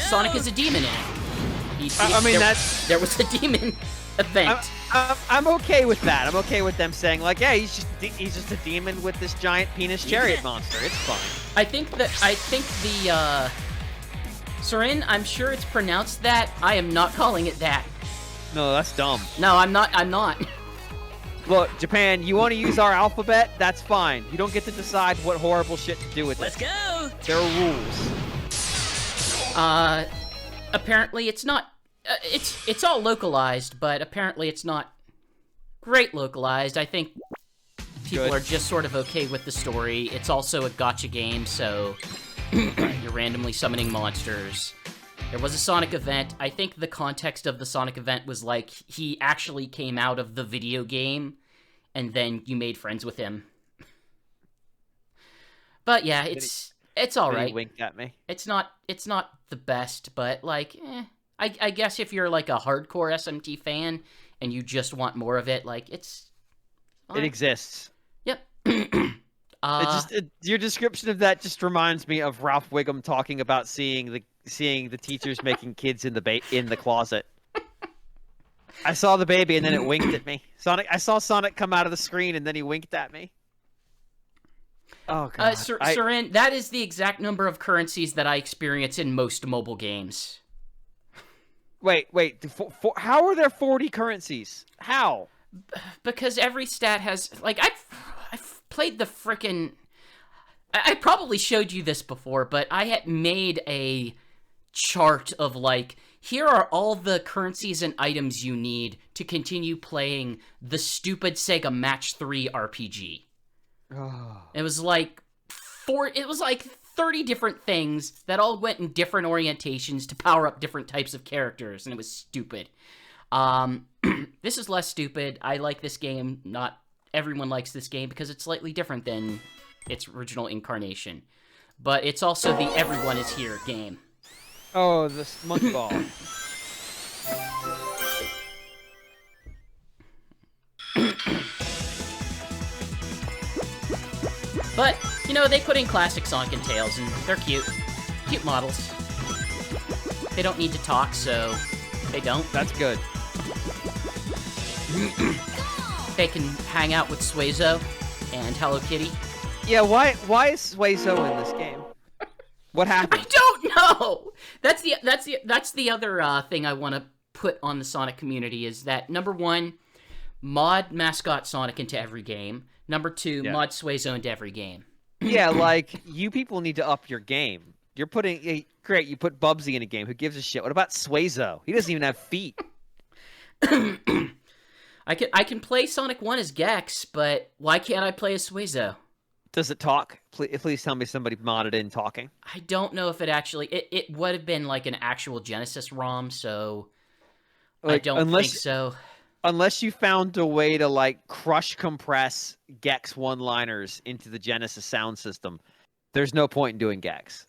Sonic is a demon in it. There was a demon event. I'm okay with that. I'm okay with them saying like, yeah, he's just a demon with this giant penis chariot monster. It's fine. I think the Soren, I'm sure it's pronounced that. I am not calling it that. No, that's dumb. No, I'm not. Look, Japan, you want to use our alphabet? That's fine. You don't get to decide what horrible shit to do with it. Let's go! There are rules. Apparently it's not... It's all localized, but apparently it's not great localized. I think people are just sort of okay with the story. It's also a gacha game, so you're randomly summoning monsters. There was a Sonic event. I think the context of the Sonic event was like he actually came out of the video game, and then you made friends with him. But yeah, it's all right. He winked at me. It's not the best, but like, I guess if you're like a hardcore SMT fan and you just want more of it, like it's fine. It exists. Yep. Your description of that just reminds me of Ralph Wiggum talking about seeing the teachers making kids in the closet. I saw the baby and then it winked at me. I saw Sonic come out of the screen and then he winked at me. Oh god. Soren, that is the exact number of currencies that I experience in most mobile games. Wait. How are there 40 currencies? How? Because every stat has, like, I've played the frickin'... I probably showed you this before, but I had made a chart of, like, here are all the currencies and items you need to continue playing the stupid Sega Match 3 RPG. Oh. It was like 30 different things that all went in different orientations to power up different types of characters, and it was stupid. This is less stupid. I like this game. Not everyone likes this game because it's slightly different than its original incarnation. But it's also the everyone is here game. Oh, the monkey ball. But, you know, they put in classic Sonic and Tails, and they're cute. Cute models. They don't need to talk, so they don't. That's good. They can hang out with Suezo and Hello Kitty. Yeah, why is Suezo in this game? What happened? I don't know. That's the other thing I want to put on the Sonic community is that number one, mod mascot Sonic into every game. Number two, mod Suezo into every game. Yeah, like you people need to up your game. You're putting great. You put Bubsy in a game. Who gives a shit? What about Suezo? He doesn't even have feet. I can play Sonic 1 as Gex, but why can't I play as Suezo? Does it talk? Please tell me somebody modded in talking. I don't know if it actually... It would have been like an actual Genesis ROM, so... I don't think so. Unless you found a way to, like, crush compress Gex one-liners into the Genesis sound system, there's no point in doing Gex.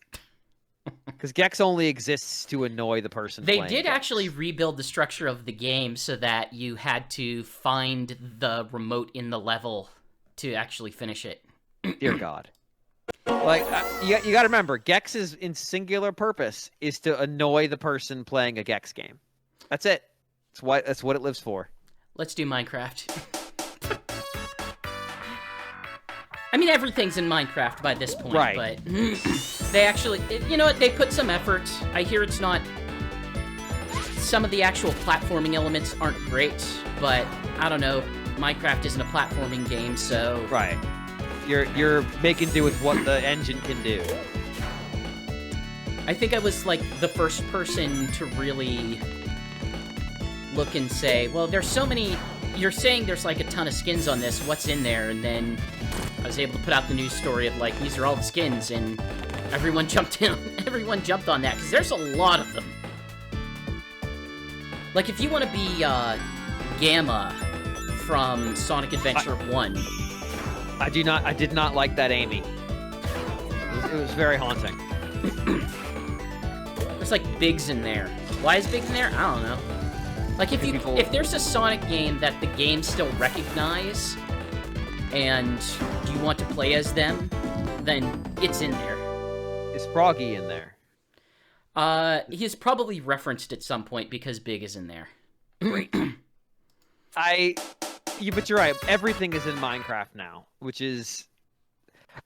Because Gex only exists to annoy the person They playing did Gex. actually rebuild the structure of the game so that you had to find the remote in the level to actually finish it. Dear God. Like, you got to remember, Gex's in singular purpose is to annoy the person playing a Gex game. That's it. That's what it lives for. Let's do Minecraft. I mean, everything's in Minecraft by this point, Right. but they actually, you know what, they put some effort. I hear it's not, some of the actual platforming elements aren't great, but I don't know, Minecraft isn't a platforming game, so... Right. You're making do with what the engine can do. I think I was, like, the first person to really look and say, well, there's so many... You're saying there's, like, a ton of skins on this, what's in there? And then I was able to put out the news story of, like, these are all the skins, and everyone jumped on that, because there's a lot of them. Like, if you want to be, Gamma from Sonic Adventure 1... I did not like that Amy. It was very haunting. There's like Biggs in there. Why is Biggs in there? I don't know. Like if there's a Sonic game that the games still recognize, and you want to play as them, then it's in there. Is Froggy in there? He's probably referenced at some point because Big is in there. Great. But you're right. Everything is in Minecraft now, which is,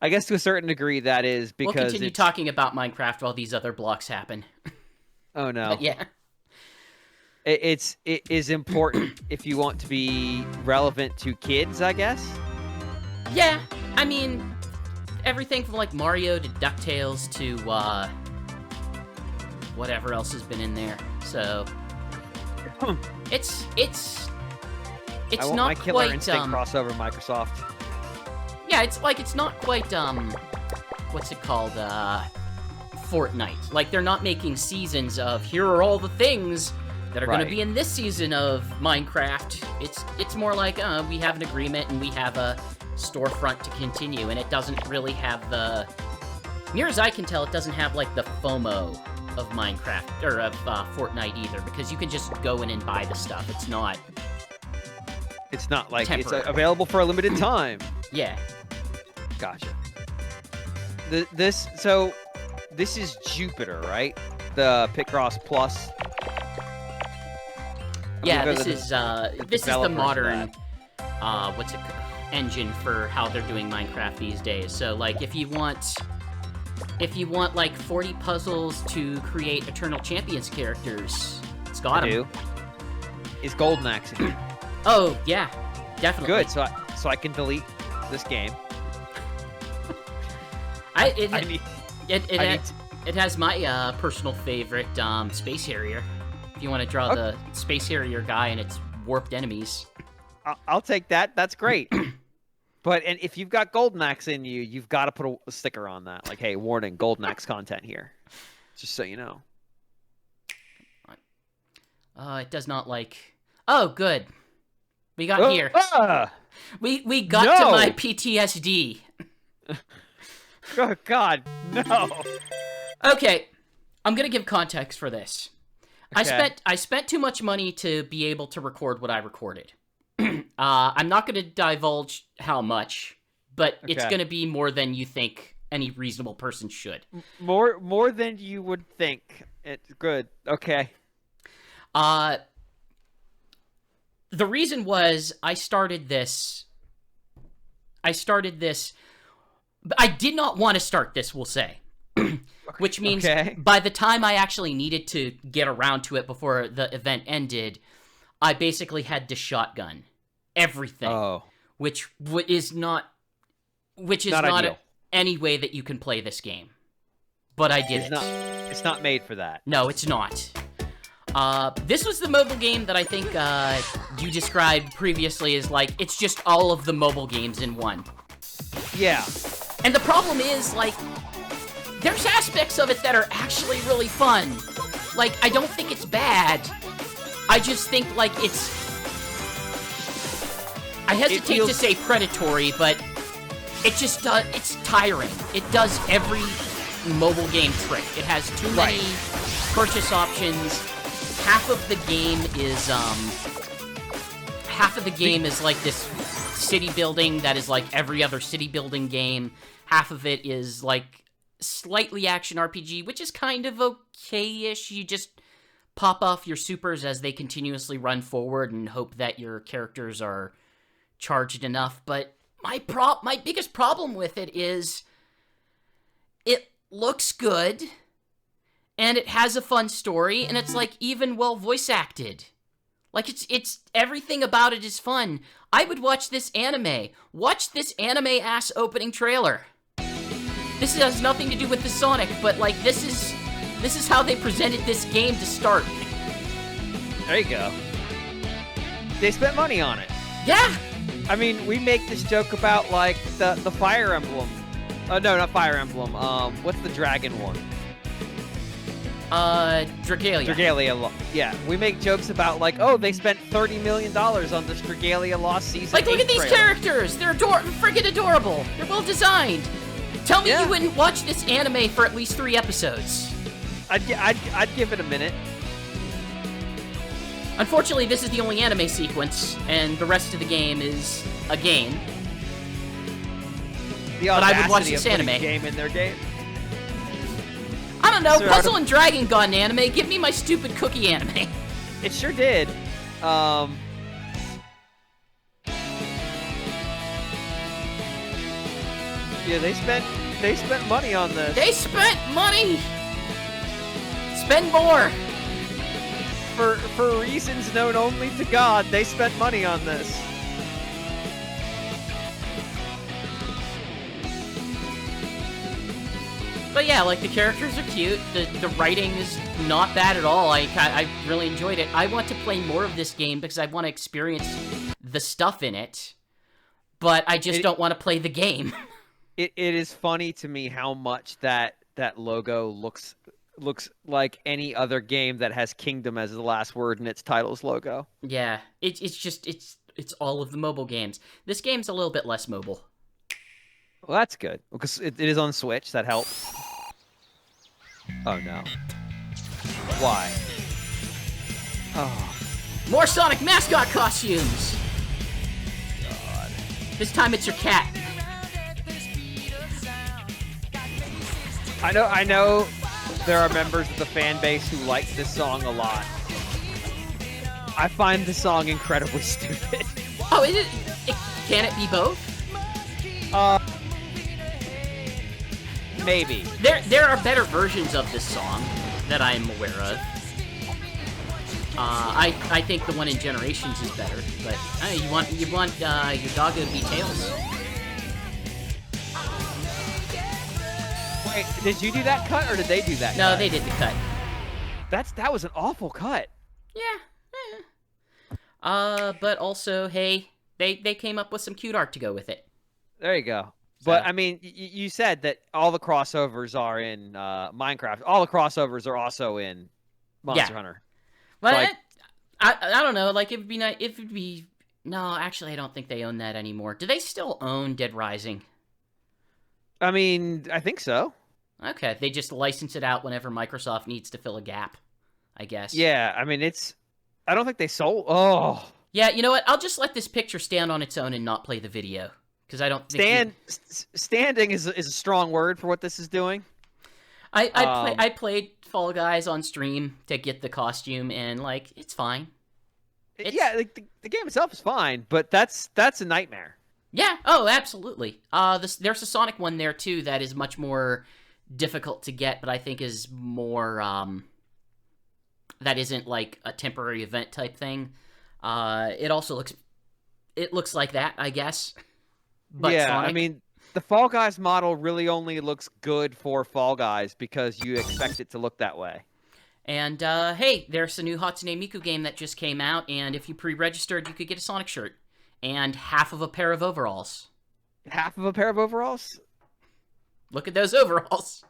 I guess, to a certain degree, that is because we'll continue talking about Minecraft while these other blocks happen. Oh no! But yeah, it is important if you want to be relevant to kids, I guess. Yeah, I mean, everything from like Mario to DuckTales to whatever else has been in there. So it's I want not my Killer quite Instinct crossover Microsoft. Yeah, it's not quite what's it called? Fortnite. Like they're not making seasons of here are all the things that are going to be in this season of Minecraft. It's more like we have an agreement and we have a storefront to continue, and it doesn't really have the, near as I can tell, it doesn't have like the FOMO of Minecraft or of Fortnite either, because you can just go in and buy the stuff. It's not like temporary. It's available for a limited time. Yeah. Gotcha. This is Jupiter, right? The Picross Plus. Yeah, this is the developers modern engine for how they're doing Minecraft these days. So like if you want like 40 puzzles to create Eternal Champions characters, it's got them. Is Golden Axe in here? Oh yeah, definitely. Good. So I can delete this game. It has my personal favorite Space Harrier. If you want to draw the Space Harrier guy and its warped enemies. I'll take that. That's great. But if you've got Golden Axe in you, you've got to put a sticker on that. Like, hey, warning, Golden Axe content here. Just so you know. It does not like... Oh, good. We got here. We got to my PTSD. Oh, God, no. Okay, I'm gonna give context for this. Okay. I spent too much money to be able to record what I recorded. I'm not gonna divulge how much, but it's gonna be more than you think any reasonable person should. More than you would think. It's good. Okay. The reason was I started this. I did not want to start this, we'll say. Which means by the time I actually needed to get around to it before the event ended, I basically had to shotgun everything. Oh. Which is not any way that you can play this game. But I did it. It's not made for that. No, it's not. This was the mobile game that I think you described previously as like, it's just all of the mobile games in one. Yeah. And the problem is, like, there's aspects of it that are actually really fun. Like, I don't think it's bad. I just think, like, I hesitate to say predatory, but it just it's tiring. It does every mobile game trick. It has too many purchase options. Half of the game is like this city building that is like every other city building game. Half of it is like slightly action RPG, which is kind of okay-ish. You just pop off your supers as they continuously run forward and hope that your characters are charged enough. But my biggest problem with it is it looks good and it has a fun story and it's like even well voice acted. Like it's everything about it is fun. I would watch this anime. Watch this anime ass opening trailer. This has nothing to do with the Sonic, but like this is how they presented this game to start. There you go. They spent money on it. Yeah. I mean, we make this joke about like the Fire Emblem. Oh no, not Fire Emblem. What's the dragon one? Dragalia. Dragalia. Yeah, we make jokes about like, oh, they spent $30 million on this Dragalia Lost Season. Like, look at these trailer. characters. They're friggin' adorable. They're well designed. Tell me you wouldn't watch this anime for at least 3 episodes. I'd give it a minute. Unfortunately, this is the only anime sequence, and the rest of the game is a game. But I would watch this anime. Game in their game. I don't know, Puzzle and Dragon Gun anime. Give me my stupid cookie anime. It sure did. Yeah, they spent money on this. They spent money. Spend more. For reasons known only to God, they spent money on this. But yeah, like, the characters are cute, the writing is not bad at all, I really enjoyed it. I want to play more of this game because I want to experience the stuff in it, but I just don't want to play the game. It is funny to me how much that logo looks like any other game that has Kingdom as the last word in its title's logo. Yeah, it's all of the mobile games. This game's a little bit less mobile. Well, that's good, because it is on Switch. That helps. Oh, no. Why? Oh. More Sonic mascot costumes! God. This time it's your cat. I know there are members of the fan base who like this song a lot. I find the song incredibly stupid. Oh, is it? Can it be both? Maybe. There are better versions of this song that I'm aware of. I think the one in Generations is better, but you want your doggo to be Tails. Wait, did you do that cut or did they do that? No, cut? they did the cut. That was an awful cut. Yeah. But also, hey, they came up with some cute art to go with it. There you go. But, I mean, you said that all the crossovers are in Minecraft. All the crossovers are also in Monster Hunter. Well, like, I don't know. Like, it would be nice. It would be... No, actually, I don't think they own that anymore. Do they still own Dead Rising? I mean, I think so. Okay, they just license it out whenever Microsoft needs to fill a gap, I guess. Yeah, I mean, I don't think they sold... Oh. Yeah, you know what? I'll just let this picture stand on its own and not play the video. because I don't think Standing is a strong word for what this is doing. I played Fall Guys on stream to get the costume, and like it's fine. Yeah, like the game itself is fine, but that's a nightmare. Yeah. Oh, absolutely. There's a Sonic one there too that is much more difficult to get, but I think is more that isn't like a temporary event type thing. It also looks like that, I guess. But yeah, Sonic, I mean, the Fall Guys model really only looks good for Fall Guys because you expect it to look that way. and hey, there's a new Hatsune Miku game that just came out, and if you pre-registered, you could get a Sonic shirt and half of a pair of overalls. Half of a pair of overalls? Look at those overalls.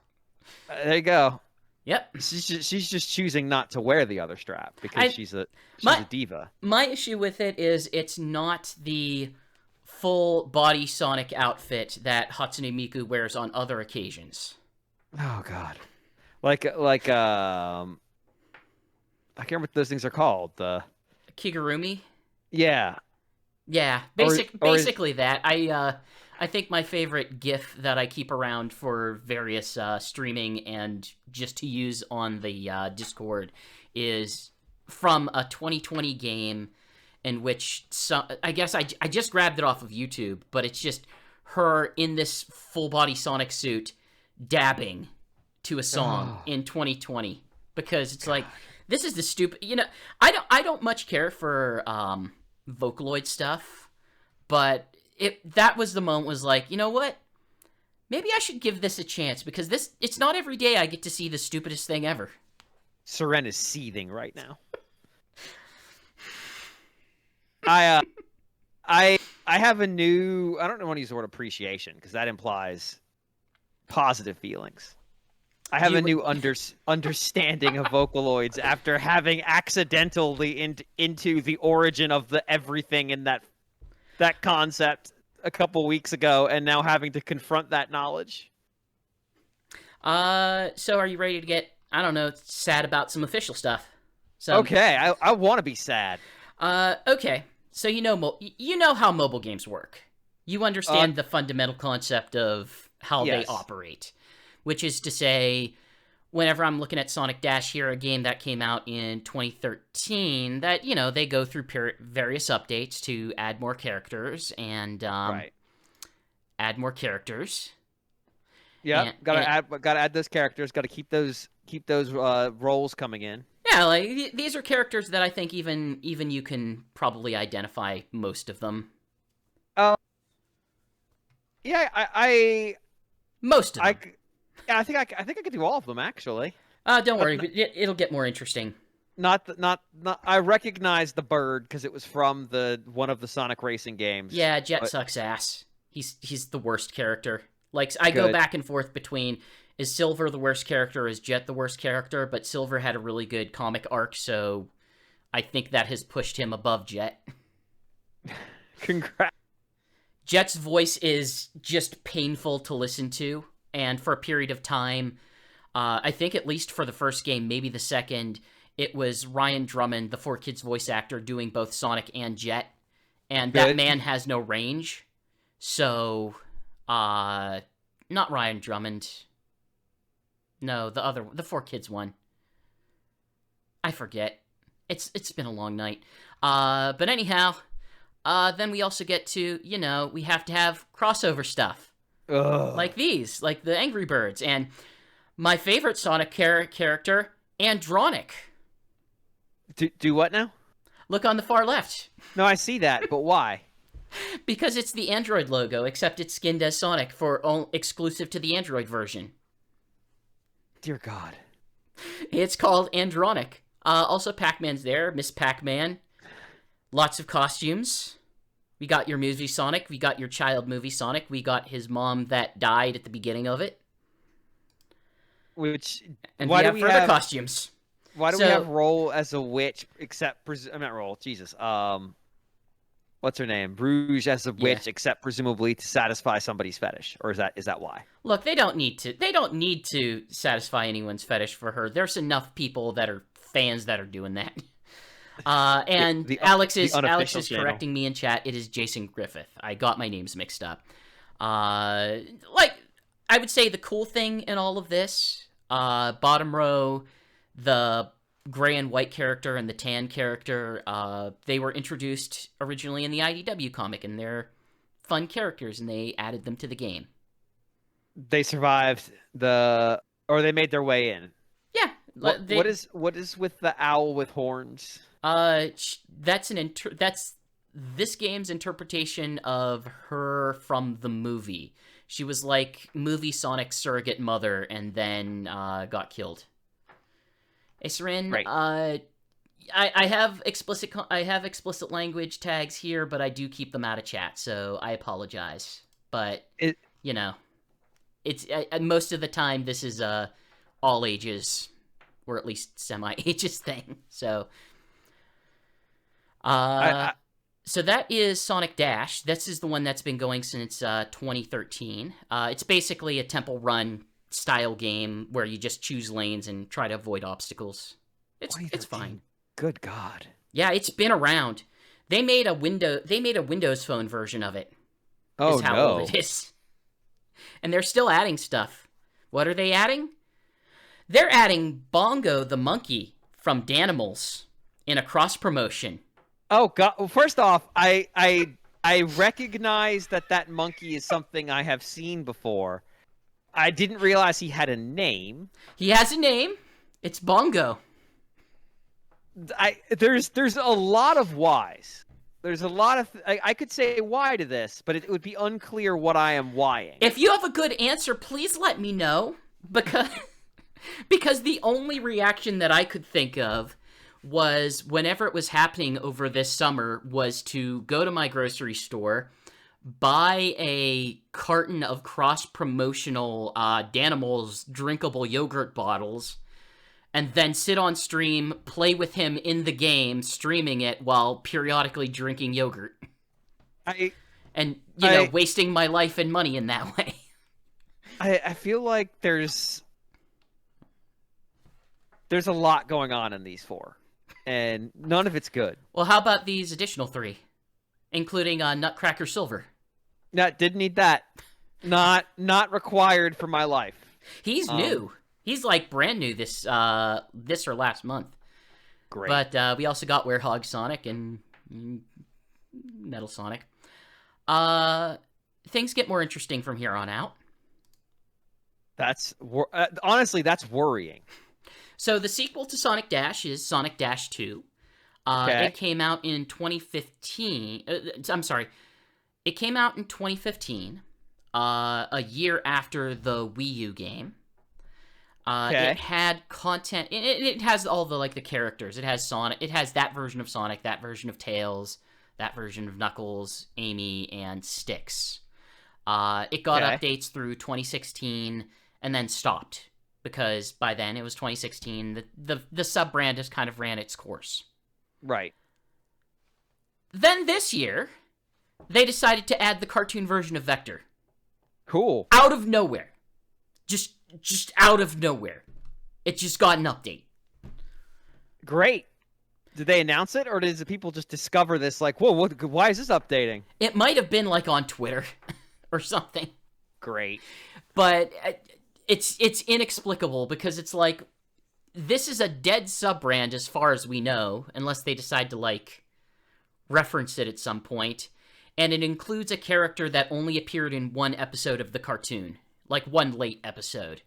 There you go. Yep. She's just choosing not to wear the other strap because she's a diva. My issue with it is it's not the full body Sonic outfit that Hatsune Miku wears on other occasions. Oh God, like I can't remember what those things are called. Kigurumi. Yeah. Yeah, basically that. I think my favorite GIF that I keep around for various streaming and just to use on the Discord is from a 2020 game in which I guess I just grabbed it off of YouTube, but it's just her in this full body Sonic suit dabbing to a song in 2020 because it's like this is the stupid. I don't much care for Vocaloid stuff, but that was the moment was like, you know what? Maybe I should give this a chance because it's not every day I get to see the stupidest thing ever. Seren is seething right now. I have a new, I don't want to use the word appreciation because that implies positive feelings. I have a new understanding of Vocaloids after having accidentally into the origin of the everything in that concept a couple weeks ago, and now having to confront that knowledge. So are you ready to get, I don't know, sad about some official stuff? So okay, I want to be sad. Okay. So you know how mobile games work. You understand the fundamental concept of how they operate, which is to say, whenever I'm looking at Sonic Dash here, a game that came out in 2013, that, they go through various updates to add more characters and add more characters. Yeah, gotta add those characters. Gotta keep those roles coming in. Yeah, like these are characters that I think even you can probably identify most of them. Yeah, I most of them. Yeah, I think I could do all of them actually. Don't worry, it'll get more interesting. Not. I recognize the bird because it was from one of the Sonic racing games. Yeah, Jet sucks ass. He's the worst character. Like I go back and forth between is Silver the worst character, is Jet the worst character? But Silver had a really good comic arc, so I think that has pushed him above Jet. Congrats. Jet's voice is just painful to listen to. And for a period of time, I think at least for the first game, maybe the second, it was Ryan Drummond, the 4Kids voice actor, doing both Sonic and Jet. And that man has no range. So, not Ryan Drummond. No, the 4Kids one. I forget. It's been a long night. But anyhow, then we also get to, we have to have crossover stuff. Ugh. Like these, like the Angry Birds, and my favorite Sonic character, Andronic. Do what now? Look on the far left. No, I see that, but why? Because it's the Android logo, except it's skinned as Sonic exclusive to the Android version. Dear God. It's called Andronic. Also, Pac-Man's there, Miss Pac-Man. Lots of costumes. We got your movie Sonic. We got your child movie Sonic. We got his mom that died at the beginning of it. And why do we have further costumes? Why do we have Roll as a witch? Except I'm not Roll. Jesus. What's her name? Rouge as a witch, except presumably to satisfy somebody's fetish, or is that why? Look, they don't need to. They don't need to satisfy anyone's fetish for her. There's enough people that are fans that are doing that. And The Alex is unofficial channel. correcting me in chat. It is Jason Griffith. I got my names mixed up. Like, I would say the cool thing in all of this, bottom row, the gray and white character and the tan character, they were introduced originally in the IDW comic, and they're fun characters, and they added them to the game. They survived or they made their way in. Yeah. What is with the owl with horns? That's this game's interpretation of her from the movie. She was like movie Sonic's surrogate mother, and then got killed. Hey, Sarin, Right. I have explicit language tags here, but I do keep them out of chat, so I apologize. But you know, it's most of the time this is all ages, or at least semi-ages thing. So, so that is Sonic Dash. This is the one that's been going since 2013. It's basically a temple run style game where you just choose lanes and try to avoid obstacles. It's fine. Good God. Yeah, it's been around. They made a Windows Phone version of it. Oh, is how no. old it is. And they're still adding stuff. What are they adding? They're adding Bongo the monkey from Danimals in a cross promotion. Oh God! Well, first off, I recognize that monkey is something I have seen before. I didn't realize he had a name. He has a name. It's Bongo. There's a lot of whys. There's a lot of I could say why to this, but it would be unclear what I am whying. If you have a good answer, please let me know, because the only reaction that I could think of was whenever it was happening over this summer was to go to my grocery store, buy a carton of cross-promotional Danimals drinkable yogurt bottles, and then sit on stream, play with him in the game, streaming it while periodically drinking yogurt. And, wasting my life and money in that way. I feel like there's a lot going on in these four, and none of it's good. Well, how about these additional three, including Nutcracker Silver? No, didn't need that. Not required for my life. He's new. He's like brand new this or last month. Great. But we also got Werehog Sonic and Metal Sonic. Things get more interesting from here on out. Honestly, that's worrying. So the sequel to Sonic Dash is Sonic Dash 2. Okay. It came out in 2015. I'm sorry. It came out in 2015, a year after the Wii U game. Okay. It had content. It has all the the characters. It has Sonic. It has that version of Sonic, that version of Tails, that version of Knuckles, Amy, and Styx. It got updates through 2016 and then stopped because by then it was 2016. The sub brand has kind of ran its course. Right. Then this year, they decided to add the cartoon version of Vector. Cool. Out of nowhere. Just out of nowhere. It just got an update. Great. Did they announce it, or did the people just discover this? Like, whoa, why is this updating? It might have been on Twitter or something. Great. But it's inexplicable because it's this is a dead sub-brand as far as we know, unless they decide to reference it at some point. And it includes a character that only appeared in one episode of the cartoon. One late episode.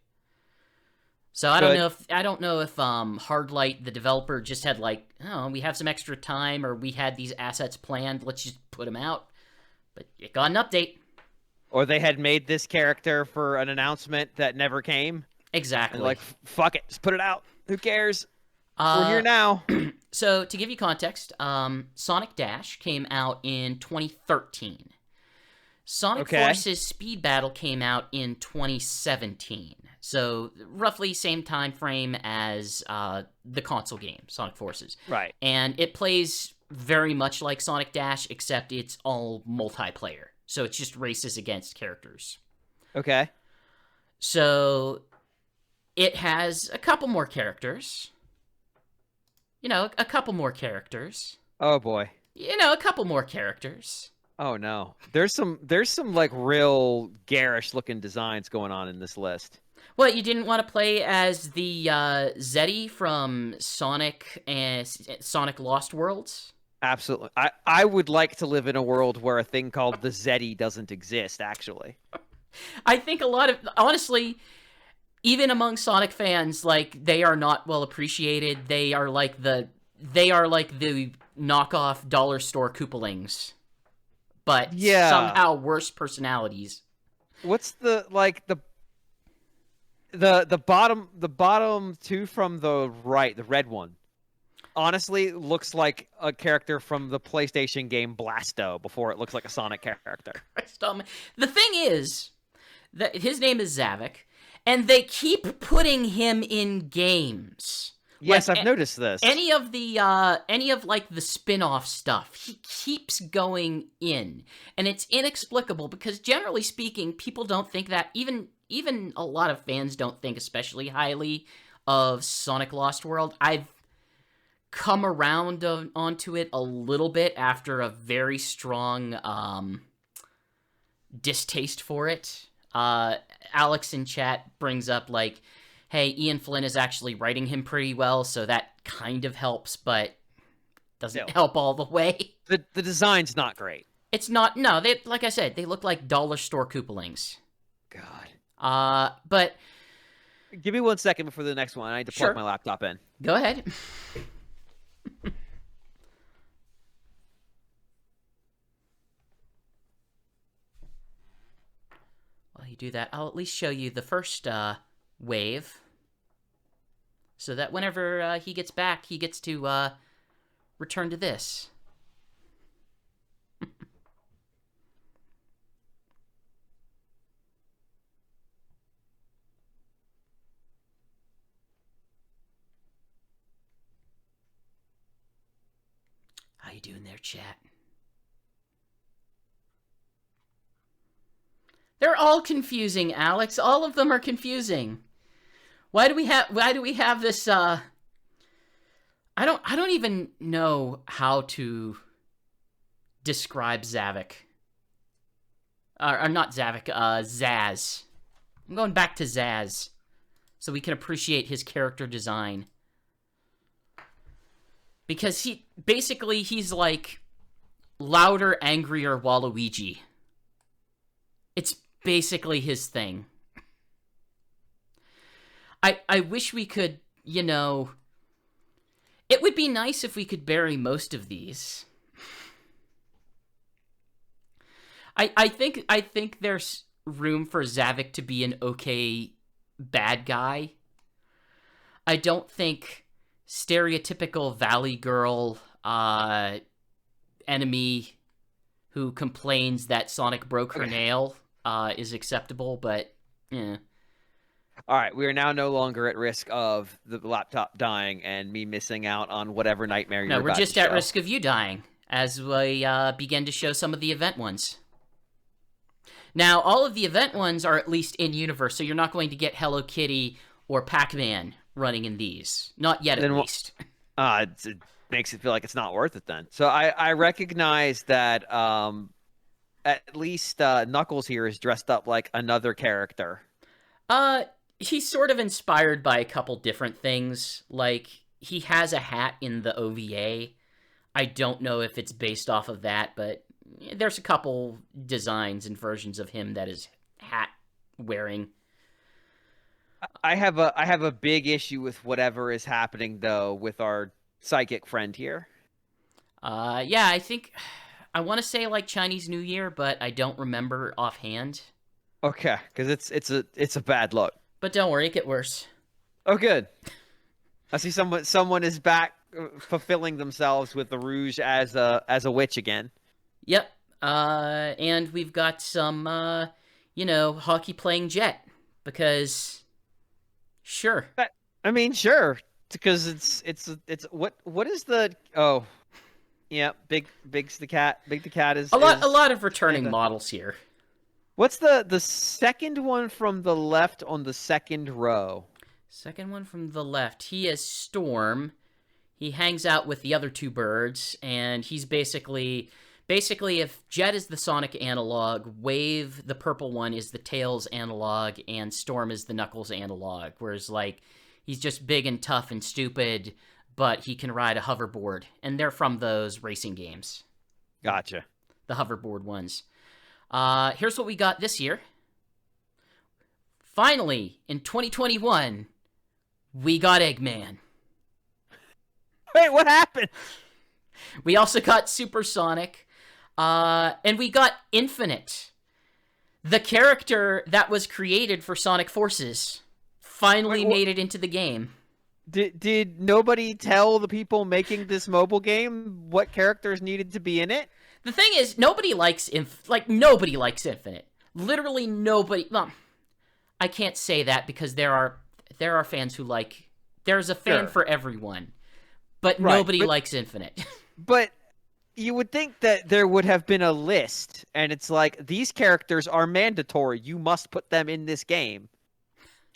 So I don't know if Hardlight, the developer, just had we have some extra time, or we had these assets planned, let's just put them out. But it got an update. Or they had made this character for an announcement that never came. Exactly. And fuck it, just put it out. Who cares? We're here now. So to give you context, Sonic Dash came out in 2013. Sonic Forces Speed Battle came out in 2017. So roughly same time frame as the console game, Sonic Forces. Right. And it plays very much like Sonic Dash, except it's all multiplayer. So it's just races against characters. Okay. So it has a couple more characters. You know, a couple more characters. Oh boy. You know, a couple more characters. Oh no. There's some like real garish looking designs going on in this list. What, you didn't want to play as the Zeddy from Sonic and Sonic Lost Worlds? Absolutely. I would like to live in a world where a thing called the Zeddy doesn't exist, actually. I think a lot of, honestly, even among Sonic fans, like, they are not well appreciated. They are like the knockoff dollar store Koopalings, but Yeah. somehow worse personalities. What's the like the bottom two from the right, the red one? Honestly, looks like a character from the PlayStation game Blasto before it looks like a Sonic character. The thing is that his name is Zavik, and they keep putting him in games. Yes, Like, I've noticed this. Any of like the spin-off stuff, he keeps going in, and it's inexplicable because generally speaking, people don't think that. Even a lot of fans don't think especially highly of Sonic Lost World. I've come around onto it a little bit after a very strong distaste for it. Alex in chat brings up, like, hey, Ian Flynn is actually writing him pretty well, so that kind of helps, but doesn't help all the way. The design's not great. It's not, no, they, like I said, they look like dollar store Koopalings. God. But... Give me 1 second before the next one. I need to plug my laptop in. Go ahead. While you do that, I'll at least show you the first wave, so that whenever he gets back, he gets to return to this. How you doing there, chat? They're all confusing, Alex. All of them are confusing. Why do we have this I don't even know how to describe Zavik. Or not Zavik, Zaz. I'm going back to Zaz so we can appreciate his character design. Because he's like louder, angrier Waluigi. It's basically his thing. I wish we could, you know, it would be nice if we could bury most of these. I think there's room for Zavik to be an okay bad guy. I don't think stereotypical Valley Girl enemy who complains that Sonic broke her nail is acceptable, but yeah. All right, we are now no longer at risk of the laptop dying and me missing out on whatever nightmare you're No, we're about just to at show. risk of you dying as we begin to show some of the event ones. Now, all of the event ones are at least in-universe, so you're not going to get Hello Kitty or Pac-Man running in these. Not yet, at least. It makes it feel like it's not worth it then. So I recognize that at least Knuckles here is dressed up like another character. He's sort of inspired by a couple different things. Like, he has a hat in the OVA. I don't know if it's based off of that, but there's a couple designs and versions of him that is hat wearing. I have a big issue with whatever is happening though with our psychic friend here. Yeah, I think I want to say like Chinese New Year, but I don't remember offhand. Okay, because it's a bad look. But don't worry, it get worse. Oh, good. I see someone is back fulfilling themselves with the rouge as a witch again. Yep. And we've got some hockey playing Jet because sure. I mean, sure, because it's what is the yeah, Big's the cat. Big the cat is a lot of returning models here. What's the second one from the left on the second row? Second one from the left. He is Storm. He hangs out with the other two birds, and he's basically if Jet is the Sonic analog, Wave, the purple one, is the Tails analog, and Storm is the Knuckles analog. Whereas, like, he's just big and tough and stupid, but he can ride a hoverboard, and they're from those racing games. Gotcha. The hoverboard ones. Here's what we got this year. Finally, in 2021, we got Eggman. Wait, what happened? We also got Supersonic, and we got Infinite. The character that was created for Sonic Forces finally made it into the game. Did nobody tell the people making this mobile game what characters needed to be in it? The thing is, nobody likes Infinite. Literally nobody. Well, I can't say that because there are fans who like. There's a fan for everyone, but nobody likes Infinite. But you would think that there would have been a list, and it's like, these characters are mandatory. You must put them in this game.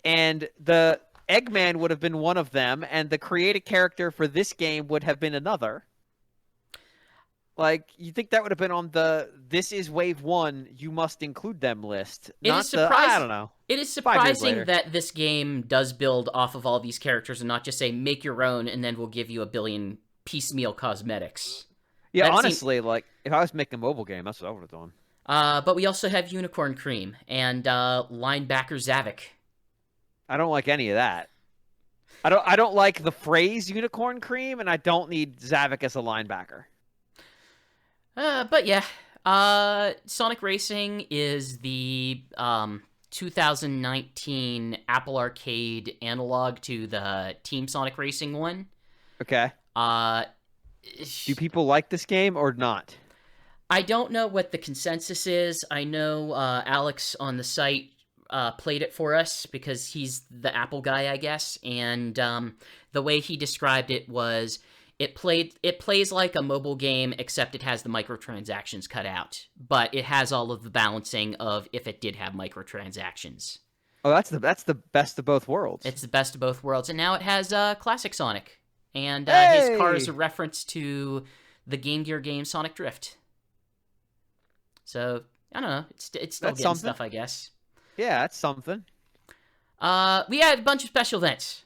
And the Eggman would have been one of them, and the created character for this game would have been another. Like, you think that would have been on the "This is Wave 1, you must include them" list. I don't know. It is surprising that this game does build off of all these characters and not just say, make your own, and then we'll give you a billion piecemeal cosmetics. Yeah, honestly, like, if I was making a mobile game, that's what I would have done. But we also have Unicorn Cream and linebacker Zavik. I don't like any of that. I don't like the phrase Unicorn Cream, and I don't need Zavik as a linebacker. But yeah, Sonic Racing is the 2019 Apple Arcade analog to the Team Sonic Racing one. Okay. Do people like this game or not? I don't know what the consensus is. I know Alex on the site played it for us because he's the Apple guy, I guess. And the way he described it was it plays like a mobile game, except it has the microtransactions cut out. But it has all of the balancing of if it did have microtransactions. Oh, that's the best of both worlds. It's the best of both worlds. And now it has Classic Sonic. And his car is a reference to the Game Gear game Sonic Drift. So, I don't know. It's still that's getting something. stuff, I guess. Yeah, that's something. We had a bunch of special events.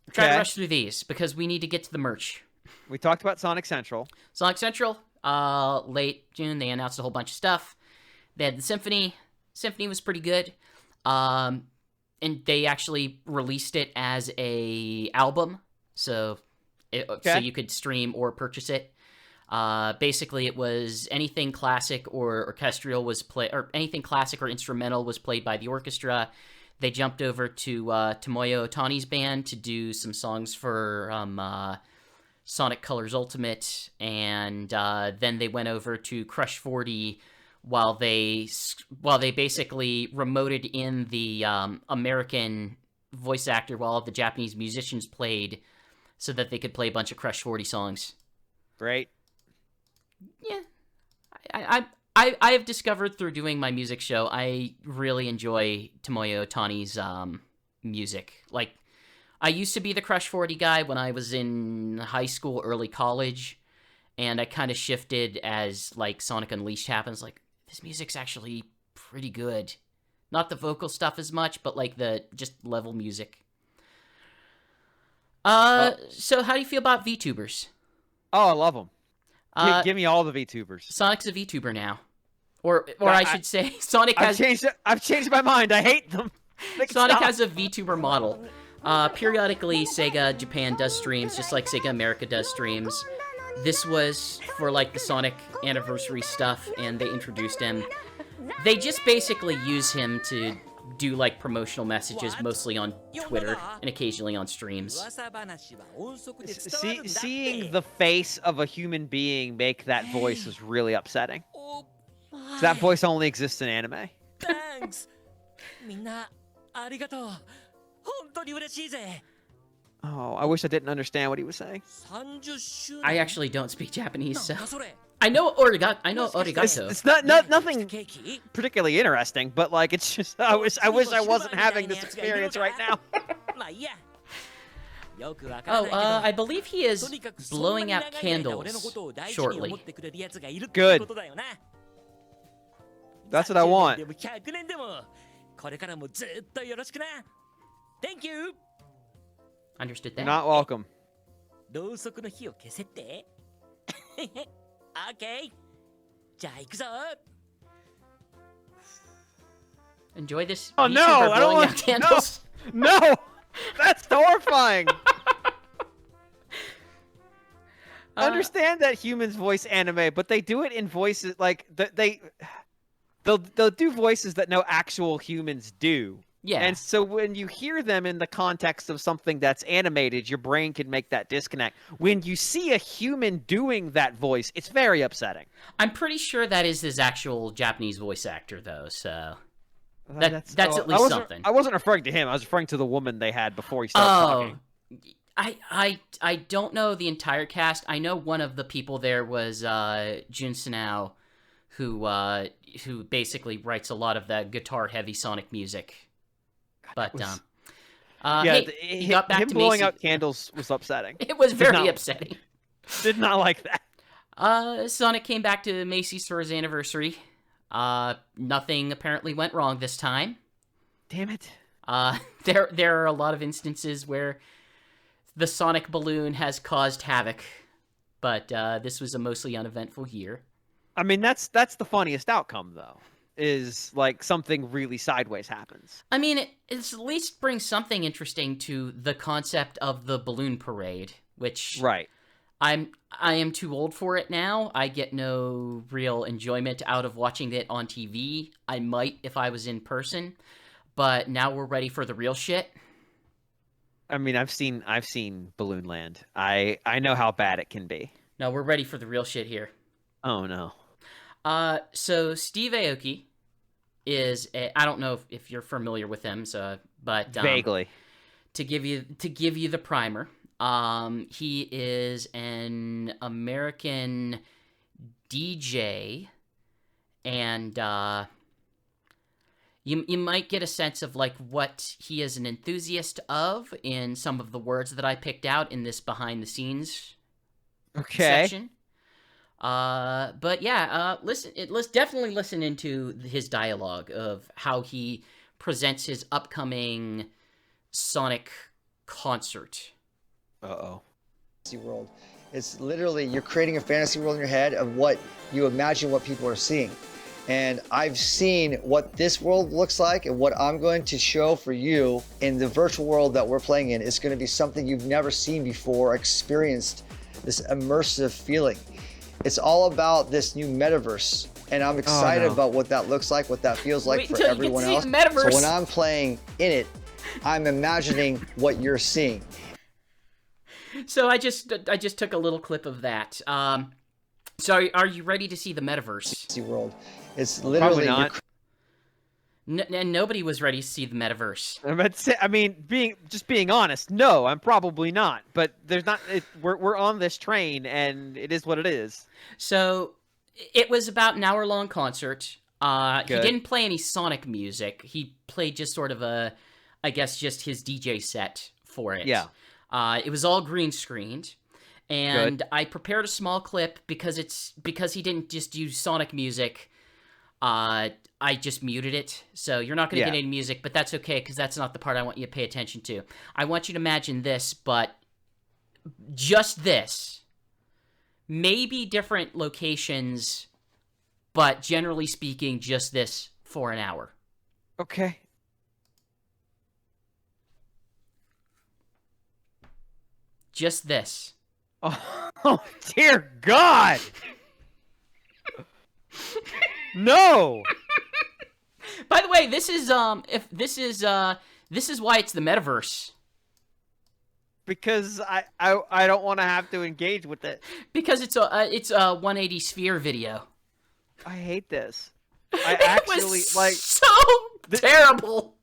We're trying to Okay. rush through these because we need to get to the merch. We talked about Sonic Central. Sonic Central, late June, they announced a whole bunch of stuff. They had the Symphony. Symphony was pretty good. And they actually released it as a album. So you could stream or purchase it. Basically, it was anything classic or orchestral was or anything classic or instrumental was played by the orchestra. They jumped over to Tomoyo Otani's band to do some songs for Sonic Colors Ultimate, and then they went over to Crush 40 while they basically remoted in the American voice actor while the Japanese musicians played, so that they could play a bunch of Crush 40 songs. Great. Yeah, I have discovered through doing my music show, I really enjoy Tomoyo Otani's music. Like, I used to be the Crush 40 guy when I was in high school, early college, and I kind of shifted as, like, Sonic Unleashed happens. Like, this music's actually pretty good. Not the vocal stuff as much, but, like, the just level music. So how do you feel about VTubers? Oh, I love them. Uh, Give me all the VTubers. Sonic's a VTuber now. Or I should say, Sonic has... I've changed my mind. I hate them. Sonic has a VTuber model. Periodically, Sega Japan does streams, just like Sega America does streams. This was for, like, the Sonic anniversary stuff, and they introduced him. They just basically use him to do, like, promotional messages, mostly on Twitter and occasionally on streams. Seeing the face of a human being make that voice is really upsetting. That voice only exists in anime. Thanks. みんなありがとう。本当に嬉しいぜ。 Oh, I wish I didn't understand what he was saying. 30周年 I actually don't speak Japanese, so なんだそれ I know arigato. It's nothing particularly interesting, but like it's just I wish I wasn't having this experience right now. まあいいや。よくわからないけど I believe he is とにかくそんな blowing に out 長い間俺の candles ことを大事に思 shortly. ってくれるやつがいるってことだよな。 That's what I 30 want. 年でも100年でもこれからもずっとよろしくな。Thank you. Understood You're that. not welcome. ろうそくの火を消せって OK じゃあ行くぞ。 Enjoy this. Oh, VTuber no, I don't blowing want- out candles. No! That's horrifying! I understand that humans voice anime, but they do it in voices like they'll do voices that no actual humans do. Yeah. And so when you hear them in the context of something that's animated, your brain can make that disconnect. When you see a human doing that voice, it's very upsetting. I'm pretty sure that is his actual Japanese voice actor, though. So that's at least something. I wasn't referring to him. I was referring to the woman they had before he started talking. I don't know the entire cast. I know one of the people there was Jun Senao, who basically writes a lot of that guitar-heavy Sonic music. But hey, he got back him to blowing Macy. out candles was upsetting. It was very upsetting. Did not like that. Sonic came back to Macy's for his anniversary. Nothing apparently went wrong this time. Damn it. There are a lot of instances where the Sonic balloon has caused havoc, but this was a mostly uneventful year. I mean, that's the funniest outcome, though, is like something really sideways happens. I mean, it's at least brings something interesting to the concept of the balloon parade, which Right. I am too old for it now. I get no real enjoyment out of watching it on TV. I might if I was in person, but now we're ready for the real shit. I mean, I've seen Balloon Land. I know how bad it can be. No, we're ready for the real shit here. Oh no. So Steve Aoki is I don't know if you're familiar with him, but Vaguely. To give you the primer, he is an American DJ, and you might get a sense of like what he is an enthusiast of in some of the words that I picked out in this behind the scenes section. But yeah, let's definitely listen into his dialogue of how he presents his upcoming Sonic concert. Uh-oh. World. It's literally, you're creating a fantasy world in your head of what you imagine what people are seeing. And I've seen what this world looks like, and what I'm going to show for you in the virtual world that we're playing in is going to be something you've never seen before, experienced this immersive feeling. It's all about this new metaverse, and I'm excited about what that looks like, what that feels like for everyone else. So when I'm playing in it, I'm imagining what you're seeing. So I just took a little clip of that. So are you ready to see the metaverse? World. It's literally not. And nobody was ready to see the metaverse. I mean, being honest, no, I'm probably not. But there's not. We're on this train, and it is what it is. So it was about an hour-long concert. He Good. didn't play any Sonic music. He played just sort of I guess just his DJ set for it. Yeah. It was all green screened. And Good. I prepared a small clip because he didn't just use Sonic music. I just muted it, so you're not going to get any music, but that's okay, because that's not the part I want you to pay attention to. I want you to imagine this, but just this. Maybe different locations, but generally speaking, just this for an hour. Okay. Just this. Oh dear God! No! By the way, this is this is why it's the metaverse. Because I don't want to have to engage with it. Because it's a 180 sphere video. I hate this. I actually it was like so terrible.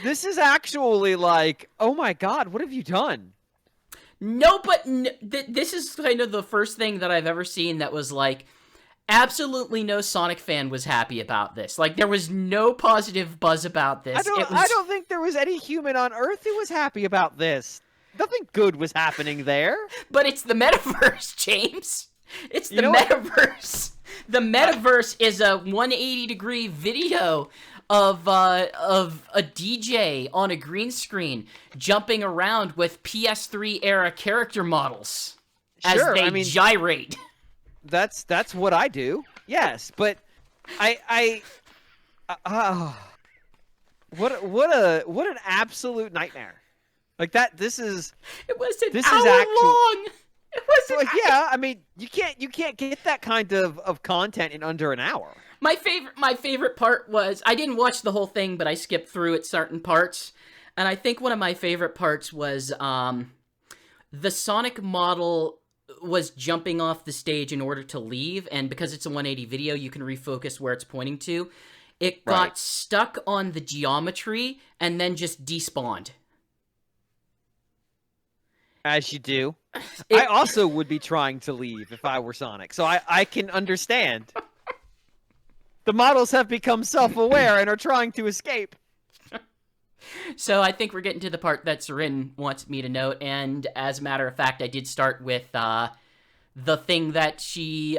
This is actually like, oh my God, what have you done? No, but this is kind of the first thing that I've ever seen that was like, absolutely no Sonic fan was happy about this. Like, there was no positive buzz about this. I don't think there was any human on Earth who was happy about this. nothing good was happening there. But it's the metaverse, James. It's the metaverse. The metaverse is a 180-degree video of a DJ on a green screen jumping around with PS3 era character models as they gyrate. That's what I do. Yes, but what an absolute nightmare. Like that. This is hour long. It was like, yeah. I mean, you can't get that kind of content in under an hour. My favorite part was, I didn't watch the whole thing, but I skipped through at certain parts, and I think one of my favorite parts was the Sonic model was jumping off the stage in order to leave, and because it's a 180 video, you can refocus where it's pointing to. It got stuck on the geometry and then just despawned. As you do. I also would be trying to leave if I were Sonic, so I can understand. The models have become self-aware and are trying to escape. So I think we're getting to the part that Sorin wants me to note, and as a matter of fact, I did start with the thing that she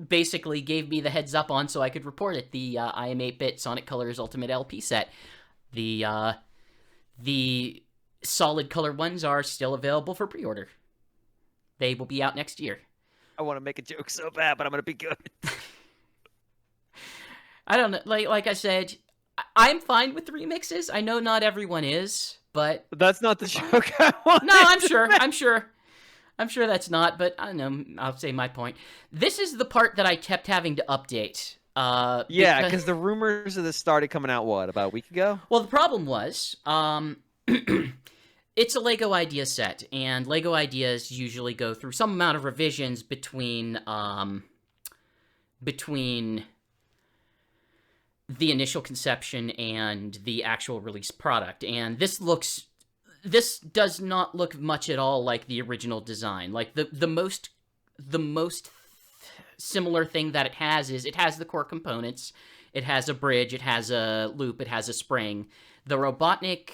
basically gave me the heads up on so I could report it, the I Am 8-Bit Sonic Colors Ultimate LP set. The solid color ones are still available for pre-order. They will be out next year. I want to make a joke so bad, but I'm going to be good. I don't know. Like I said, I'm fine with the remixes. I know not everyone is, but that's not the joke I wanted. No, I'm sure that's not, but I don't know. I'll say my point. This is the part that I kept having to update. Yeah, because the rumors of this started coming out, about a week ago? Well, the problem was, it's a LEGO Idea set, and LEGO Ideas usually go through some amount of revisions between the initial conception and the actual release product. And this does not look much at all like the original design. Like the most similar thing that it has is it has the core components. It has a bridge, it has a loop, it has a spring. The Robotnik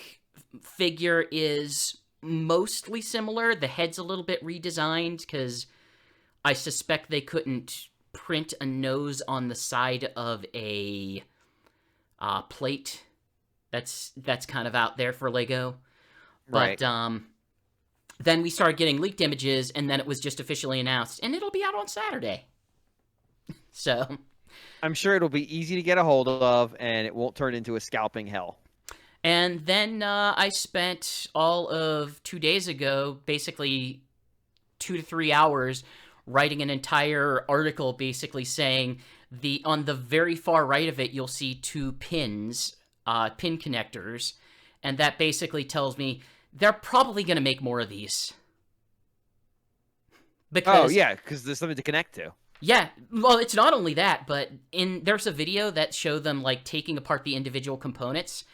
figure is mostly similar. The head's a little bit redesigned because I suspect they couldn't print a nose on the side of a plate. That's kind of out there for LEGO. But then we started getting leaked images, and then it was just officially announced, and it'll be out on Saturday. So I'm sure it'll be easy to get a hold of, and it won't turn into a scalping hell. And then I spent all of 2 days ago, basically 2 to 3 hours, writing an entire article basically saying on the very far right of it, you'll see 2 pins, pin connectors, and that basically tells me they're probably going to make more of these. Because there's something to connect to. Yeah, well, it's not only that, but there's a video that showed them like taking apart the individual components,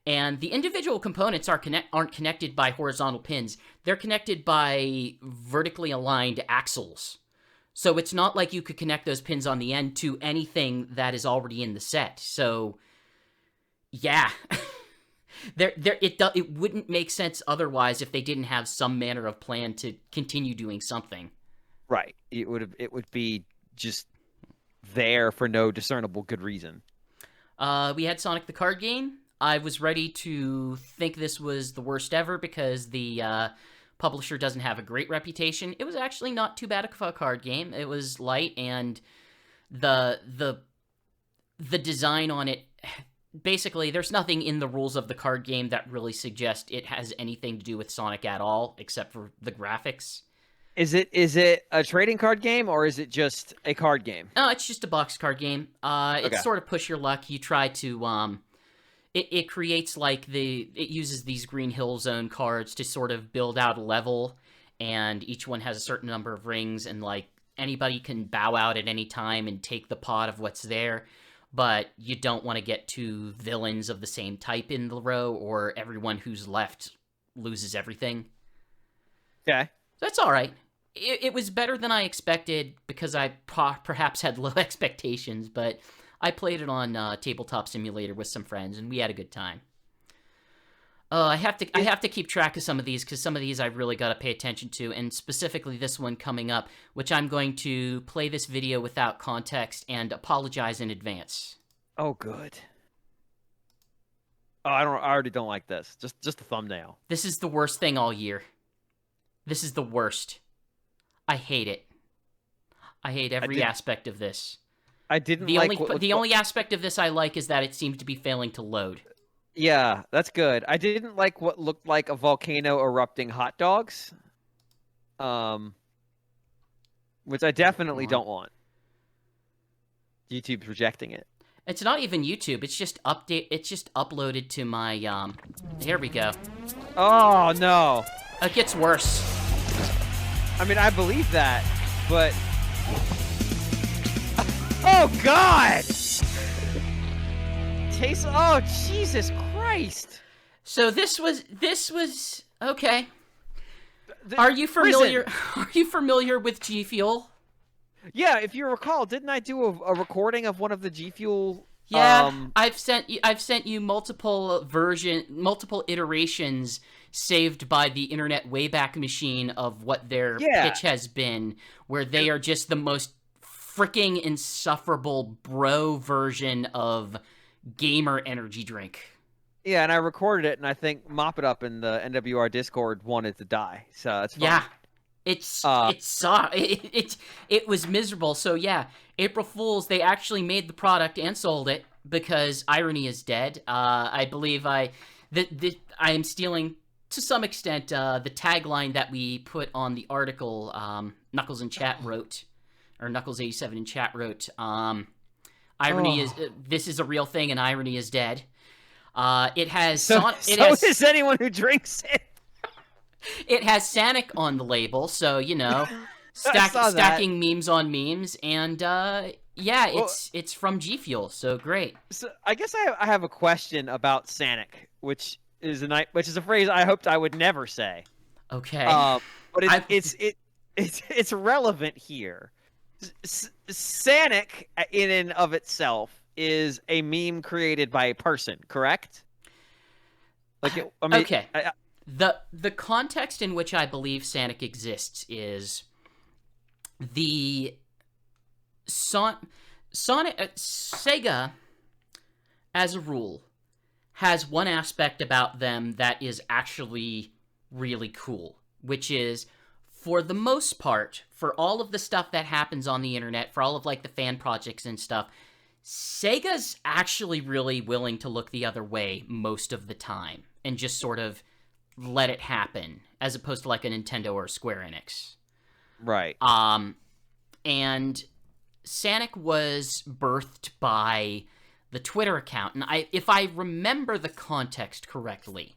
and the individual components aren't connected by horizontal pins. They're connected by vertically aligned axles. So it's not like you could connect those pins on the end to anything that is already in the set. So, yeah. It wouldn't make sense otherwise if they didn't have some manner of plan to continue doing something. Right. It would be just there for no discernible good reason. We had Sonic the card game. I was ready to think this was the worst ever because the publisher doesn't have a great reputation. It was actually not too bad of a card game. It was light, and the design on it, basically, there's nothing in the rules of the card game that really suggest it has anything to do with Sonic at all, except for the graphics. Is it a trading card game, or is it just a card game? No, it's just a box card game. It's sort of push your luck. You try to it creates it uses these Green Hill Zone cards to sort of build out a level, and each one has a certain number of rings, and like anybody can bow out at any time and take the pot of what's there, but you don't want to get 2 villains of the same type in the row, or everyone who's left loses everything. Okay. That's all right. It was better than I expected because I perhaps had low expectations, but I played it on Tabletop Simulator with some friends, and we had a good time. I have to keep track of some of these because some of these I really got to pay attention to, and specifically this one coming up, which I'm going to play this video without context and apologize in advance. Oh, good. Oh, I already don't like this. Just the thumbnail. This is the worst thing all year. This is the worst. I hate it. I hate every aspect of this. I didn't the only aspect of this I like is that it seems to be failing to load. Yeah, that's good. I didn't like what looked like a volcano erupting hot dogs. Which I definitely don't want. YouTube's rejecting it. It's not even YouTube. It's just uploaded to my here we go. Oh no. It gets worse. I mean, I believe that, but oh god. Oh, Jesus Christ! So this was okay. Are you familiar? Are you familiar with G Fuel? Yeah, if you recall, didn't I do a recording of one of the G Fuel? Yeah, I've sent you multiple iterations saved by the Internet Wayback Machine of what their pitch has been, where they are just the most freaking insufferable bro version of gamer energy drink. Yeah, and I recorded it, and I think Mop It Up in the NWR Discord wanted to die, so it's fine. Yeah, it was miserable. So yeah, April Fools, they actually made the product and sold it because irony is dead. I believe I am stealing to some extent the tagline that we put on the article Knuckles in chat wrote, or Knuckles87 in chat wrote. Irony is this is a real thing, and irony is dead. It has so is anyone who drinks it. It has Sonic on the label, so you know, stacking memes on memes, and it's from G Fuel, so great. So I guess I have a question about Sonic, which is a phrase I hoped I would never say. Okay, but it's relevant here. Sonic, in and of itself, is a meme created by a person, correct? Okay. The context in which I believe Sonic exists is the Sega, as a rule, has one aspect about them that is actually really cool, which is, for the most part, for all of the stuff that happens on the internet, for all of like the fan projects and stuff, Sega's actually really willing to look the other way most of the time and just sort of let it happen, as opposed to like a Nintendo or a Square Enix. Right. And Sonic was birthed by the Twitter account, and if I remember the context correctly,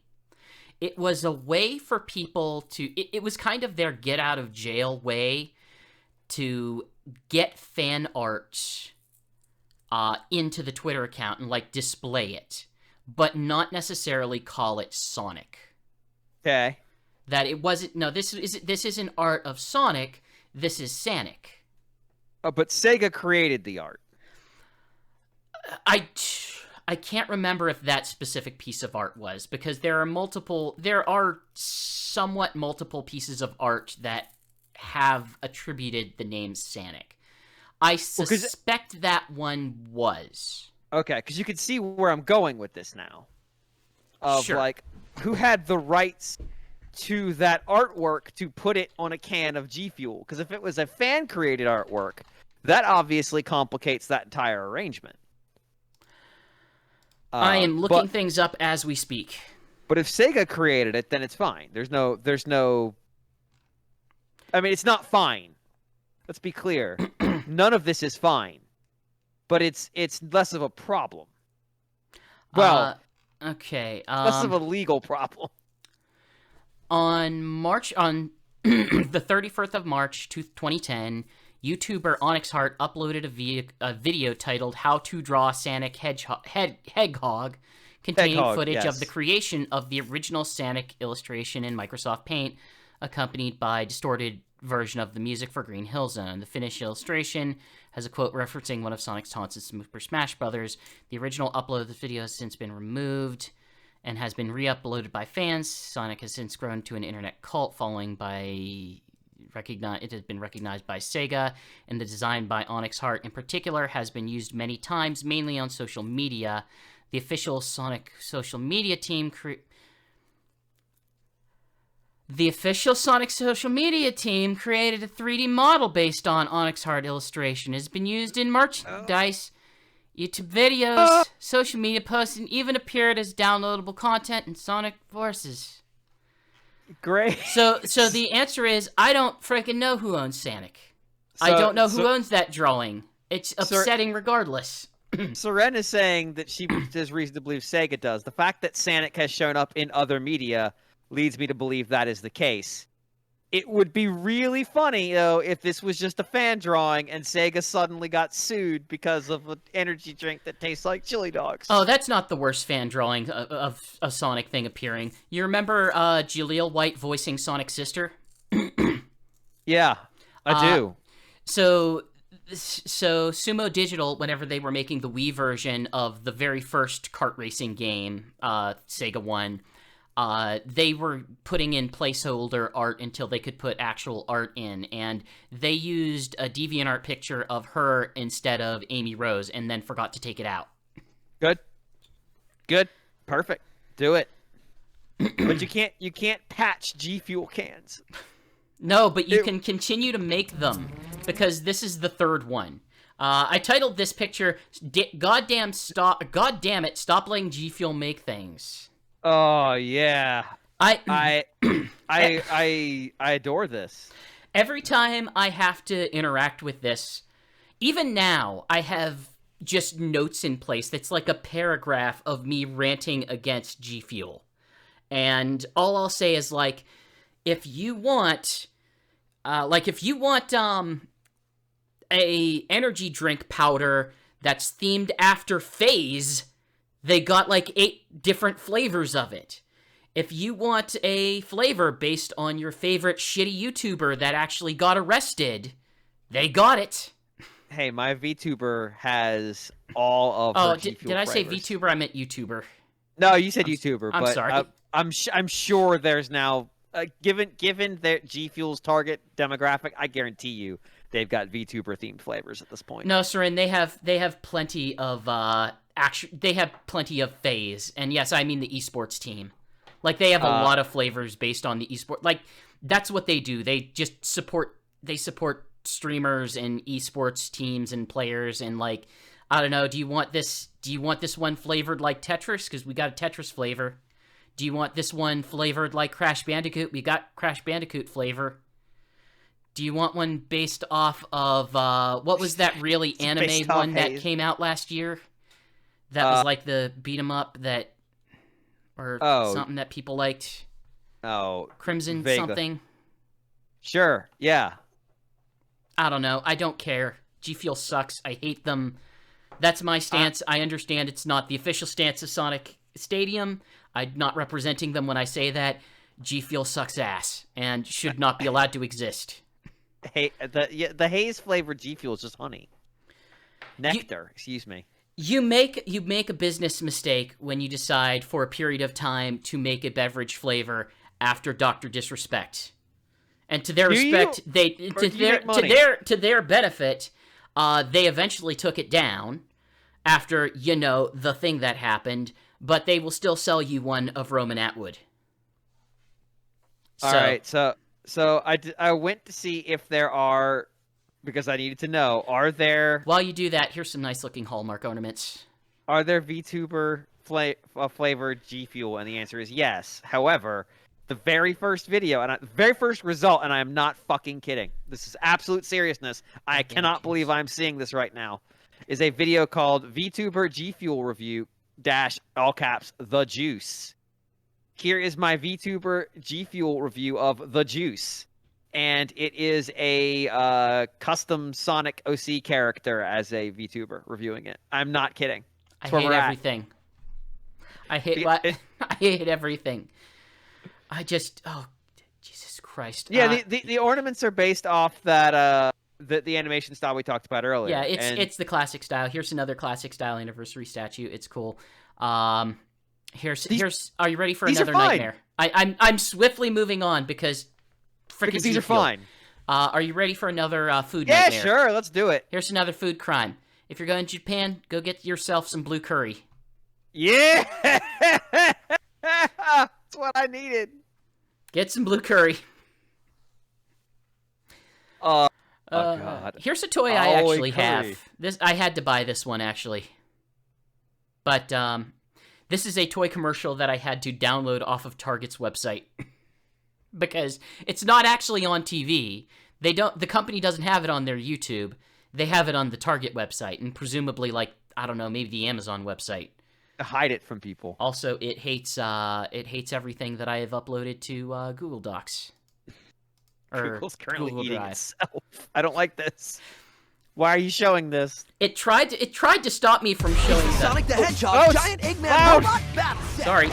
it was a way for people to... It was kind of their get-out-of-jail way to get fan art into the Twitter account and, like, display it, but not necessarily call it Sonic. Okay. That it wasn't... No, this isn't art of Sonic, this is Sonic. But Sega created the art. I can't remember if that specific piece of art was, because there are somewhat multiple pieces of art that have attributed the name Sonic. I suspect that one was. Okay, because you can see where I'm going with this now. Sure. Like, who had the rights to that artwork to put it on a can of G Fuel? Because if it was a fan-created artwork, that obviously complicates that entire arrangement. I am looking things up as we speak. But if Sega created it, then it's fine. There's no... I mean, it's not fine. Let's be clear. None of this is fine. But it's less of a problem. Well... okay. Less of a legal problem. On the 31st of March 2010... YouTuber Onyx Heart uploaded a video titled "How to Draw Sonic Hedgehog," containing footage of the creation of the original Sonic illustration in Microsoft Paint, accompanied by a distorted version of the music for Green Hill Zone. The finished illustration has a quote referencing one of Sonic's taunts in Super Smash Bros. The original upload of the video has since been removed, and has been re-uploaded by fans. Sonic has since grown to an internet cult following it has been recognized by Sega, and the design by Onyx Heart in particular has been used many times, mainly on social media. The official Sonic social media team created a 3D model based on Onyx Heart illustration. It has been used in merchandise, YouTube videos, social media posts, and even appeared as downloadable content in Sonic Forces. Great. So the answer is, I don't freaking know who owns Sonic. I don't know who owns that drawing. It's upsetting regardless. Seren is saying that she has reason to believe Sega does. The fact that Sonic has shown up in other media leads me to believe that is the case. It would be really funny, though, if this was just a fan drawing and Sega suddenly got sued because of an energy drink that tastes like chili dogs. Oh, that's not the worst fan drawing of a Sonic thing appearing. You remember Jaleel White voicing Sonic's sister? Yeah, I do. So Sumo Digital, whenever they were making the Wii version of the very first kart racing game, Sega 1, they were putting in placeholder art until they could put actual art in, and they used a DeviantArt picture of her instead of Amy Rose, and then forgot to take it out. Good. Perfect. Do it. But you can't patch G Fuel cans. No, but you can continue to make them, because this is the third one. I titled this picture, God damn it, stop letting G Fuel make things. Oh yeah. I adore this. Every time I have to interact with this, even now, I have just notes in place that's like a paragraph of me ranting against G Fuel. And all I'll say is like, if you want a energy drink powder that's themed after Phase, they got like 8 different flavors of it. If you want a flavor based on your favorite shitty YouTuber that actually got arrested, they got it. Hey, my VTuber has all of her G Fuel did I say flavors. VTuber? I meant YouTuber. No, you said YouTuber. I'm but sorry. I'm sure there's now, given their G Fuel's target demographic, I guarantee you they've got VTuber themed flavors at this point. No, Soren, they have plenty of they have plenty of Phase, and yes, I mean the esports team. Like they have a lot of flavors based on the esport. Like that's what they do. They just support streamers and esports teams and players, and like, I don't know, do you want this one flavored like Tetris? Because we got a Tetris flavor. Do you want this one flavored like Crash Bandicoot? We got Crash Bandicoot flavor. Do you want one based off of what was that really anime one that came out last year? That was like the beat 'em up something that people liked. Oh, Crimson vaguely. something. Sure, yeah. I don't know. I don't care. G Fuel sucks. I hate them. That's my stance. I understand it's not the official stance of Sonic Stadium. I'm not representing them when I say that. G Fuel sucks ass and should not be allowed to exist. Hey, the haze flavored G Fuel is just honey. Nectar, excuse me. You make a business mistake when you decide for a period of time to make a beverage flavor after Dr. Disrespect. And to their to their benefit, they eventually took it down after, the thing that happened, but they will still sell you one of Roman Atwood. All right, so I went to see if there are, because I needed to know, are there... While you do that, here's some nice-looking Hallmark ornaments. Are there VTuber flavored G Fuel? And the answer is yes. However, the very first video, the very first result, and I am not fucking kidding, this is absolute seriousness, I cannot believe I'm seeing this right now, is a video called VTuber G Fuel Review -- all caps, The Juice. Here is my VTuber G Fuel review of The Juice. And it is a custom Sonic OC character as a VTuber reviewing it. I'm not kidding. I hate everything. I hate everything. Oh, Jesus Christ. Yeah, the ornaments are based off that the animation style we talked about earlier. Yeah, it's the classic style. Here's another classic style anniversary statue. It's cool. Here's. Are you ready for these are another fine. nightmare? I'm swiftly moving on because Because these are Ezekiel. fine. Are you ready for another food Yeah, nightmare? sure. Let's do it. Here's another food crime. If you're going to Japan, go get yourself some blue curry. Yeah! That's what I needed. Get some blue curry. Oh, God. Here's a toy I Aoi actually have. curry. I had to buy this one actually. But this is a toy commercial that I had to download off of Target's website because it's not actually on TV. The company doesn't have it on their YouTube. They have it on the Target website and presumably I don't know, maybe the Amazon website. Hide it from people. Also, it hates everything that I have uploaded to Google Docs. Google's currently Google eating Drive. itself. I don't like this. Why are you showing this? It tried to stop me from showing Sonic the Oh, Hedgehog Giant Eggman loud. Robot Battle Set. sorry.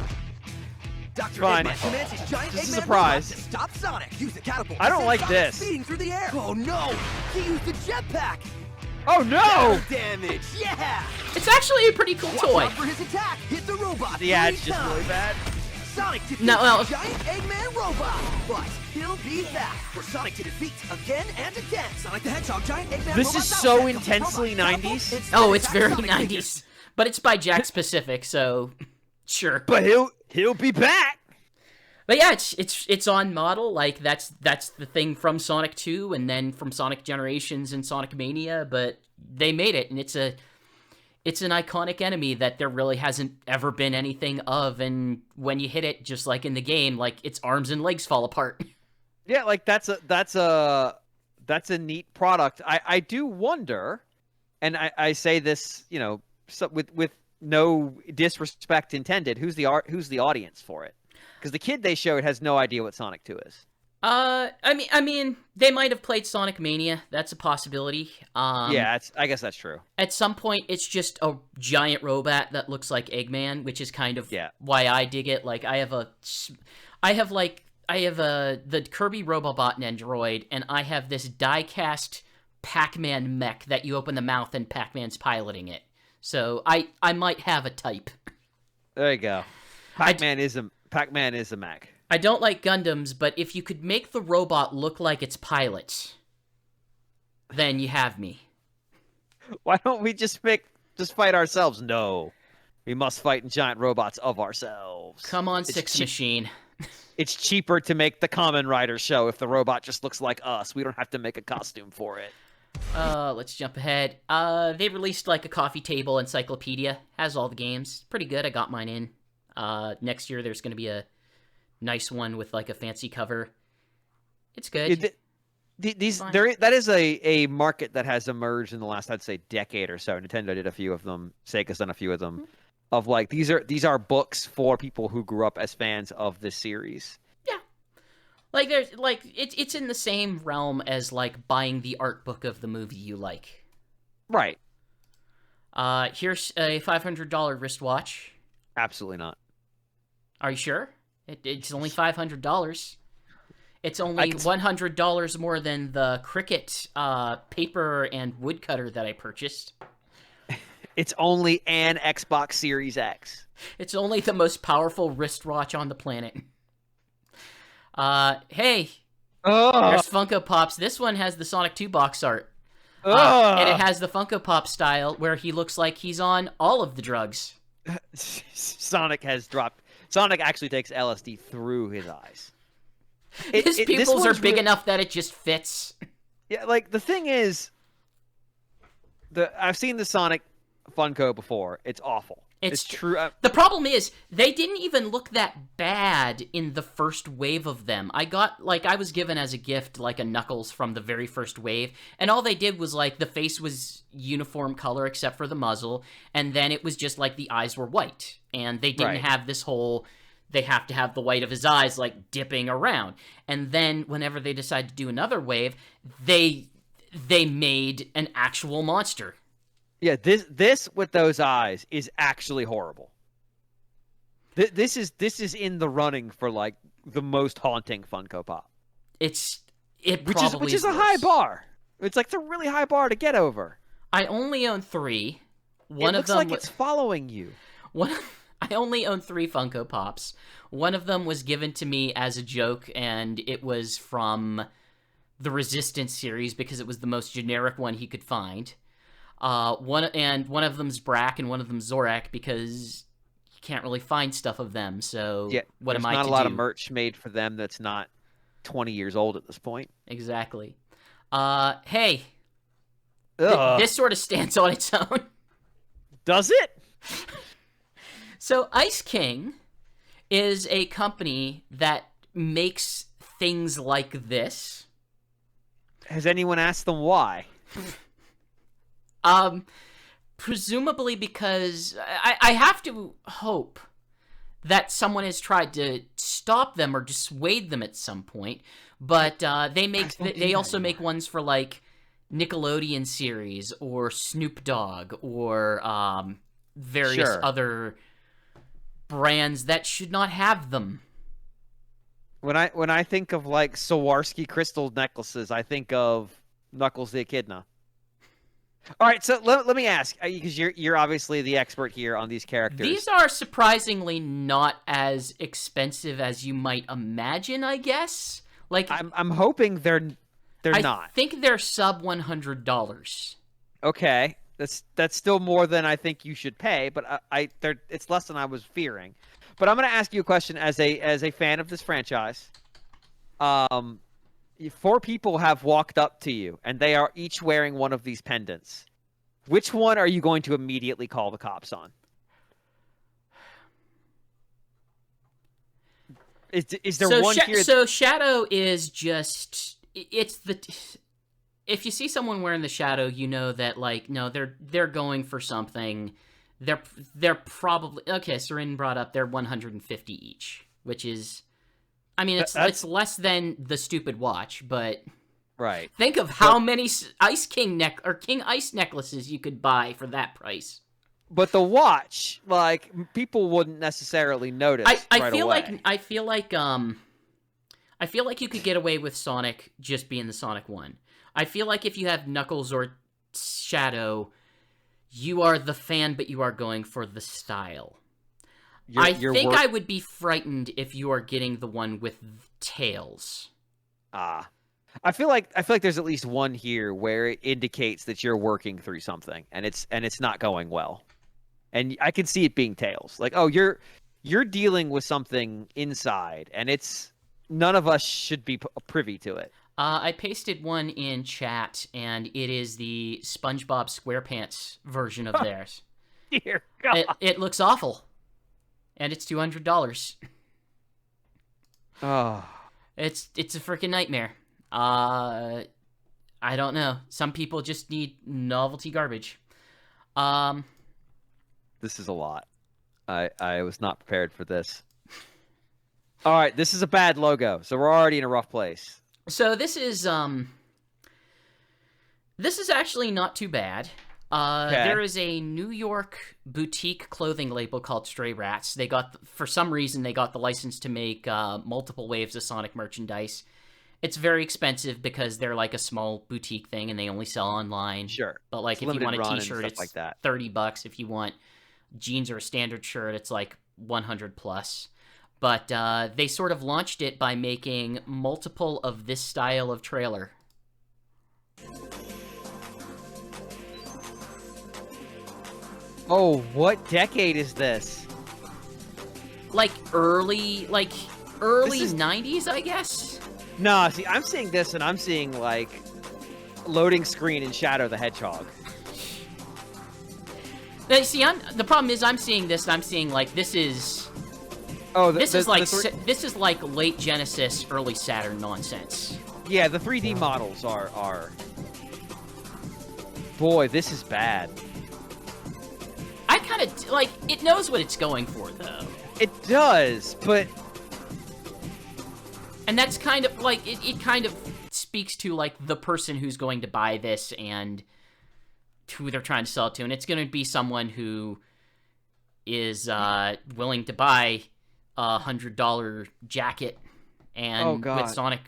Dr. Fine. Eggman commands his giant Just a Eggman surprise. robot to stop Sonic. Use the catapult. I to don't send like Sonic this. Speeding through the air. Oh no! He used the jetpack. Oh no! Damage. Yeah. It's actually a pretty cool Watch toy. out for his attack. Hit the robot. Yeah, 3 it's just times. really bad. Sonic defeats No, well- the giant Eggman robot, but he'll be back for Sonic to defeat again and again. Sonic the Hedgehog Giant Eggman This robot is battle so set. intensely Robot catapult 90s. and Oh, it's attack very Sonic 90s. figures. But it's by Jack Pacific, so sure. But he'll be back. But yeah, it's on model. Like that's the thing from Sonic 2 and then from Sonic Generations and Sonic Mania, but they made it and it's an iconic enemy that there really hasn't ever been anything of, and when you hit it just like in the game, like its arms and legs fall apart. Yeah, like that's a neat product. I do wonder, and I say this, with no disrespect intended, who's the audience for it? Because the kid they showed has no idea what Sonic 2 is. I mean, they might have played Sonic Mania. That's a possibility. Yeah, I guess that's true. At some point, it's just a giant robot that looks like Eggman, which is kind of why I dig it. Like, I have the Kirby Robobot and Android, and I have this die-cast Pac-Man mech that you open the mouth and Pac-Man's piloting it. So I might have a type. There you go. Pac-Man is a mech. I don't like Gundams, but if you could make the robot look like its pilot, then you have me. Why don't we just fight ourselves? No. We must fight giant robots of ourselves. Come on, Six Machine. It's cheaper to make the Kamen Rider show if the robot just looks like us. We don't have to make a costume for it. Let's jump ahead. They released like a coffee table encyclopedia. Has all the games. Pretty good. I got mine in. Next year there's going to be a nice one with like a fancy cover. It's good. That is a market that has emerged in the last, I'd say, decade or so. Nintendo did a few of them. Sega's done a few of them. Of like these are books for people who grew up as fans of this series. Yeah, like there's like it's in the same realm as like buying the art book of the movie you like. Right. Here's a $500 wristwatch. Absolutely not. Are you sure? It's only $500. It's only $100 more than the Cricut paper and woodcutter that I purchased. It's only an Xbox Series X. It's only the most powerful wristwatch on the planet. Hey, there's Funko Pops. This one has the Sonic 2 box art. And it has the Funko Pop style where he looks like he's on all of the drugs. Sonic actually takes LSD through his eyes. His pupils are big enough that it just fits. Yeah, like the thing is, I've seen the Sonic Funko before. It's awful. It's true. The problem is they didn't even look that bad in the first wave of them. I was given as a gift like a Knuckles from the very first wave, and all they did was like the face was uniform color except for the muzzle, and then it was just like the eyes were white, and they didn't have this whole they have to have the white of his eyes like dipping around. And then whenever they decided to do another wave, they made an actual monster. Yeah, this with those eyes is actually horrible. This is in the running for like the most haunting Funko Pop. Which is a high bar. It's like the really high bar to get over. I only own 3. One it of looks them like it's following you. I only own 3 Funko Pops. One of them was given to me as a joke, and it was from the Resistance series because it was the most generic one he could find. One of them's Brack and one of them's Zorak because you can't really find stuff of them. So Yeah, what am I to do? There's not a lot of merch made for them that's not 20 years old at this point. Exactly. Hey, Ugh. this sort of stands on its own. Does it? So Ice King is a company that makes things like this. Has anyone asked them why? Presumably because I have to hope that someone has tried to stop them or dissuade them at some point. But they also make ones for like Nickelodeon series or Snoop Dogg or various other brands that should not have them. When I think of like Swarovski crystal necklaces, I think of Knuckles the Echidna. All right, so let me ask, because you're obviously the expert here on these characters. These are surprisingly not as expensive as you might imagine, I guess. Like I'm hoping they're not. I think they're sub $100. Okay, that's still more than I think you should pay, but it's less than I was fearing. But I'm going to ask you a question as a fan of this franchise. 4 people have walked up to you, and they are each wearing one of these pendants. Which one are you going to immediately call the cops on? Is there one here? So Shadow is just if you see someone wearing the Shadow, you know that no, they're going for something. They're probably okay. Seren brought up they're 150 each, which is, I mean, it's less than the stupid watch, but right. Think of how many Ice King King Ice necklaces you could buy for that price. But the watch, like, people wouldn't necessarily notice. I feel like you could get away with Sonic just being the Sonic one. I feel like if you have Knuckles or Shadow, you are the fan, but you are going for the style. I think I would be frightened if you are getting the one with Tails. I feel like there's at least one here where it indicates that you're working through something and it's not going well. And I can see it being Tails. Like, oh, you're dealing with something inside, and none of us should be privy to it. I pasted one in chat, and it is the SpongeBob SquarePants version of theirs. Dear God. It looks awful, and it's $200. Oh, it's a freaking nightmare. I don't know. Some people just need novelty garbage. This is a lot. I was not prepared for this. All right, this is a bad logo, so we're already in a rough place. So this is actually not too bad. Okay. There is a New York boutique clothing label called Stray Rats. For some reason, they got the license to make multiple waves of Sonic merchandise. It's very expensive because they're like a small boutique thing and they only sell online. Sure. But like it's if you want a t-shirt, it's it's like $30. If you want jeans or a standard shirt, it's like 100 plus. But they sort of launched it by making multiple of this style of trailer. Oh, what decade is this? Like early 90s, I guess? Nah, see, I'm seeing this and I'm seeing like loading screen in Shadow the Hedgehog. Now, see, the problem is I'm seeing this and I'm seeing like this is... Oh, this is like late Genesis, early Saturn nonsense. Yeah, the 3D models are... Boy, this is bad. I kind of, like, it knows what it's going for, though. It does, but... And that's kind of, like, it kind of speaks to, like, the person who's going to buy this and who they're trying to sell it to. And it's going to be someone who is willing to buy $100 jacket and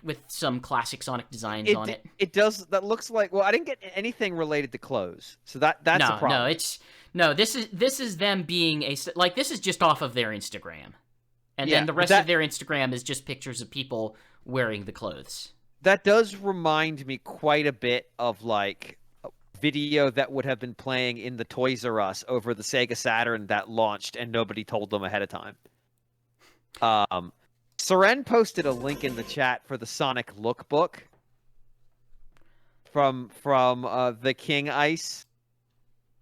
with some classic Sonic designs on it. It does. That looks like. Well, I didn't get anything related to clothes, so that's a problem. No, this is them being like, this is just off of their Instagram. And Yeah, then the rest of their Instagram is just pictures of people wearing the clothes. That does remind me quite a bit of like a video that would have been playing in the Toys R Us over the Sega Saturn that launched and nobody told them ahead of time. Seren posted a link in the chat for the Sonic lookbook from the King Ice.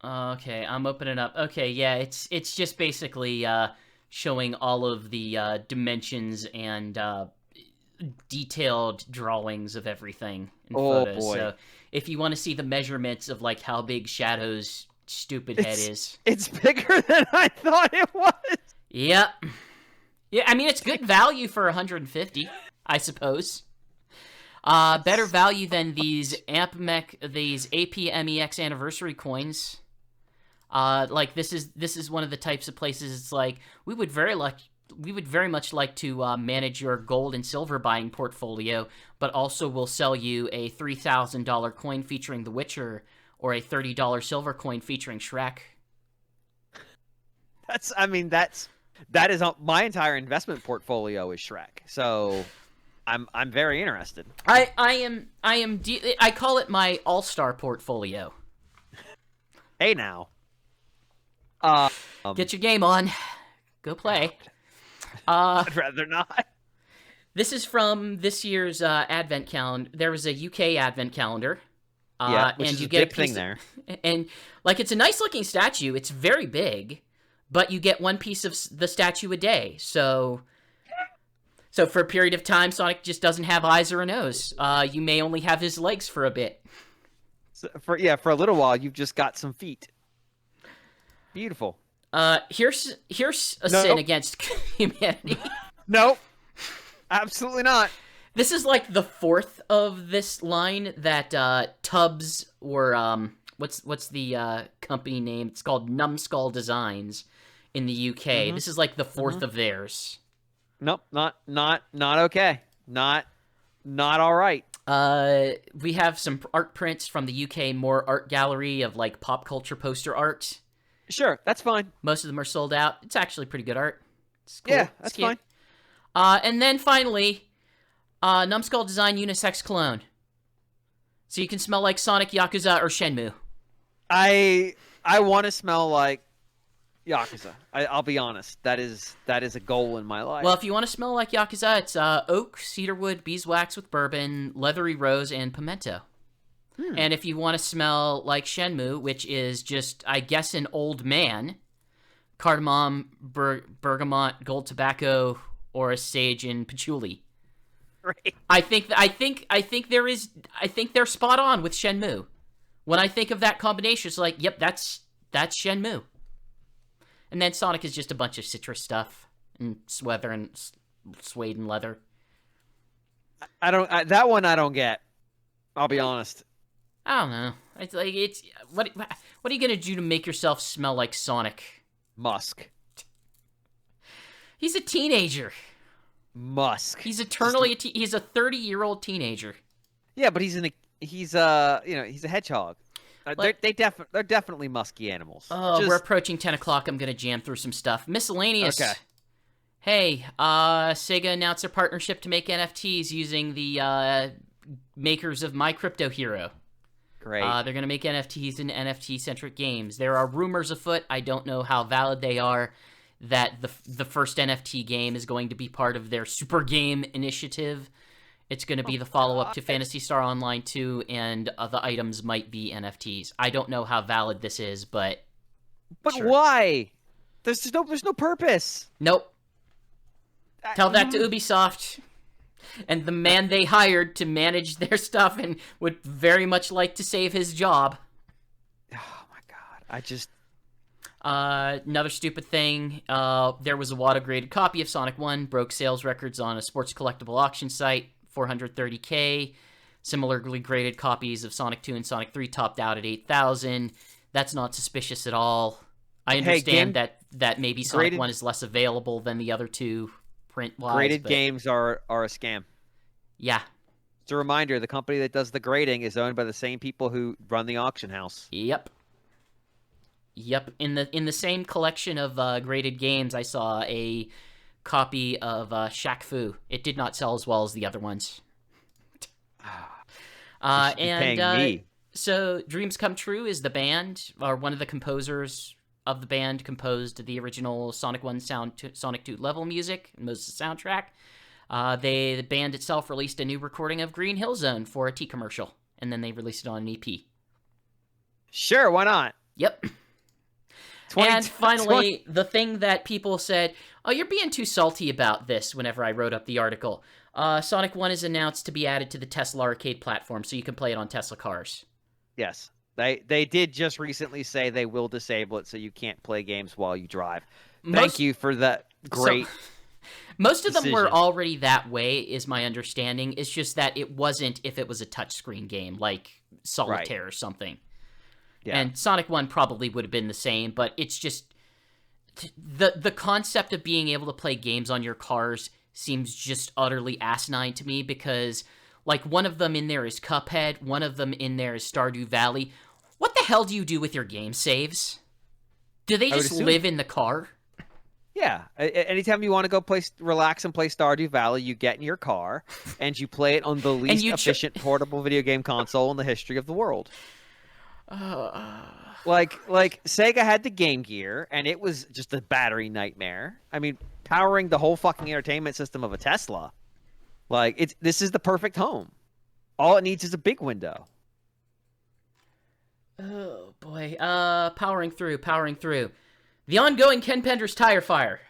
Okay, I'm opening up. Okay, yeah, it's just basically showing all of the dimensions and detailed drawings of everything in photos. Boy. So if you want to see the measurements of like how big Shadow's stupid head is, it's bigger than I thought it was. Yep. Yeah, I mean it's good value for 150, I suppose. Better value than these APMEX anniversary coins. Like this is one of the types of places. It's like we would very much like to manage your gold and silver buying portfolio, but also we'll sell you a $3,000 coin featuring The Witcher or a $30 silver coin featuring Shrek. That is my entire investment portfolio is Shrek. So I'm very interested. I call it my all-star portfolio. Hey now. Get your game on. Go play. I'd rather not. This is from this year's advent calendar. There was a UK advent calendar. Which and is you a get big thing there. And like it's a nice looking statue. It's very big, but you get one piece of the statue a day. So for a period of time, Sonic just doesn't have eyes or a nose. You may only have his legs for a bit. So for a little while, you've just got some feet. Beautiful. Here's a sin against humanity. Nope. Absolutely not. This is like the fourth of this line that Tubbs or what's the company name? It's called Numbskull Designs in the UK. Mm-hmm. This is like the fourth of theirs. Nope, not okay. Not all right. We have some art prints from the UK More Art Gallery of like pop culture poster art. Sure, that's fine. Most of them are sold out. It's actually pretty good art. It's cool. Yeah, that's fine. And then finally, Numbskull Design Unisex Cologne. So you can smell like Sonic, Yakuza, or Shenmue. I want to smell like Yakuza. I'll be honest. That is a goal in my life. Well, if you want to smell like Yakuza, it's oak, cedarwood, beeswax with bourbon, leathery rose, and pimento. And if you want to smell like Shenmue, which is just, I guess, an old man, cardamom, bergamot, gold tobacco, or a sage and patchouli. Right. I think they're spot on with Shenmue. When I think of that combination, it's like, yep, that's Shenmue. And then Sonic is just a bunch of citrus stuff and sweater and suede and leather. That one I don't get. I'll be honest. I don't know. It's like what are you gonna do to make yourself smell like Sonic? Musk. He's a teenager. Musk. He's eternally he's a 30-year-old teenager. Yeah, but he's a hedgehog. They're definitely musky animals. Oh, we're approaching 10 o'clock. I'm gonna jam through some stuff. Miscellaneous. Okay. Hey, Sega announced their partnership to make NFTs using the makers of My Crypto Hero. Great. They're going to make NFTs in NFT-centric games. There are rumors afoot, I don't know how valid they are, that the first NFT game is going to be part of their Super Game initiative. It's going to be the follow-up to Phantasy Star Online 2, and the items might be NFTs. I don't know how valid this is, but sure. Why? There's no purpose. Nope. Tell that to Ubisoft. And the man they hired to manage their stuff and would very much like to save his job. Oh my god. Another stupid thing. There was a water-graded copy of Sonic 1, broke sales records on a sports collectible auction site, 430K. Similarly graded copies of Sonic 2 and Sonic 3 topped out at 8,000. That's not suspicious at all. I understand that maybe Sonic 1 is less available than the other two print-wise. Graded games are a scam. Yeah. It's a reminder, the company that does the grading is owned by the same people who run the auction house. Yep. Yep, in the same collection of graded games, I saw a copy of Shaq Fu. It did not sell as well as the other ones. You should be paying me. So Dreams Come True is the band, or one of the composers of the band composed the original Sonic 1 Sonic 2 level music and most of the soundtrack. The band itself released a new recording of Green Hill Zone for a tea commercial, and then they released it on an EP. Sure, why not? Yep. And finally, the thing that people said, oh, you're being too salty about this whenever I wrote up the article. Sonic 1 is announced to be added to the Tesla arcade platform, so you can play it on Tesla cars. Yes. They did just recently say they will disable it so you can't play games while you drive. Thank you for that great most of them decision. were already that way, is my understanding. It's just that it wasn't if it was a touchscreen game, like Solitaire or something. Yeah. And Sonic 1 probably would have been the same, but it's just... The concept of being able to play games on your cars seems just utterly asinine to me, because, like, one of them in there is Cuphead, one of them in there is Stardew Valley. What the hell do you do with your game saves? Do they just live in the car? Yeah. Anytime you want to go relax and play Stardew Valley, you get in your car, and you play it on the least efficient portable video game console in the history of the world. Like Sega had the Game Gear, and it was just a battery nightmare. I mean, powering the whole fucking entertainment system of a Tesla. Like, this is the perfect home. All it needs is a big window. Oh, boy. Powering through. The ongoing Ken Penders tire fire.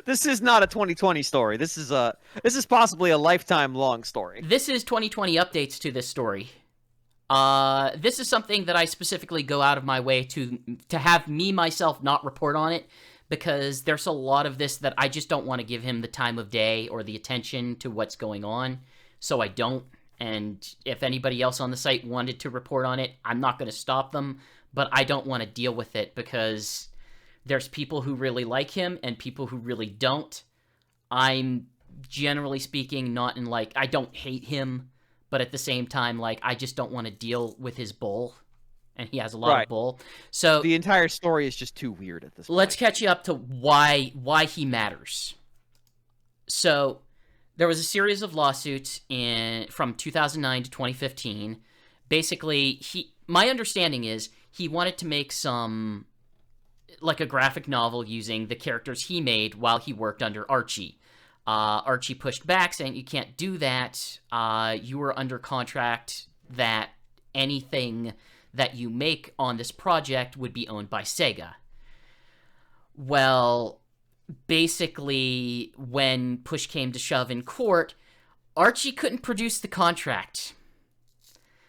This is not a 2020 story. This is possibly a lifetime long story. This is 2020 updates to this story. This is something that I specifically go out of my way to have myself not report on it, because there's a lot of this that I just don't want to give him the time of day or the attention to what's going on, so I don't. And if anybody else on the site wanted to report on it, I'm not going to stop them, but I don't want to deal with it, because there's people who really like him and people who really don't. I'm, generally speaking, not in, like, I don't hate him, but at the same time, like, I just don't want to deal with his bull, and he has a lot of bull. So the entire story is just too weird at this point. Let's catch you up to why he matters. So there was a series of lawsuits from 2009 to 2015. Basically, my understanding is he wanted to make like a graphic novel using the characters he made while he worked under Archie. Archie pushed back, saying you can't do that. You were under contract that anything that you make on this project would be owned by Sega. Well, basically, when push came to shove in court, Archie couldn't produce the contract.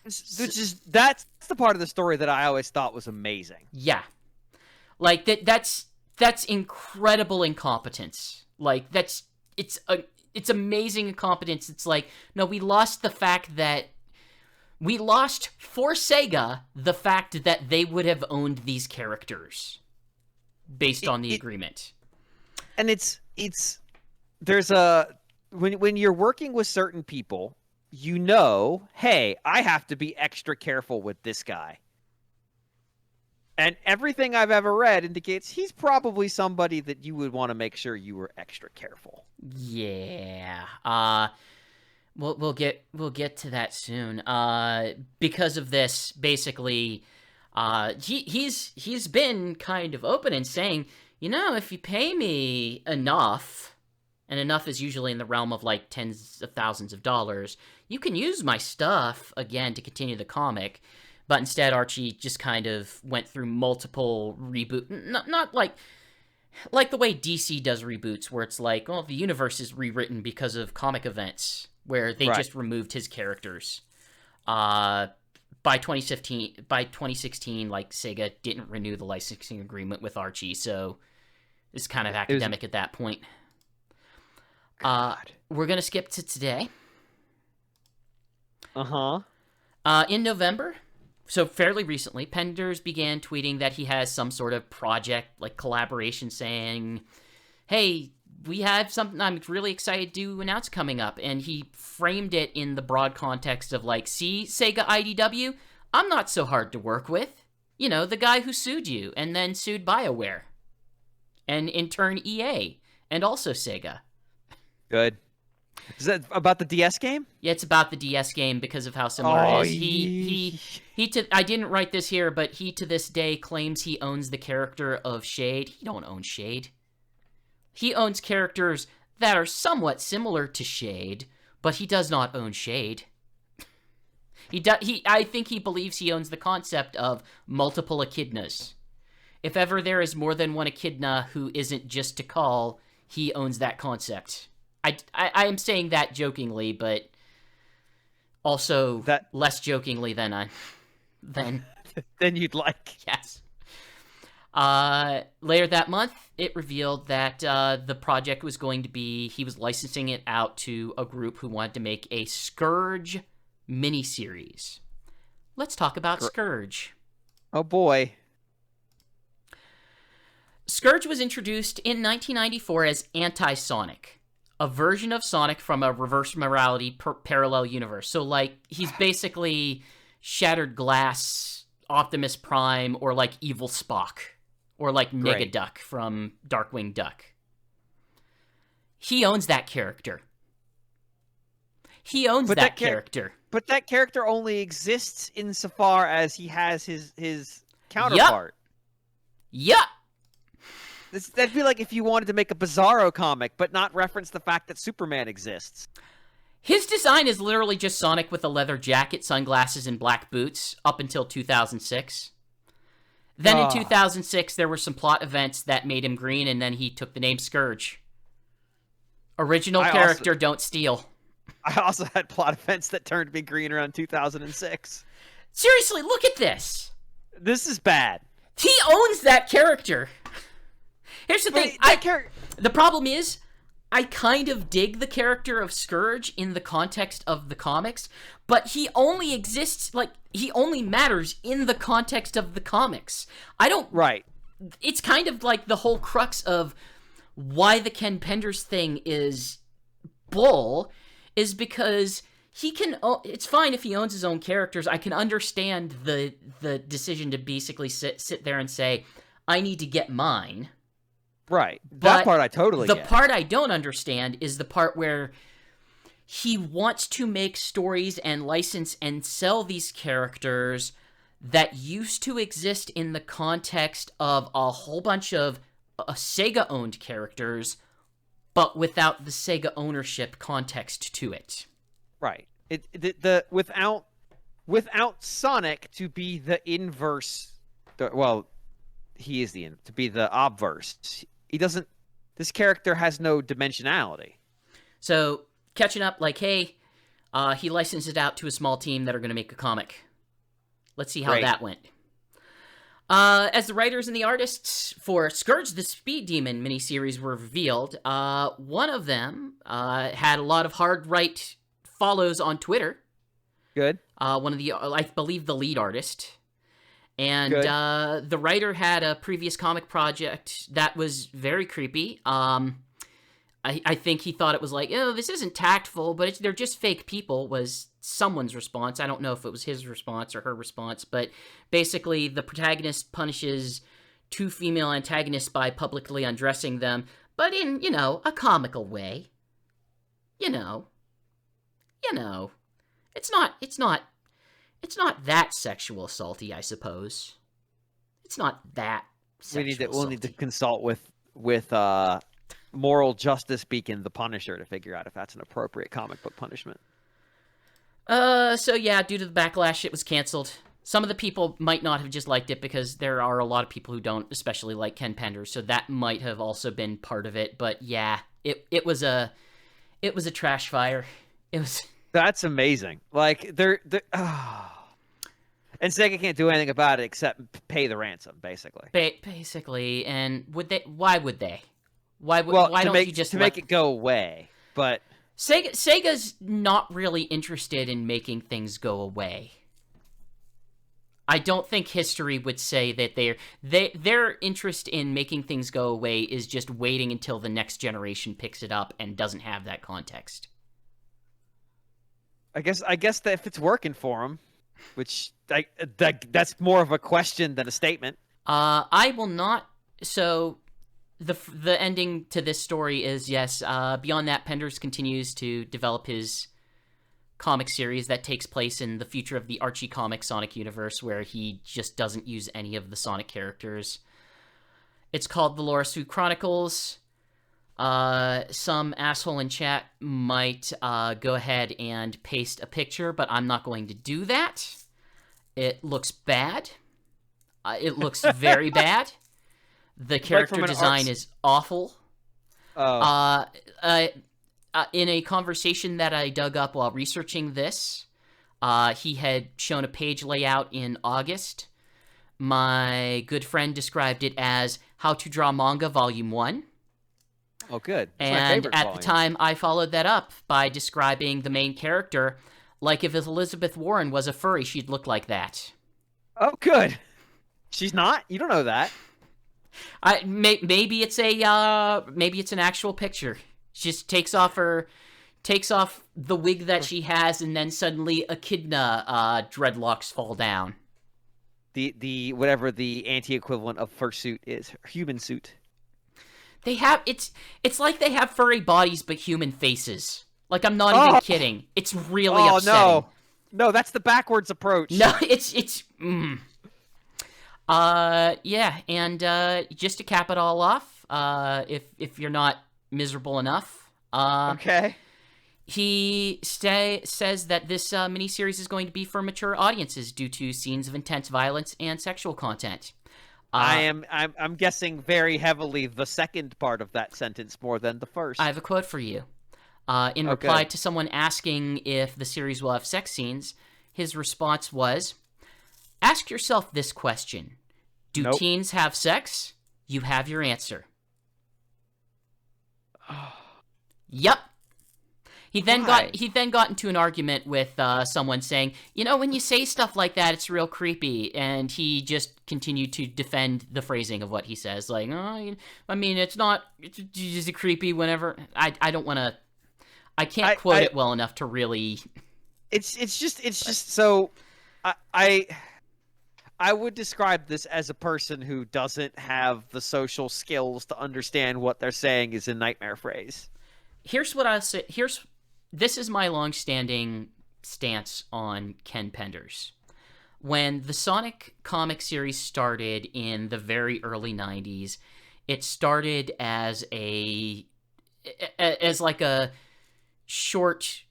That's the part of the story that I always thought was amazing. Yeah. Like, that's incredible incompetence. Like, it's amazing incompetence. It's like, no, we lost for Sega the fact that they would have owned these characters based on the agreement. And when you're working with certain people, you know, hey, I have to be extra careful with this guy. And everything I've ever read indicates he's probably somebody that you would want to make sure you were extra careful. Yeah. We'll get to that soon. Because of this, basically, he's been kind of open and saying, you know, if you pay me enough, and enough is usually in the realm of like tens of thousands of dollars, you can use my stuff again to continue the comic. But instead, Archie just kind of went through multiple not like the way DC does reboots, where it's like, well, the universe is rewritten because of comic events, where they just removed his characters. By 2016, like, Sega didn't renew the licensing agreement with Archie, so it's kind of academic at that point. We're gonna skip to today. In November, so fairly recently, Penders began tweeting that he has some sort of project, like collaboration, saying, hey, we have something I'm really excited to announce coming up. And he framed it in the broad context of like, see, Sega IDW, I'm not so hard to work with. You know, the guy who sued you and then sued BioWare. And in turn, EA. And also Sega. Good. Is that about the DS game? Yeah, it's about the DS game because of how similar it is. I didn't write this here, but he to this day claims he owns the character of Shade. He don't own Shade. He owns characters that are somewhat similar to Shade, but he does not own Shade. I think he believes he owns the concept of multiple echidnas. If ever there is more than one echidna who isn't just Tikal, he owns that concept. I am saying that jokingly, but also less jokingly than than you'd like. Yes. Later that month, it revealed that the project was going to be, he was licensing it out to a group who wanted to make a Scourge miniseries. Let's talk about Scourge. Oh boy. Scourge was introduced in 1994 as Anti-Sonic, a version of Sonic from a reverse morality parallel universe. So, like, he's basically Shattered Glass, Optimus Prime, or, like, Evil Spock. Or, like, Negaduck from Darkwing Duck. He owns that character. He owns that character. But that character only exists insofar as he has his counterpart. Yup. That'd be like if you wanted to make a Bizarro comic, but not reference the fact that Superman exists. His design is literally just Sonic with a leather jacket, sunglasses, and black boots up until 2006. Then in 2006, there were some plot events that made him green, and then he took the name Scourge. Original character, don't steal. I also had plot events that turned me green around 2006. Seriously, look at this. This is bad. He owns that character. Here's the thing. The problem is, I kind of dig the character of Scourge in the context of the comics, but he only exists, like, he only matters in the context of the comics. I don't... Right. It's kind of like the whole crux of why the Ken Penders thing is bull, is because he can... It's fine if he owns his own characters. I can understand the decision to basically sit there and say, I need to get mine. Right. That part I totally get. The part I don't understand is the part where he wants to make stories and license and sell these characters that used to exist in the context of a whole bunch of Sega-owned characters, but without the Sega ownership context to it. Right. Without Sonic to be the inverse... he is to be the obverse. He doesn't... This character has no dimensionality. So, catching up, like, hey, he licensed it out to a small team that are going to make a comic. Let's see how that went. As the writers and the artists for Scourge the Speed Demon miniseries were revealed, one of them had a lot of hard right follows on Twitter. Good. One of the, I believe, the lead artist. And the writer had a previous comic project that was very creepy. I think he thought it was like, oh, this isn't tactful, but they're just fake people, was someone's response. I don't know if it was his response or her response, but basically the protagonist punishes two female antagonists by publicly undressing them, but in, a comical way. It's not that sexual assaulty, I suppose. It's not that sexual We'll need to consult with Moral Justice Beacon, the Punisher, to figure out if that's an appropriate comic book punishment. So yeah, due to the backlash, it was canceled. Some of the people might not have just liked it because there are a lot of people who don't, especially like Ken Penders, so that might have also been part of it. But yeah, it was a trash fire. It was. That's amazing. Like and Sega can't do anything about it except pay the ransom, basically. Basically, and would they? Why would they? Why don't you just make it go away? But Sega's not really interested in making things go away. I don't think history would say that their interest in making things go away is just waiting until the next generation picks it up and doesn't have that context. I guess that if it's working for them. which that's more of a question than a statement. I will not. So, the ending to this story is yes. Beyond that, Penders continues to develop his comic series that takes place in the future of the Archie comic Sonic universe, where he just doesn't use any of the Sonic characters. It's called The Lorsu Chronicles. Some asshole in chat might go ahead and paste a picture, but I'm not going to do that. It looks bad. It looks very bad. The character design is awful. In a conversation that I dug up while researching this, he had shown a page layout in August. My good friend described it as How to Draw Manga Volume 1. Oh, good. That's my And favorite at volume. the time, I followed that up by describing the main character like if Elizabeth Warren was a furry, she'd look like that. Oh, good. She's not? You don't know that. Maybe it's an actual picture. She just takes off the wig that she has, and then suddenly Echidna dreadlocks fall down. The whatever the anti-equivalent of fursuit is, human suit. They have it's like they have furry bodies but human faces. Like, I'm not even kidding. It's really upsetting. No, that's the backwards approach. No, it's yeah, and just to cap it all off, if you're not miserable enough, okay. He says that this miniseries is going to be for mature audiences due to scenes of intense violence and sexual content. I'm guessing very heavily the second part of that sentence more than the first. I have a quote for you. In reply to someone asking if the series will have sex scenes, his response was, "Ask yourself this question. Do teens have sex? You have your answer." Yep. He then got into an argument with someone saying, when you say stuff like that, it's real creepy. And he just continued to defend the phrasing of what he says. Like, it's just creepy whenever. I don't want to. I can't quote it well enough to really. It's just so. I would describe this as a person who doesn't have the social skills to understand what they're saying is a nightmare phrase. Here's what I'll say. This is my long-standing stance on Ken Penders. When the Sonic comic series started in the very early 90s, it started as like a short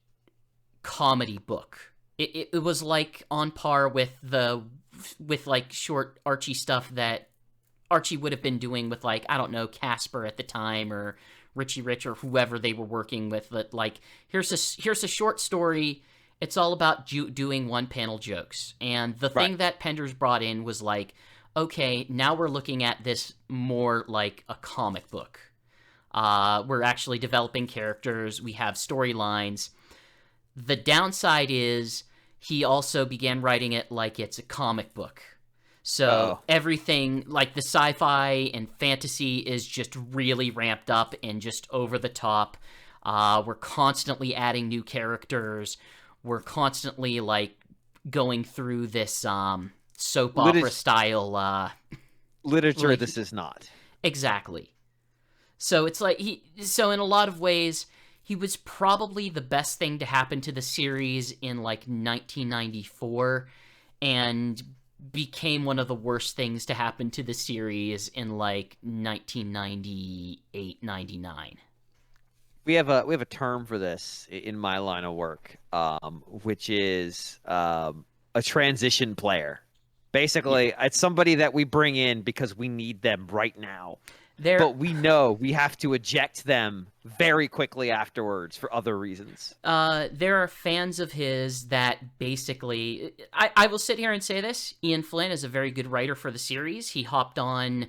comedy book. It was like on par with like short Archie stuff that Archie would have been doing with, like, I don't know, Casper at the time, or Richie Rich, or whoever they were working with. That, like, here's a short story. It's all about doing one-panel jokes. And the thing that Penders brought in was like, okay, now we're looking at this more like a comic book. We're actually developing characters. We have storylines. The downside is he also began writing it like it's a comic book. So everything, like the sci-fi and fantasy, is just really ramped up and just over the top. We're constantly adding new characters. We're constantly, like, going through this soap opera style literature. This is not exactly. So it's like so in a lot of ways, he was probably the best thing to happen to the series in like 1994, and became one of the worst things to happen to the series in like 1998, 99. We have a term for this in my line of work, which is a transition player. Basically, it's somebody that we bring in because we need them right now. But we know we have to eject them very quickly afterwards for other reasons. There are fans of his that basically... I will sit here and say this. Ian Flynn is a very good writer for the series. He hopped on...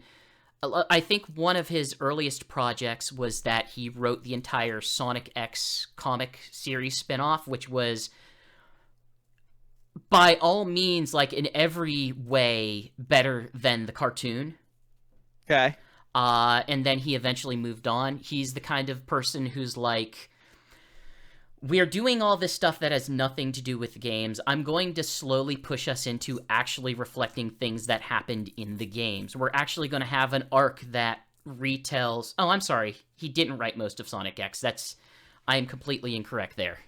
I think one of his earliest projects was that he wrote the entire Sonic X comic series spinoff, which was, by all means, like, in every way, better than the cartoon. Okay. And then he eventually moved on. He's the kind of person who's like, we are doing all this stuff that has nothing to do with the games. I'm going to slowly push us into actually reflecting things that happened in the games. We're actually going to have an arc that retells... Oh, I'm sorry. He didn't write most of Sonic X. I am completely incorrect there.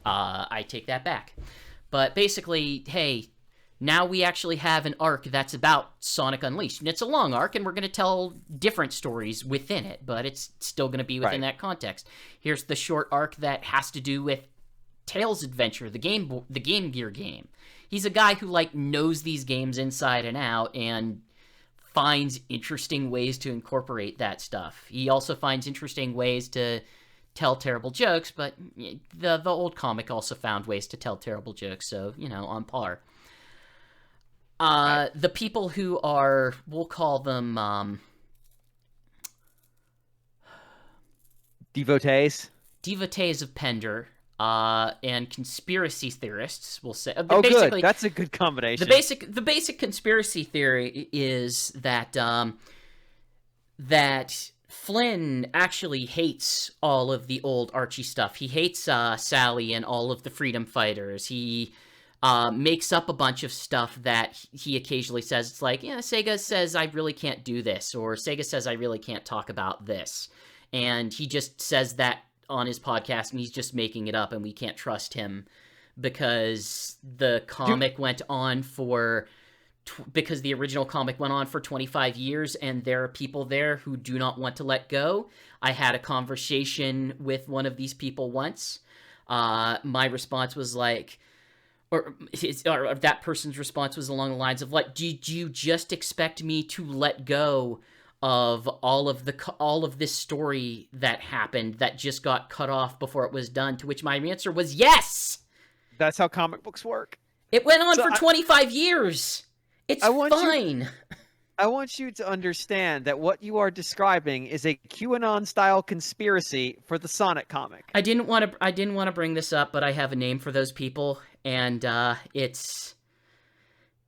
I take that back. But basically, hey, now we actually have an arc that's about Sonic Unleashed. And it's a long arc, and we're going to tell different stories within it, but it's still going to be within that context. Here's the short arc that has to do with Tails' adventure, the Game Gear game. He's a guy who, like, knows these games inside and out and finds interesting ways to incorporate that stuff. He also finds interesting ways to tell terrible jokes, but the old comic also found ways to tell terrible jokes, so, on par. The people who are, we'll call them, Devotees of Pender, and conspiracy theorists, we'll say. Good. That's a good combination. The basic conspiracy theory is that, that Flynn actually hates all of the old Archie stuff. He hates, Sally and all of the Freedom Fighters. He makes up a bunch of stuff that he occasionally says. It's like, Sega says I really can't do this, or Sega says I really can't talk about this. And he just says that on his podcast, and he's just making it up, and we can't trust him because the comic went on for... because the original comic went on for 25 years, and there are people there who do not want to let go. I had a conversation with one of these people once. My response was like... Or that person's response was along the lines of, like, did you just expect me to let go of all of this story that happened that just got cut off before it was done? To which my answer was yes! That's how comic books work. It went on for 25 years! It's fine! I want you to understand that what you are describing is a QAnon-style conspiracy for the Sonic comic. I didn't want to bring this up, but I have a name for those people, and it's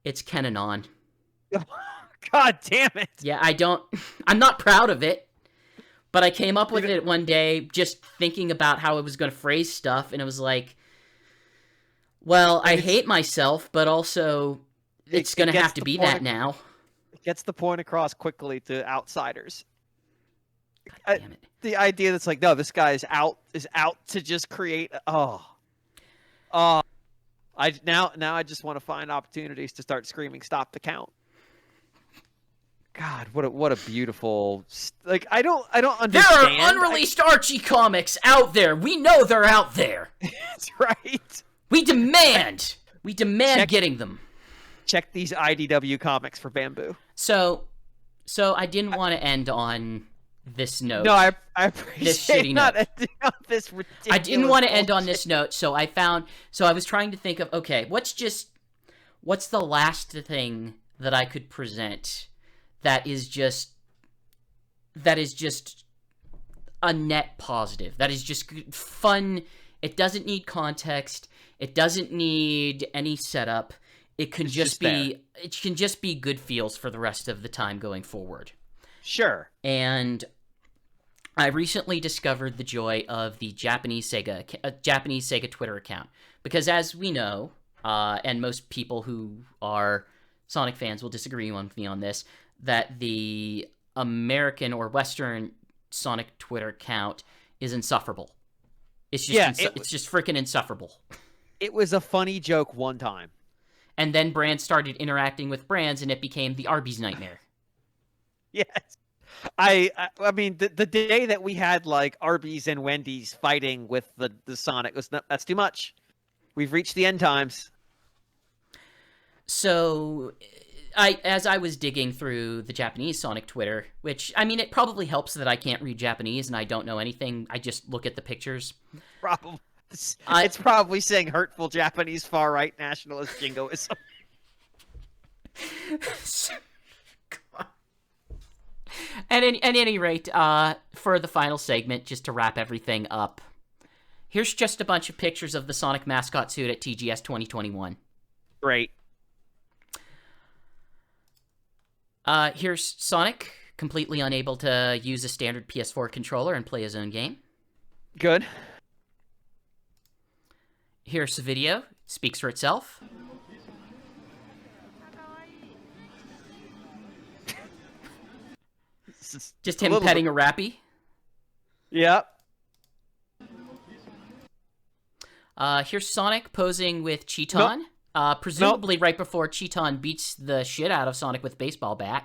Kenanon. God damn it! Yeah, I'm not proud of it, but I came up with it one day just thinking about how I was going to phrase stuff, and it was like, well, I hate myself, but also it's going to have to be that now. It gets the point across quickly to outsiders. God damn it. The idea that's like, no, this guy is out to just create... now I just want to find opportunities to start screaming, stop the count. God, what a beautiful... Like, I don't understand. There are unreleased Archie comics out there. We know they're out there. That's right. We demand getting them. Check these IDW comics for Bamboo. So I didn't want to end on this note. No, I appreciate this shitty not note. ending on this ridiculous I didn't want to end on bullshit. this note, so I was trying to think of, okay, what's the last thing that I could present that is just a net positive, that is just fun. It doesn't need context. It doesn't need any setup. It can just be good feels for the rest of the time going forward. Sure. And I recently discovered the joy of the Japanese Sega Twitter account, because as we know, and most people who are Sonic fans will disagree with me on this, that the American or Western Sonic Twitter account is insufferable. It's just it's just freaking insufferable. It was a funny joke one time. And then brands started interacting with brands, and it became the Arby's nightmare. Yes. I mean, the day that we had, like, Arby's and Wendy's fighting with the Sonic, that's too much. We've reached the end times. So, as I was digging through the Japanese Sonic Twitter, which, I mean, it probably helps that I can't read Japanese and I don't know anything. I just look at the pictures. Probably. It's probably saying hurtful Japanese far-right nationalist jingoism. At any rate, for the final segment, just to wrap everything up, here's just a bunch of pictures of the Sonic mascot suit at TGS 2021. Great. Here's Sonic, completely unable to use a standard PS4 controller and play his own game. Good. Here's the video. It speaks for itself. Just him petting a rappy. Yep. Here's Sonic posing with Cheeton. Presumably right before Cheeton beats the shit out of Sonic with a baseball bat.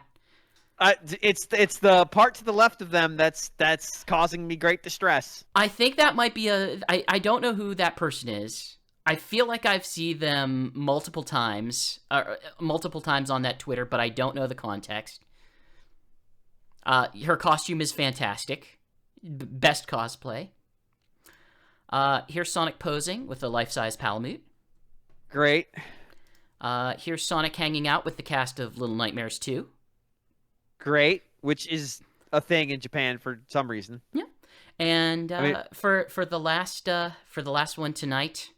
It's the part to the left of them that's causing me great distress. I think that might be I don't know who that person is. I feel like I've seen them multiple times on that Twitter, but I don't know the context. Her costume is fantastic. Best cosplay. Here's Sonic posing with a life-size Palamute. Great. Here's Sonic hanging out with the cast of Little Nightmares 2. Great, which is a thing in Japan for some reason. Yeah. And for the last one tonight,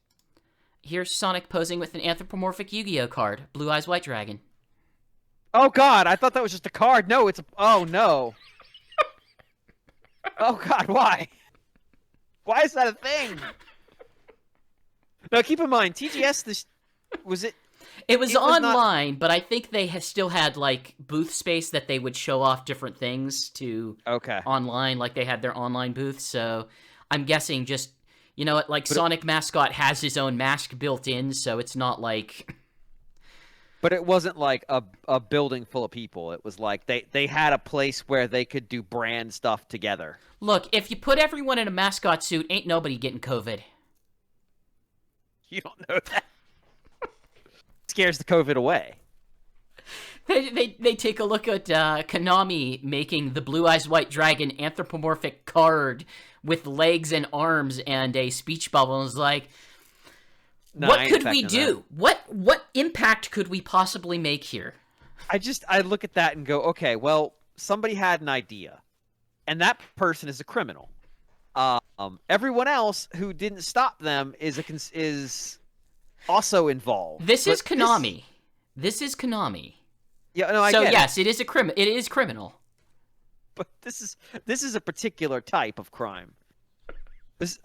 here's Sonic posing with an anthropomorphic Yu-Gi-Oh card, Blue Eyes White Dragon. Oh God, I thought that was just a card. No, it's oh no. Oh God, why? Why is that a thing? Now keep in mind, TGS was it? It was online, but I think they still had like booth space that they would show off different things to online, like they had their online booth. So I'm guessing just Sonic mascot has his own mask built in, so it's not like. But it wasn't like a building full of people. It was like they had a place where they could do brand stuff together. Look, if you put everyone in a mascot suit, ain't nobody getting COVID. You don't know that. Scares the COVID away. They take a look at Konami making the Blue Eyes White Dragon anthropomorphic card with legs and arms and a speech bubble, and was like, what could we do? What impact could we possibly make here? I look at that and go, okay, well, somebody had an idea, and that person is a criminal. Everyone else who didn't stop them is also involved. This is Konami. This is Konami. Yeah, no, I so get yes, it. It is criminal. But this is a particular type of crime.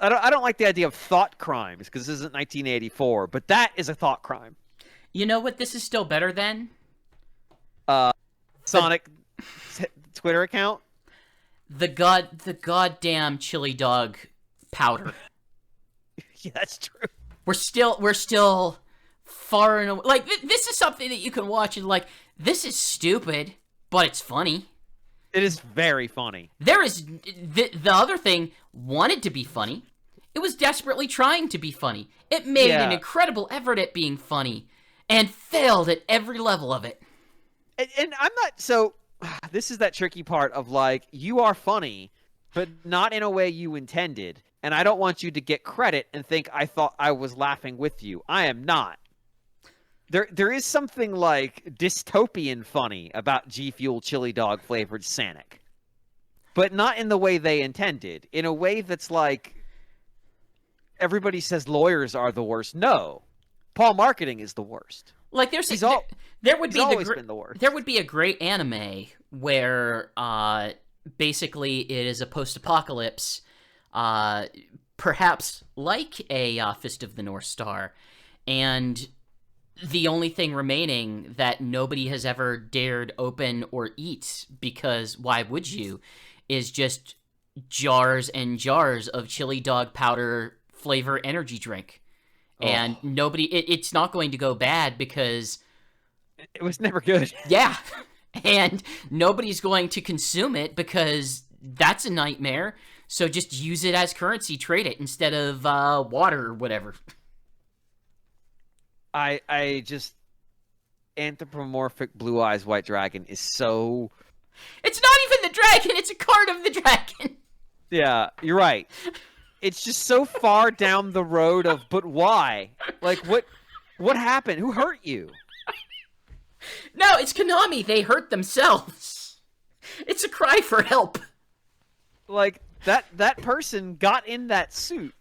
I don't like the idea of thought crimes because this isn't 1984, but that is a thought crime. You know what? This is still better than Sonic Twitter account. The goddamn chili dog powder. Yeah, that's true. We're still far and away. Like this is something that you can watch and like this is stupid, but it's funny. It is very funny. There is the other thing wanted to be funny. It was desperately trying to be funny. It made an incredible effort at being funny and failed at every level of it. And I'm not so. This is that tricky part of like you are funny, but not in a way you intended. And I don't want you to get credit and think I thought I was laughing with you. I am not. There is something like dystopian funny about G Fuel chili dog flavored Sonic, but not in the way they intended. In a way that's like everybody says lawyers are the worst. No, Paul Marketing is the worst. Like there would be a great anime where basically it is a post-apocalypse, perhaps like a Fist of the North Star, and the only thing remaining that nobody has ever dared open or eat, because why would you, is just jars and jars of chili dog powder flavor energy drink. And it's not going to go bad because it was never good. Yeah. And nobody's going to consume it because that's a nightmare. So just use it as currency, trade it instead of water or whatever. I just anthropomorphic Blue Eyes White Dragon is so. It's not even the dragon; it's a card of the dragon. Yeah, you're right. It's just so far down the road of, but why? Like, what happened? Who hurt you? No, it's Konami. They hurt themselves. It's a cry for help. Like that person got in that suit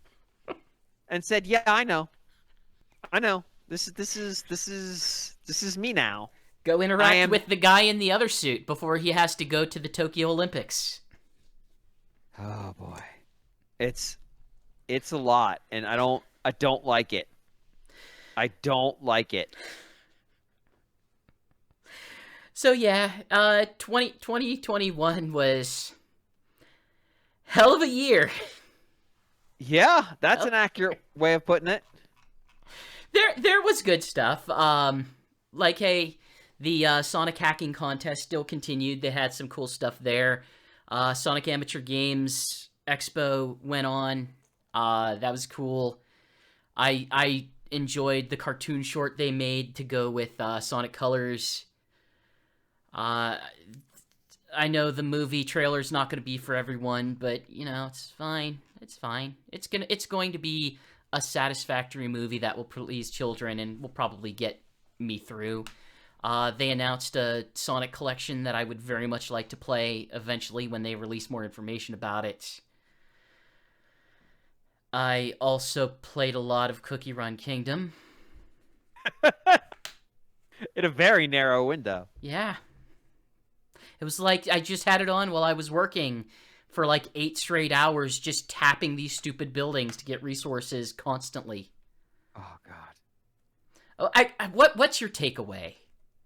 and said, "Yeah, I know. This is me now." Go interact with the guy in the other suit before he has to go to the Tokyo Olympics. Oh boy, it's a lot, and I don't I don't like it. I don't like it. So yeah, 2021 was hell of a year. Yeah, that's an accurate way of putting it. There was good stuff. Like, hey, the Sonic hacking contest still continued. They had some cool stuff there. Sonic Amateur Games Expo went on. That was cool. I enjoyed the cartoon short they made to go with Sonic Colors. I know the movie trailer's not going to be for everyone, but you know, it's fine. It's fine. It's going to be a satisfactory movie that will please children and will probably get me through. They announced a Sonic collection that I would very much like to play eventually when they release more information about it. I also played a lot of Cookie Run Kingdom. In a very narrow window. Yeah. It was like I just had it on while I was working for like 8 straight hours, just tapping these stupid buildings to get resources constantly. Oh God. Oh, what's your takeaway?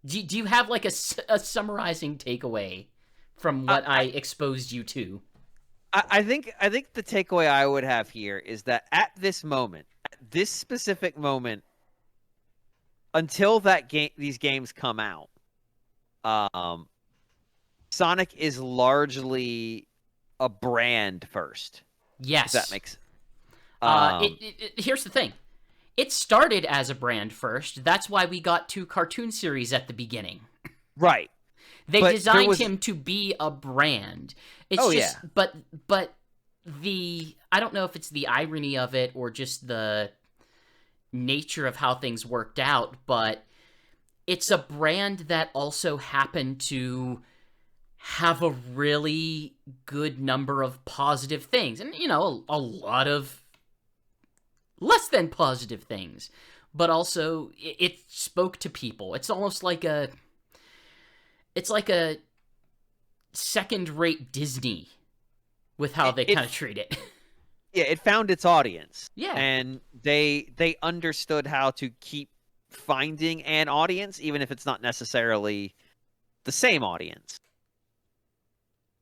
Do you have like a summarizing takeaway from what I exposed you to? I think the takeaway I would have here is that at this moment, at this specific moment, until these games come out, Sonic is largely a brand first. Yes. If that makes here's the thing. It started as a brand first. That's why we got 2 cartoon series at the beginning. Right. They designed him to be a brand. It's just but I don't know if it's the irony of it or just the nature of how things worked out, but it's a brand that also happened to have a really good number of positive things. And, you know, a lot of less than positive things. But also, it spoke to people. It's almost like a second-rate Disney with how they kind of treat it. Yeah, it found its audience. Yeah. And they understood how to keep finding an audience, even if it's not necessarily the same audience.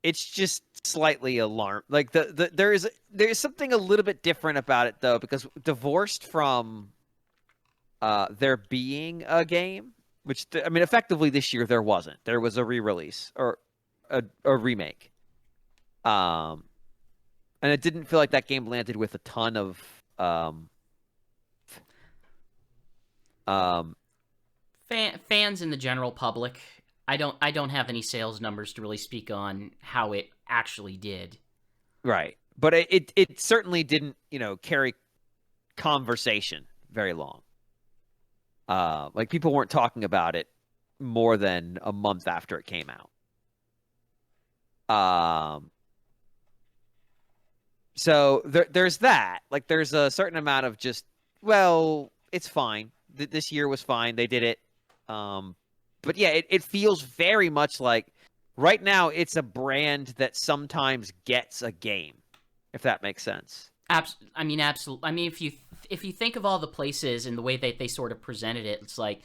It's just slightly alarm. Like there's something a little bit different about it though, because divorced from there being a game, which I mean, effectively this year there wasn't. There was a re-release or a remake, and it didn't feel like that game landed with a ton of fans in the general public. I don't have any sales numbers to really speak on how it actually did. Right. But it certainly didn't, carry conversation very long. Like people weren't talking about it more than a month after it came out. So there's that. Like there's a certain amount of just, well, it's fine. This year was fine. They did it. But yeah, it feels very much like right now it's a brand that sometimes gets a game, if that makes sense. Absolutely. I mean, if you think of all the places and the way that they sort of presented it, it's like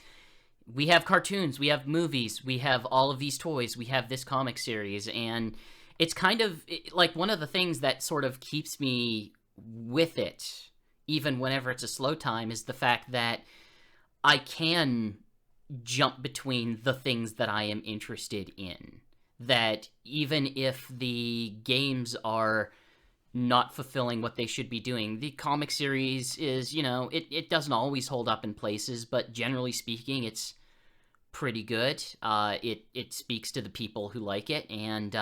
we have cartoons, we have movies, we have all of these toys, we have this comic series, and it's kind of like one of the things that sort of keeps me with it, even whenever it's a slow time, is the fact that I can jump between the things that I am interested in. That even if the games are not fulfilling what they should be doing, the comic series is, it doesn't always hold up in places, but generally speaking, it's pretty good. It speaks to the people who like it, and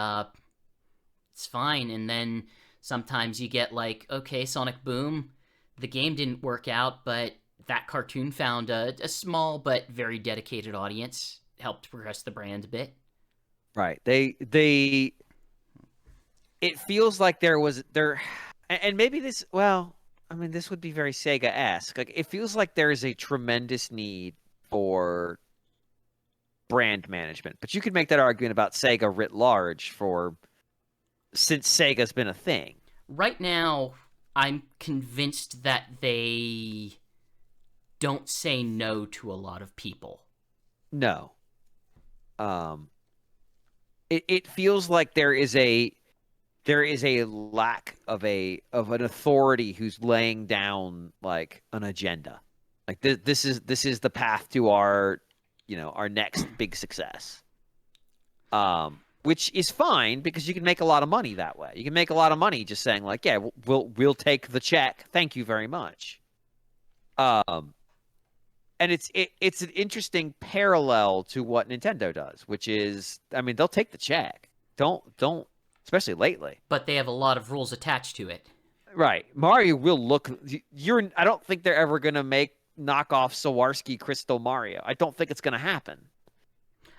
it's fine. And then sometimes you get like, okay, Sonic Boom, the game didn't work out, but that cartoon found a small but very dedicated audience, helped progress the brand a bit. Right. It feels like and maybe this, well, I mean, this would be very Sega-esque. Like, it feels like there is a tremendous need for brand management, but you could make that argument about Sega writ large since Sega's been a thing. Right now, I'm convinced that they don't say no to a lot of people. No. It feels like there is a lack of an authority who's laying down like an agenda. Like this is the path to our next big success. Which is fine because you can make a lot of money that way. You can make a lot of money just saying like, yeah, we'll take the check. Thank you very much. And it's an interesting parallel to what Nintendo does, which is, I mean, they'll take the check. Don't, especially lately. But they have a lot of rules attached to it. Right. Mario will look. I don't think they're ever gonna make knockoff Swarovski Crystal Mario. I don't think it's gonna happen.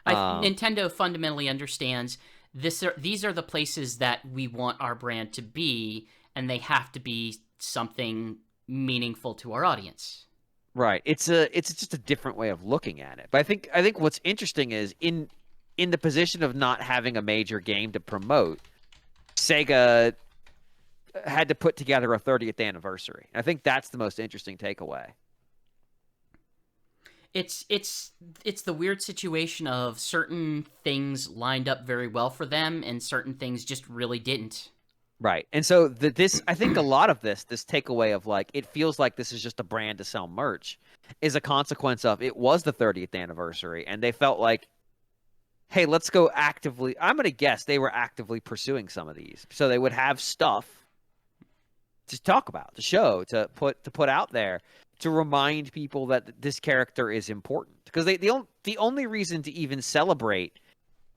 Nintendo fundamentally understands these are the places that we want our brand to be, and they have to be something meaningful to our audience. Right. It's just a different way of looking at it. But I think what's interesting is in the position of not having a major game to promote, Sega had to put together a 30th anniversary. I think that's the most interesting takeaway. It's the weird situation of certain things lined up very well for them and certain things just really didn't. Right. And so I think a lot of this takeaway of like, it feels like this is just a brand to sell merch is a consequence of it was the 30th anniversary and they felt like, hey, let's go actively. I'm going to guess they were actively pursuing some of these. So they would have stuff to talk about, to show, to put out there to remind people that this character is important. Because the only reason to even celebrate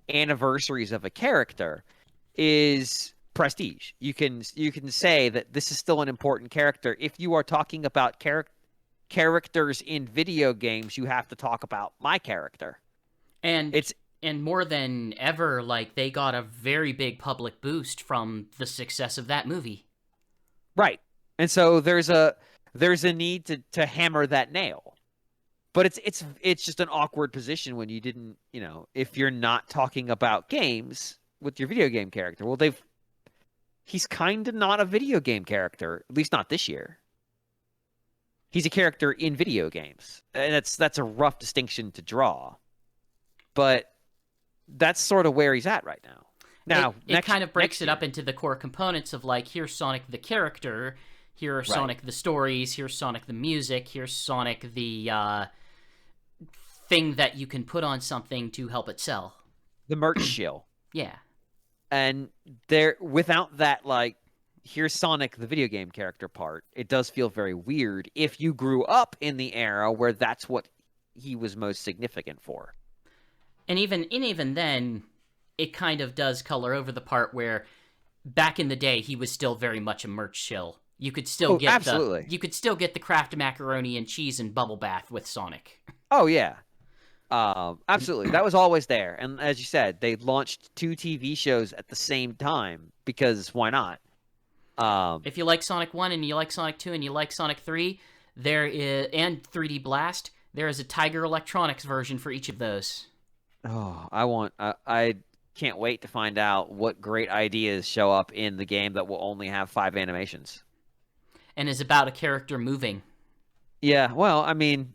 anniversaries of a character is prestige. You can say that this is still an important character. If you are talking about characters in video games, you have to talk about my character. And more than ever, like, they got a very big public boost from the success of that movie. Right. And so there's a need to hammer that nail. But it's just an awkward position when you didn't, if you're not talking about games with your video game character. Well, he's kind of not a video game character, at least not this year. He's a character in video games. And that's a rough distinction to draw. But that's sort of where he's at right now. Now, it kind of breaks it up into the core components of like, here's Sonic the character, here are Sonic the stories, here's Sonic the music, here's Sonic the thing that you can put on something to help it sell. The merch shill. Yeah. And without that, like, here's Sonic the video game character part, it does feel very weird if you grew up in the era where that's what he was most significant for. And even then, it kind of does color over the part where back in the day he was still very much a merch shill. You could still get the Kraft macaroni and cheese and bubble bath with Sonic. Oh yeah. Absolutely. That was always there. And as you said, they launched 2 TV shows at the same time because why not? If you like Sonic 1 and you like Sonic 2 and you like Sonic 3, there is and 3D Blast, there is a Tiger Electronics version for each of those. Oh, I can't wait to find out what great ideas show up in the game that will only have 5 animations. And is about a character moving. Yeah, well, I mean,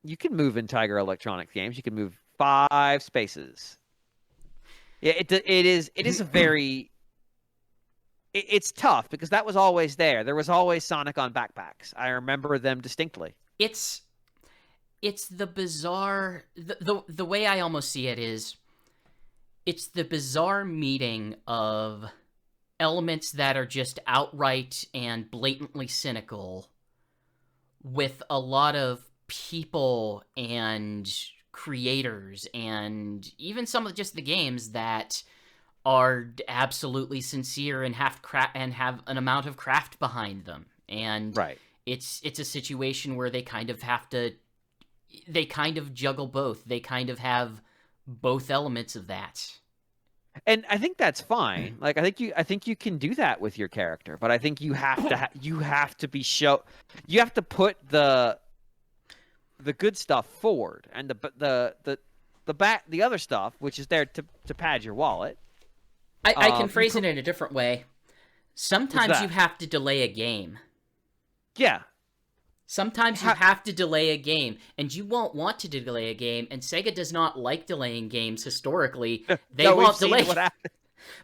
you can move in Tiger Electronics games. You can move 5 spaces. Yeah, it is a very... It's tough because that was always there. There was always Sonic on backpacks. I remember them distinctly. It's the bizarre... The way I almost see it is... It's the bizarre meeting of elements that are just outright and blatantly cynical with a lot of people and creators and even some of just the games that are absolutely sincere and have an amount of craft behind them. And it's a situation where they kind of juggle both. They kind of have both elements of that. And I think that's fine. Like I think you can do that with your character, but I think you have to you have to put the good stuff forward and the other stuff which is there to pad your wallet. I can phrase it in a different way. Sometimes you have to delay a game. Yeah. Sometimes you have to delay a game, and you won't want to delay a game, and Sega does not like delaying games historically. They won't delay. What happened.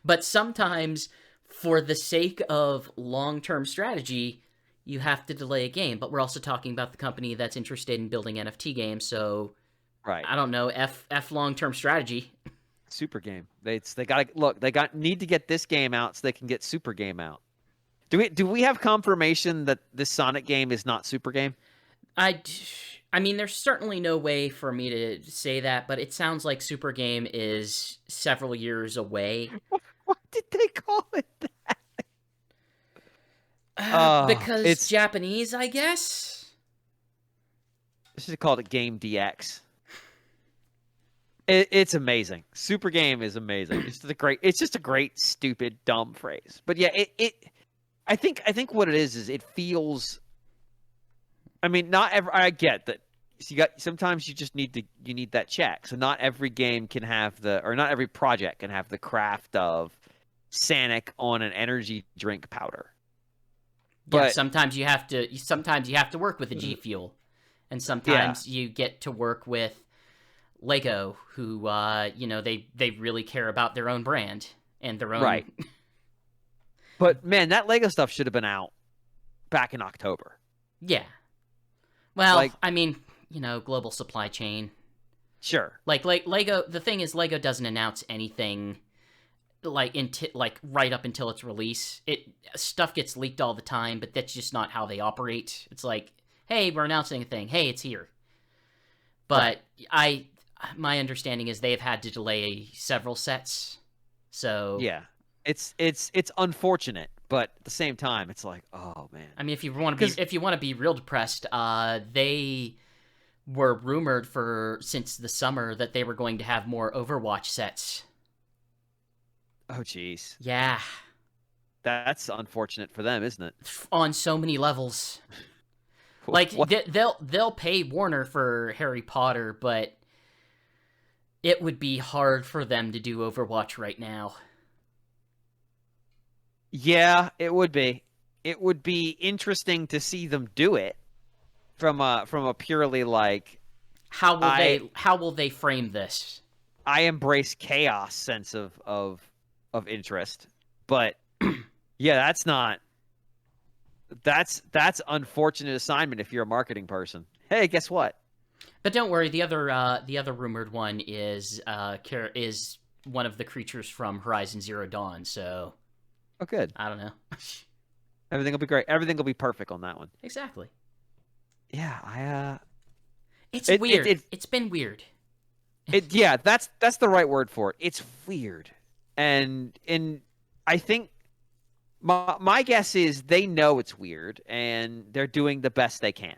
But sometimes, for the sake of long-term strategy, you have to delay a game. But we're also talking about the company that's interested in building NFT games, so right. I don't know, F long-term strategy. Super game. They need to get this game out so they can get Super game out. Do we have confirmation that this Sonic game is not Super game? I mean, there's certainly no way for me to say that, but it sounds like Super game is several years away. Why did they call it that? Because it's Japanese, I guess. They should have called it Game DX. It's amazing. Super game is amazing. It's just a great, stupid, dumb phrase. But yeah, I think what it is it feels. I mean, not every. I get that. Sometimes you just need that check. So not every game can have not every project can have the craft of Sonic on an energy drink powder. But yeah, sometimes you have to work with a G Fuel, and sometimes you get to work with Lego, who they really care about their own brand and their own. Right. But man, that Lego stuff should have been out back in October. Yeah. Well, I mean, global supply chain. Sure. Like Lego. The thing is, Lego doesn't announce anything right up until its release. Stuff gets leaked all the time, but that's just not how they operate. It's like, hey, we're announcing a thing. Hey, it's here. But my understanding is they've had to delay several sets. So yeah. It's unfortunate, but at the same time, it's like, oh man. I mean, if you want to be real depressed, they were rumored since the summer that they were going to have more Overwatch sets. Oh jeez. Yeah. That's unfortunate for them, isn't it? On so many levels. Like they'll pay Warner for Harry Potter, but it would be hard for them to do Overwatch right now. Yeah, it would be. It would be interesting to see them do it from a purely like how will they frame this? I embrace chaos sense of interest, but yeah, that's unfortunate assignment if you're a marketing person. Hey, guess what? But don't worry, the other rumored one is one of the creatures from Horizon Zero Dawn. So. Oh, good. I don't know. Everything will be great. Everything will be perfect on that one. Exactly. Yeah, It's weird. It's been weird. Yeah, that's the right word for it. It's weird, and I think my guess is they know it's weird, and they're doing the best they can.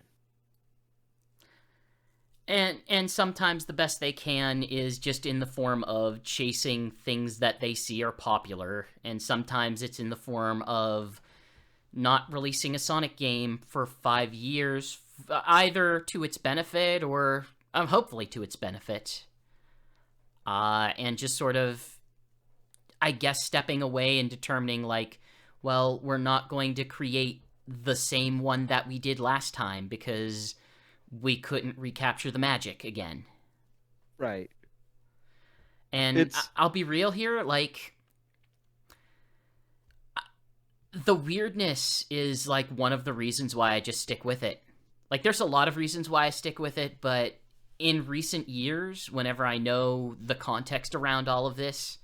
And sometimes the best they can is just in the form of chasing things that they see are popular, and sometimes it's in the form of not releasing a Sonic game for 5 years, either to its benefit or hopefully to its benefit, and just sort of, I guess, stepping away and determining, like, well, we're not going to create the same one that we did last time because we couldn't recapture the magic again. Right. And I'll be real here, like, the weirdness is, like, one of the reasons why I just stick with it. Like, there's a lot of reasons why I stick with it, but in recent years, whenever I know the context around all of this,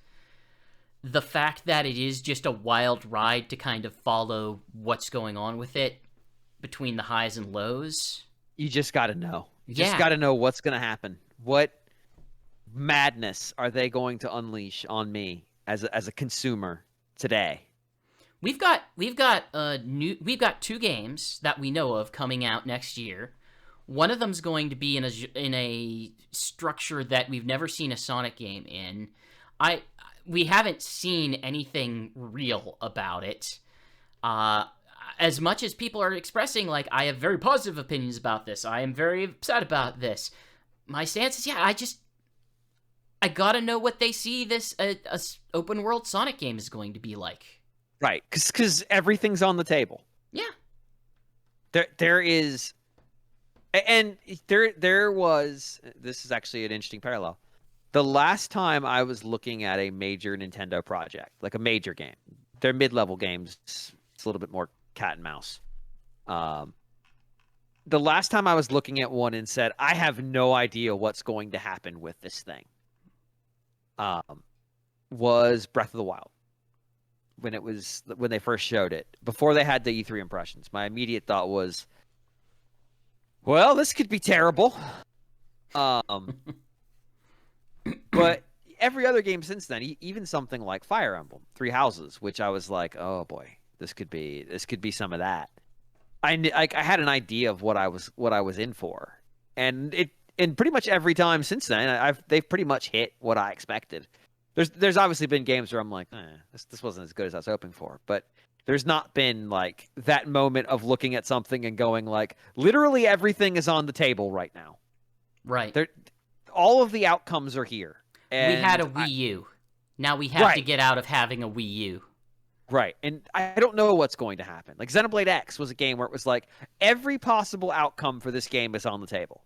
the fact that it is just a wild ride to kind of follow what's going on with it between the highs and lows. You just got to know. You just got to know what's going to happen. What madness are they going to unleash on me as a consumer today? We've got 2 games that we know of coming out next year. One of them's going to be in a structure that we've never seen a Sonic game in. We haven't seen anything real about it. As much as people are expressing, like, I have very positive opinions about this, I am very upset about this, my stance is, I gotta know what they see this open world Sonic game is going to be like. Right, because everything's on the table. Yeah. There is, and there was. This is actually an interesting parallel. The last time I was looking at a major Nintendo project, like a major game, they're mid-level games. It's a little bit more cat and mouse. The last time I was looking at one and said, I have no idea what's going to happen with this thing, was Breath of the Wild. When they first showed it, before they had the E3 impressions, my immediate thought was, well, this could be terrible. But every other game since then, even something like Fire Emblem, Three Houses, which I was like, oh boy, this could be some of that. I had an idea of what I was in for, and pretty much every time since then, they've pretty much hit what I expected. There's obviously been games where I'm like, this wasn't as good as I was hoping for, but there's not been like that moment of looking at something and going like, literally everything is on the table right now. Right. All of the outcomes are here. And we had a Wii U. Now we have to get out of having a Wii U. Right. And I don't know what's going to happen. Like Xenoblade X was a game where it was like, every possible outcome for this game is on the table.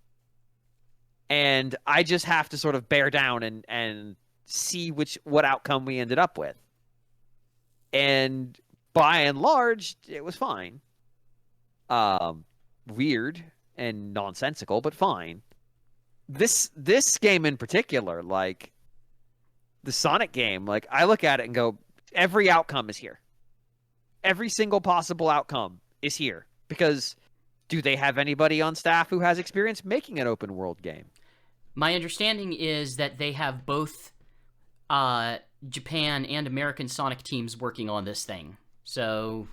And I just have to sort of bear down and see what outcome we ended up with. And by and large, it was fine. Weird and nonsensical, but fine. This game in particular, like the Sonic game, like I look at it and go, every outcome is here. Every single possible outcome is here. Because do they have anybody on staff who has experience making an open world game? My understanding is that they have both Japan and American Sonic teams working on this thing. So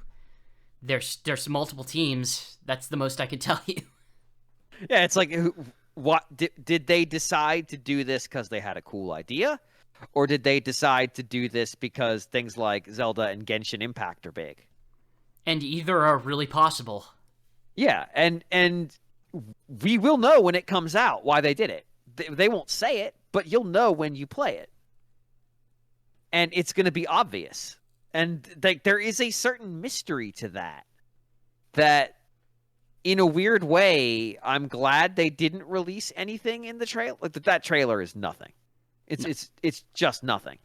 there's multiple teams. That's the most I can tell you. Yeah, it's like, what did they decide to do this because they had a cool idea? Or did they decide to do this because things like Zelda and Genshin Impact are big? And either are really possible. Yeah, and we will know when it comes out why they did it. They won't say it, but you'll know when you play it. And it's going to be obvious. And there is a certain mystery to that in a weird way, I'm glad they didn't release anything in the trailer. Like, that trailer is nothing. It's just nothing.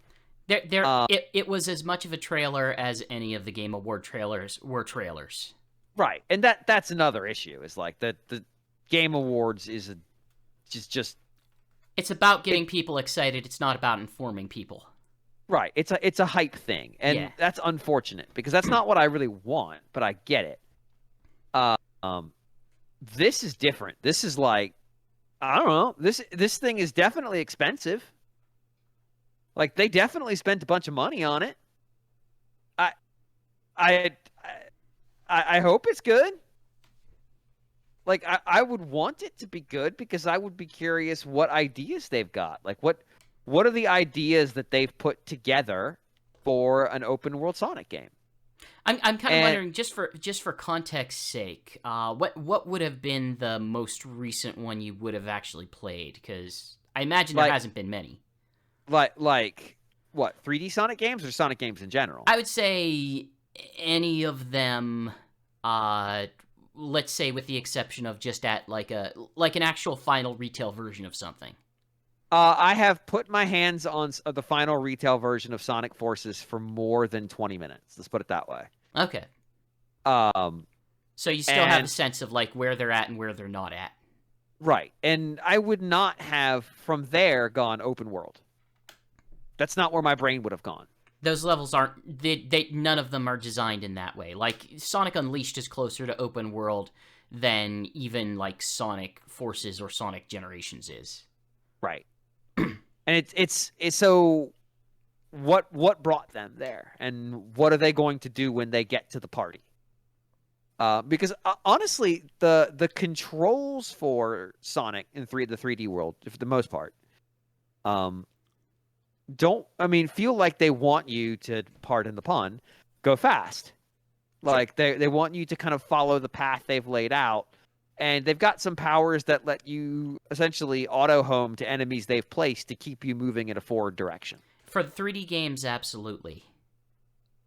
It was as much of a trailer as any of the Game Award trailers were trailers. Right, and that's another issue. Is like the Game Awards is just. It's about getting people excited. It's not about informing people. Right, it's a hype thing, and that's unfortunate because that's not what I really want. But I get it. This is different. This is like, I don't know. This thing is definitely expensive. Like, they definitely spent a bunch of money on it. I hope it's good. Like, I would want it to be good because I would be curious what ideas they've got. Like, what are the ideas that they've put together for an open world Sonic game? I'm kind of wondering, just for context's sake, what would have been the most recent one you would have actually played? Because I imagine there hasn't been many. Like what, 3D Sonic games or Sonic games in general? I would say any of them, let's say with the exception of just at like an actual final retail version of something. I have put my hands on the final retail version of Sonic Forces for more than 20 minutes. Let's put it that way. Okay. So you still have a sense of like where they're at and where they're not at. Right. And I would not have from there gone open world. That's not where my brain would have gone. Those levels aren't, none of them are designed in that way. Like, Sonic Unleashed is closer to open world than even, like, Sonic Forces or Sonic Generations is. Right. And it's so what brought them there? And what are they going to do when they get to the party? Because, honestly, the controls for Sonic in the 3D world, for the most part, feel like they want you to, pardon the pun, go fast. Like, they want you to kind of follow the path they've laid out. And they've got some powers that let you essentially auto-home to enemies they've placed to keep you moving in a forward direction. For the 3D games, absolutely.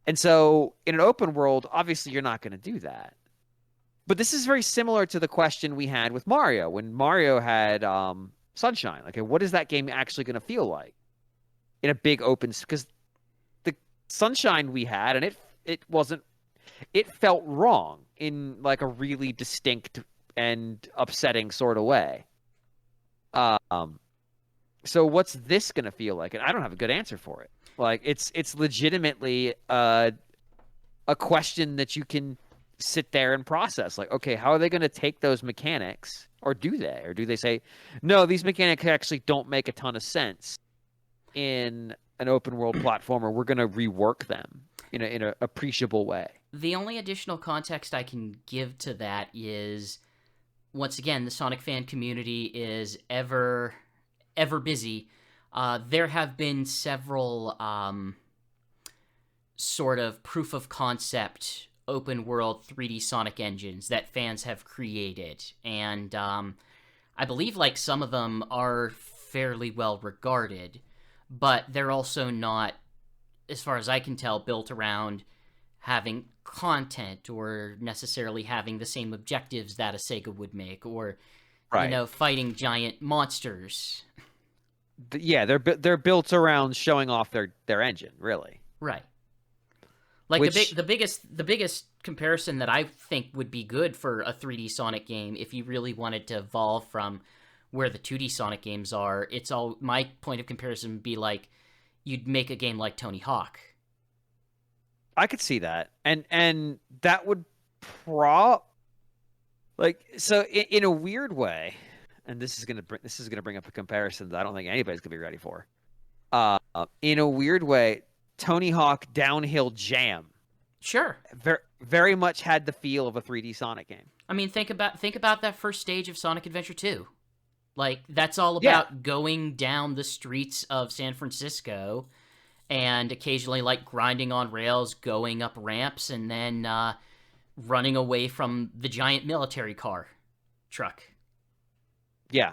And so in an open world, obviously you're not going to do that. But this is very similar to the question we had with Mario when Mario had Sunshine. Like, what is that game actually going to feel like in a big open? Because the Sunshine we had, and it felt wrong in like a really distinct and upsetting sort of way. So what's this going to feel like? And I don't have a good answer for it. Like, it's legitimately a question that you can sit there and process. Like, okay, how are they going to take those mechanics, or do they? Or do they say, no, these mechanics actually don't make a ton of sense in an open world platformer. We're going to rework them in an appreciable way. The only additional context I can give to that is, once again, the Sonic fan community is ever busy. There have been several sort of proof of concept open world 3D Sonic engines that fans have created, and I believe like some of them are fairly well regarded, but they're also not, as far as I can tell, built around having content or necessarily having the same objectives that a Sega would make, or fighting giant monsters. Yeah, they're built around showing off their engine, really. Right. Like the biggest comparison that I think would be good for a 3D Sonic game, if you really wanted to evolve from where the 2D Sonic games are, my point of comparison would be like you'd make a game like Tony Hawk. I could see that, and that would so in a weird way, and this is gonna bring up a comparison that I don't think anybody's gonna be ready for. In a weird way, Tony Hawk Downhill Jam, sure, very much had the feel of a 3D Sonic game. I mean, think about that first stage of Sonic Adventure 2. Like, that's all about going down the streets of San Francisco and occasionally like grinding on rails, going up ramps, and then running away from the giant military truck. Yeah.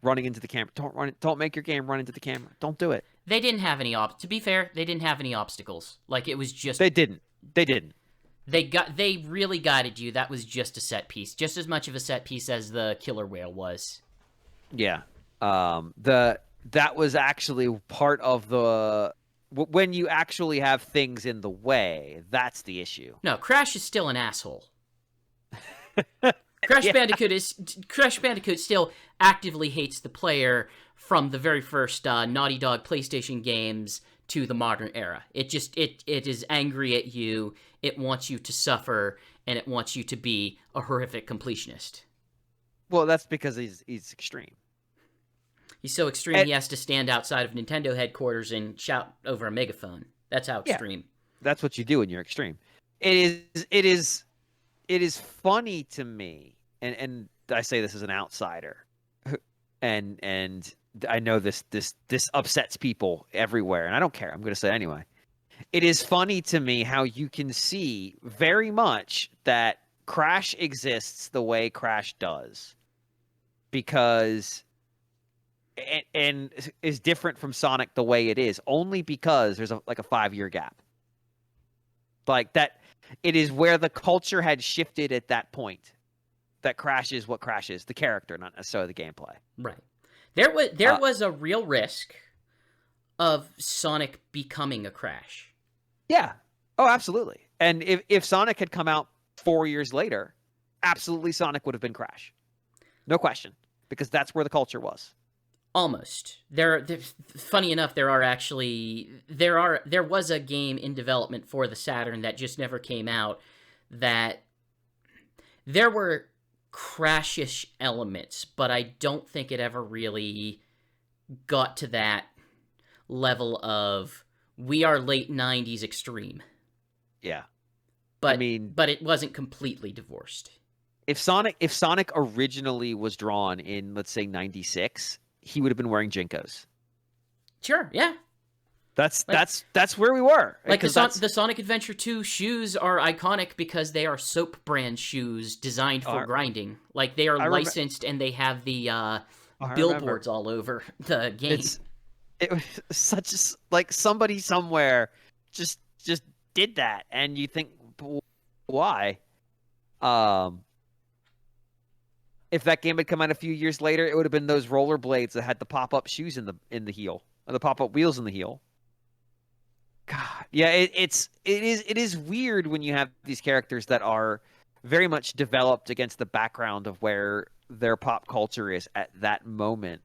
Running into the camera. Don't make your game run into the camera. Don't do it. They didn't have any to be fair, they didn't have any obstacles. Like, it was just They didn't. They really guided you. That was just a set piece. Just as much of a set piece as the killer whale was. Yeah. That was actually part of the when you actually have things in the way, that's the issue. No, Crash is still an asshole. Crash Bandicoot still actively hates the player from the very first Naughty Dog PlayStation games to the modern era. It is angry at you, it wants you to suffer, and it wants you to be a horrific completionist. Well, that's because he's extreme. He's so extreme he has to stand outside of Nintendo headquarters and shout over a megaphone. That's how extreme. That's what you do when you're extreme. It is funny to me, and I say this as an outsider, and I know this upsets people everywhere, and I don't care. I'm going to say it anyway. It is funny to me how you can see very much that Crash exists the way Crash does, because and is different from Sonic the way it is, only because there's a 5-year gap. Like that, it is where the culture had shifted at that point. That Crash is what Crash is, the character, not necessarily the gameplay. Right. There was a real risk of Sonic becoming a Crash. Yeah. Oh, absolutely. And if Sonic had come out 4 years later, absolutely Sonic would have been Crash. No question. Because that's where the culture was. Almost. Funny enough, there was a game in development for the Saturn that just never came out, that there were Crash-ish elements, but I don't think it ever really got to that level of we are late 90s extreme. Yeah. But it wasn't completely divorced. If Sonic originally was drawn in, let's say, 96, he would have been wearing Jinkos. Sure, yeah. That's where we were. Like the Sonic Adventure 2 shoes are iconic because they are soap brand shoes designed for grinding. Like, they are licensed and they have the billboards all over the game. It was such like somebody somewhere just did that, and you think, why? If that game had come out a few years later, it would have been those rollerblades that had the pop-up shoes in the heel, or the pop-up wheels in the heel. God, yeah, it is weird when you have these characters that are very much developed against the background of where their pop culture is at that moment,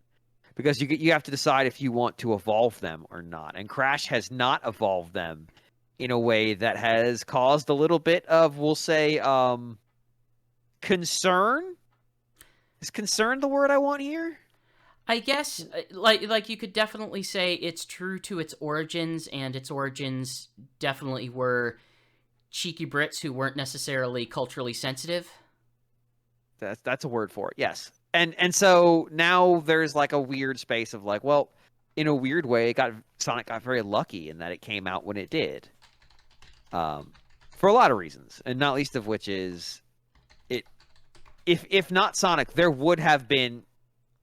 because you have to decide if you want to evolve them or not. And Crash has not evolved them in a way that has caused a little bit of, we'll say, concern. Is concern the word I want here? I guess, like you could definitely say it's true to its origins, and its origins definitely were cheeky Brits who weren't necessarily culturally sensitive. That's a word for it, yes. And so now there's like a weird space of like, well, in a weird way, Sonic got very lucky in that it came out when it did. For a lot of reasons, and not least of which is if not Sonic, there would have been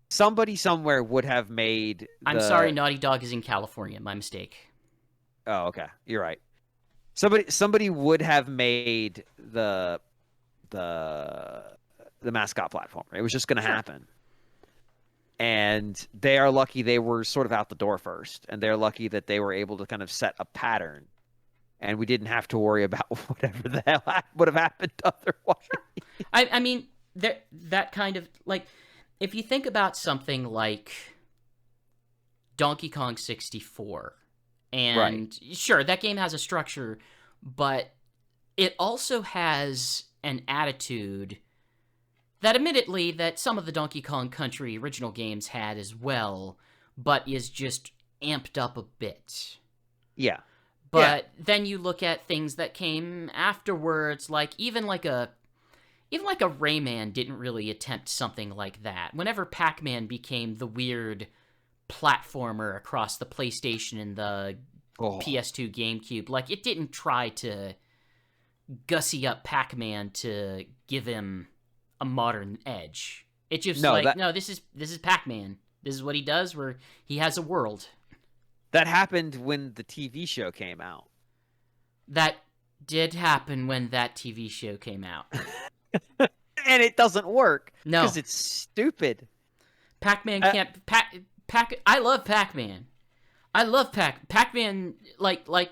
somebody somewhere would have made. I'm sorry, Naughty Dog is in California. My mistake. Oh, okay, you're right. Somebody would have made the mascot platform. It was just going to happen. And they are lucky they were sort of out the door first, and they're lucky that they were able to kind of set a pattern, and we didn't have to worry about whatever the hell would have happened otherwise. I mean, that kind of, like, if you think about something like Donkey Kong 64, and sure, that game has a structure, but it also has an attitude that admittedly that some of the Donkey Kong Country original games had as well, but is just amped up a bit. Yeah. But then you look at things that came afterwards, like even like a Rayman didn't really attempt something like that. Whenever Pac-Man became the weird platformer across the PlayStation and the PS2 GameCube, like it didn't try to gussy up Pac-Man to give him a modern edge. It just this is Pac-Man. This is what he does, where he has a world. That happened when the TV show came out. That did happen when that TV show came out. And it doesn't work. No. Because it's stupid. Pac-Man can't... I love Pac-Man. I love Pac-Man, like I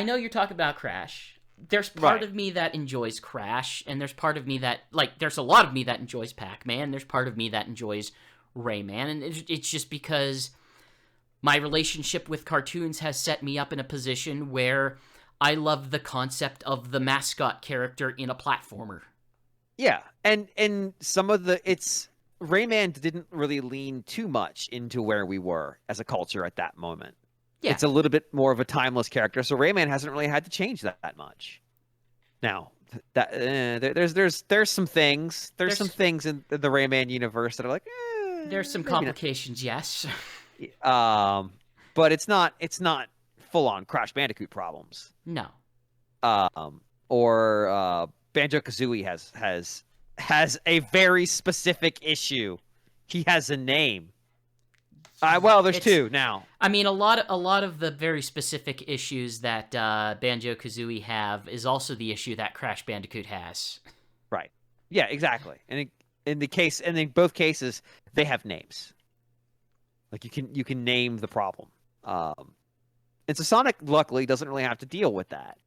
know you're talking about Crash. There's part of me that enjoys Crash, and there's part of me that, there's a lot of me that enjoys Pac-Man, there's part of me that enjoys Rayman, and it's just because my relationship with cartoons has set me up in a position where I love the concept of the mascot character in a platformer. Yeah, and some of Rayman didn't really lean too much into where we were as a culture at that moment. Yeah. It's a little bit more of a timeless character, so Rayman hasn't really had to change that much. Now, there's some things. There's some things in the Rayman universe that are like. There's some complications, yes. But it's not full on Crash Bandicoot problems. No. Or Banjo-Kazooie has a very specific issue. He has a name. There's two now. I mean, a lot of the very specific issues that Banjo-Kazooie have is also the issue that Crash Bandicoot has. Right. Yeah, exactly. And in both cases, they have names. Like you can name the problem. And so Sonic, luckily, doesn't really have to deal with that.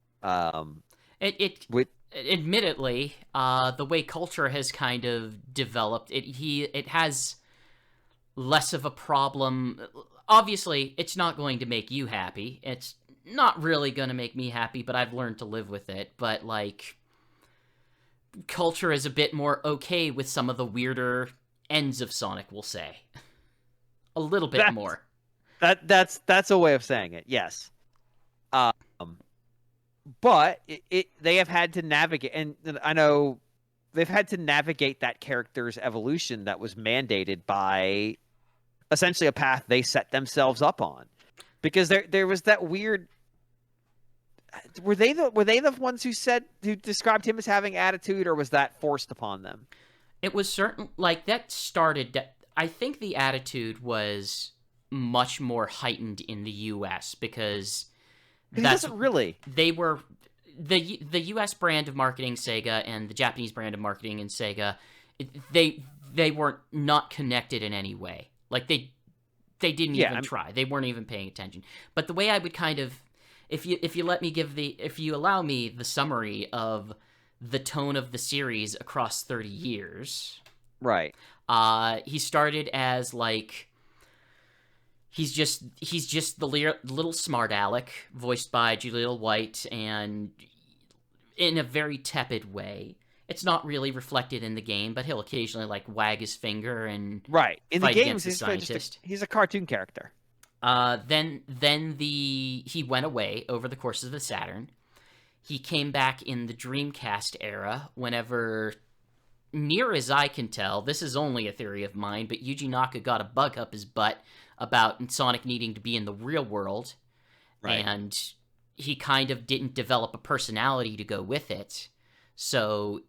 Admittedly, the way culture has kind of developed, it has less of a problem. Obviously, it's not going to make you happy. It's not really going to make me happy, but I've learned to live with it. But, culture is a bit more okay with some of the weirder ends of Sonic, we'll say. A little bit more. That's a way of saying it, yes. But they have had to navigate, and I know they've had to navigate that character's evolution that was mandated by essentially a path they set themselves up on, because there was that weird. Were they the ones who described him as having attitude, or was that forced upon them? It was certain that started. I think the attitude was much more heightened in the U.S. because He doesn't really. They were the U.S. brand of marketing, Sega, and the Japanese brand of marketing in Sega. They were not connected in any way. Like they didn't even try. They weren't even paying attention. But the way I would kind of, if you allow me the summary of the tone of the series across 30 years. Right. He started as like he's just the little smart aleck voiced by Julia White, and in a very tepid way. It's not really reflected in the game, but he'll occasionally like wag his finger and right in the games he's a cartoon character. Then he went away over the course of the Saturn. He came back in the Dreamcast era whenever, near as I can tell, this is only a theory of mine, but Yuji Naka got a bug up his butt about Sonic needing to be in the real world, right. And he kind of didn't develop a personality to go with it. So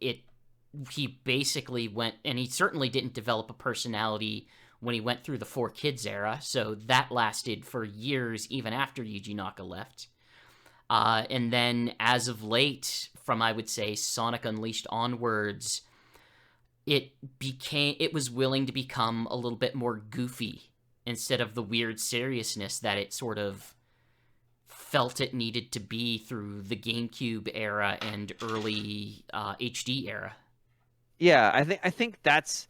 he basically went, and he certainly didn't develop a personality when he went through the 4Kids era, so that lasted for years even after Yuji Naka left. And then as of late, from I would say Sonic Unleashed onwards, it was willing to become a little bit more goofy instead of the weird seriousness that it sort of felt it needed to be through the GameCube era and early HD era. Yeah, I think that's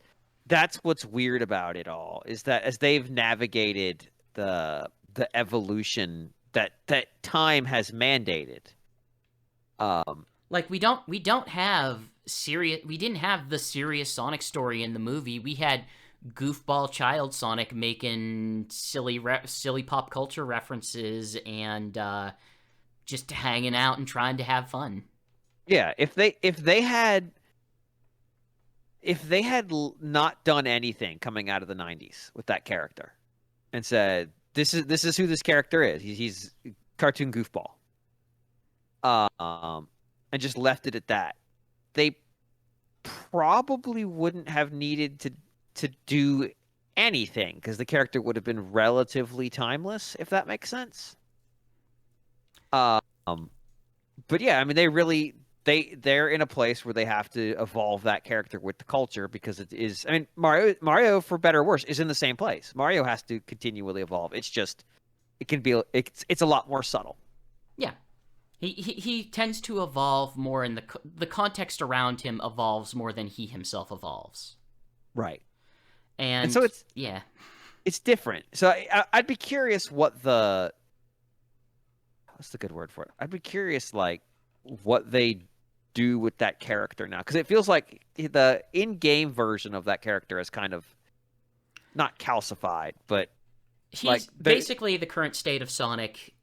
what's weird about it all, is that as they've navigated the evolution that time has mandated. Like we didn't have the serious Sonic story in the movie. We had goofball child Sonic making silly pop culture references and just hanging out and trying to have fun. Yeah, if they had not done anything coming out of the 90s with that character and said, this is who this character is. He's cartoon goofball. And just left it at that. They probably wouldn't have needed to do anything, because the character would have been relatively timeless, if that makes sense. But yeah, I mean, they're in a place where they have to evolve that character with the culture, because it is, I mean, Mario, for better or worse, is in the same place. Mario has to continually evolve. It's just, it's a lot more subtle. Yeah. He tends to evolve more, in the context around him evolves more than he himself evolves. Right. And so it's different. So I'd be curious what's the good word for it? I'd be curious, like, what they do with that character now, because it feels like the in-game version of that character is kind of not calcified, but he's basically the current state of Sonic.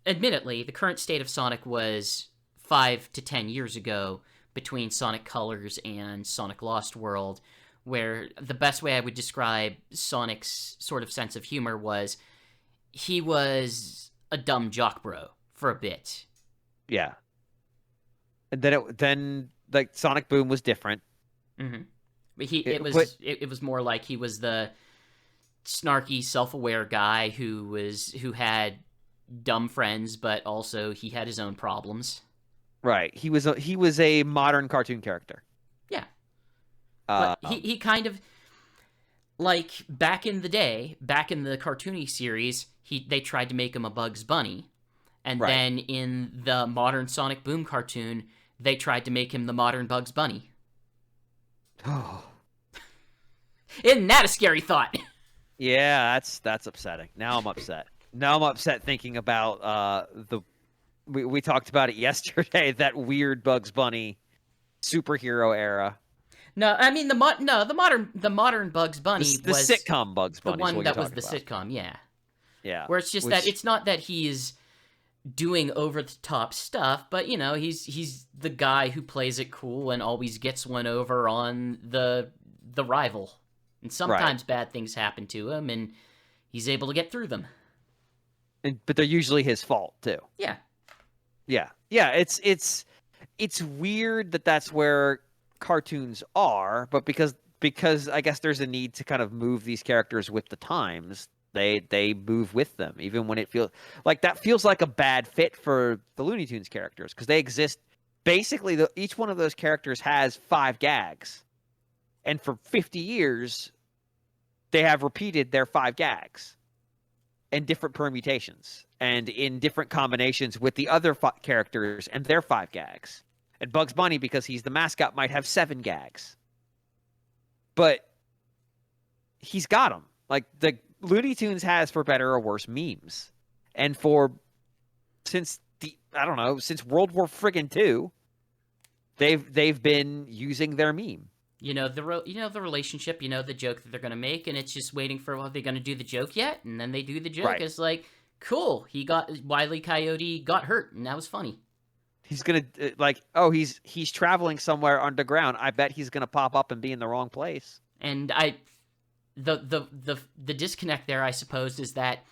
Admittedly, the current state of Sonic was 5 to 10 years ago between Sonic Colors and Sonic Lost World, where the best way I would describe Sonic's sort of sense of humor was he was a dumb jock bro for a bit. Yeah. And then like Sonic Boom was different. Mm-hmm. But it was more like he was the snarky, self-aware guy who had dumb friends, but also he had his own problems. Right. He was a modern cartoon character. Yeah. But he kind of, like, back in the day, back in the cartoony series, they tried to make him a Bugs Bunny. And right. Then in the modern Sonic Boom cartoon, they tried to make him the modern Bugs Bunny. Oh. Isn't that a scary thought? Yeah, that's upsetting. Now I'm upset. Now I'm upset thinking about we talked about it yesterday, that weird Bugs Bunny superhero era. No, I mean the modern Bugs Bunny the was sitcom Bugs Bunny. The one that was the about. Sitcom, yeah. Yeah. Where it's just that it's not that he's doing over the top stuff, but you know, he's the guy who plays it cool and always gets one over on the rival. And sometimes bad things happen to him and he's able to get through them. But they're usually his fault too. Yeah. Yeah. Yeah, it's weird that that's where cartoons are, but because I guess there's a need to kind of move these characters with the times, They move with them, even when it feels like that feels like a bad fit for the Looney Tunes characters because they exist. Basically, each one of those characters has 5 gags, and for 50 years, they have repeated their 5 gags in different permutations and in different combinations with the other characters and their 5 gags. And Bugs Bunny, because he's the mascot, might have 7 gags, but he's got them. Like the Looney Tunes has, for better or worse, memes, and since World War friggin' II, they've been using their meme. The relationship, the joke that they're gonna make, and it's just waiting for are they gonna do the joke yet, and then they do the joke. Right. It's like, cool. Wile E. Coyote got hurt, and that was funny. He's gonna he's traveling somewhere underground. I bet he's gonna pop up and be in the wrong place. And the disconnect there, I suppose, is that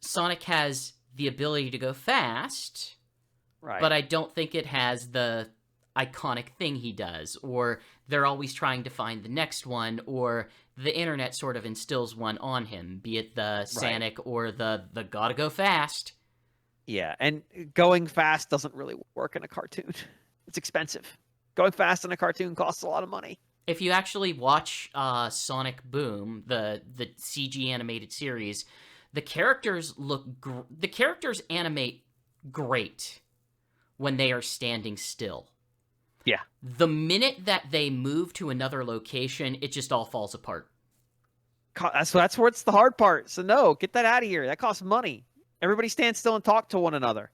Sonic has the ability to go fast, right? But I don't think it has the iconic thing he does, or they're always trying to find the next one, or the internet sort of instills one on him, be it the Sonic or the gotta go fast. Yeah, and going fast doesn't really work in a cartoon. It's expensive. Going fast in a cartoon costs a lot of money. If you actually watch Sonic Boom, the CG animated series, the characters animate great when they are standing still. Yeah. The minute that they move to another location, it just all falls apart. That's where it's the hard part. So no, get that out of here. That costs money. Everybody stand still and talk to one another.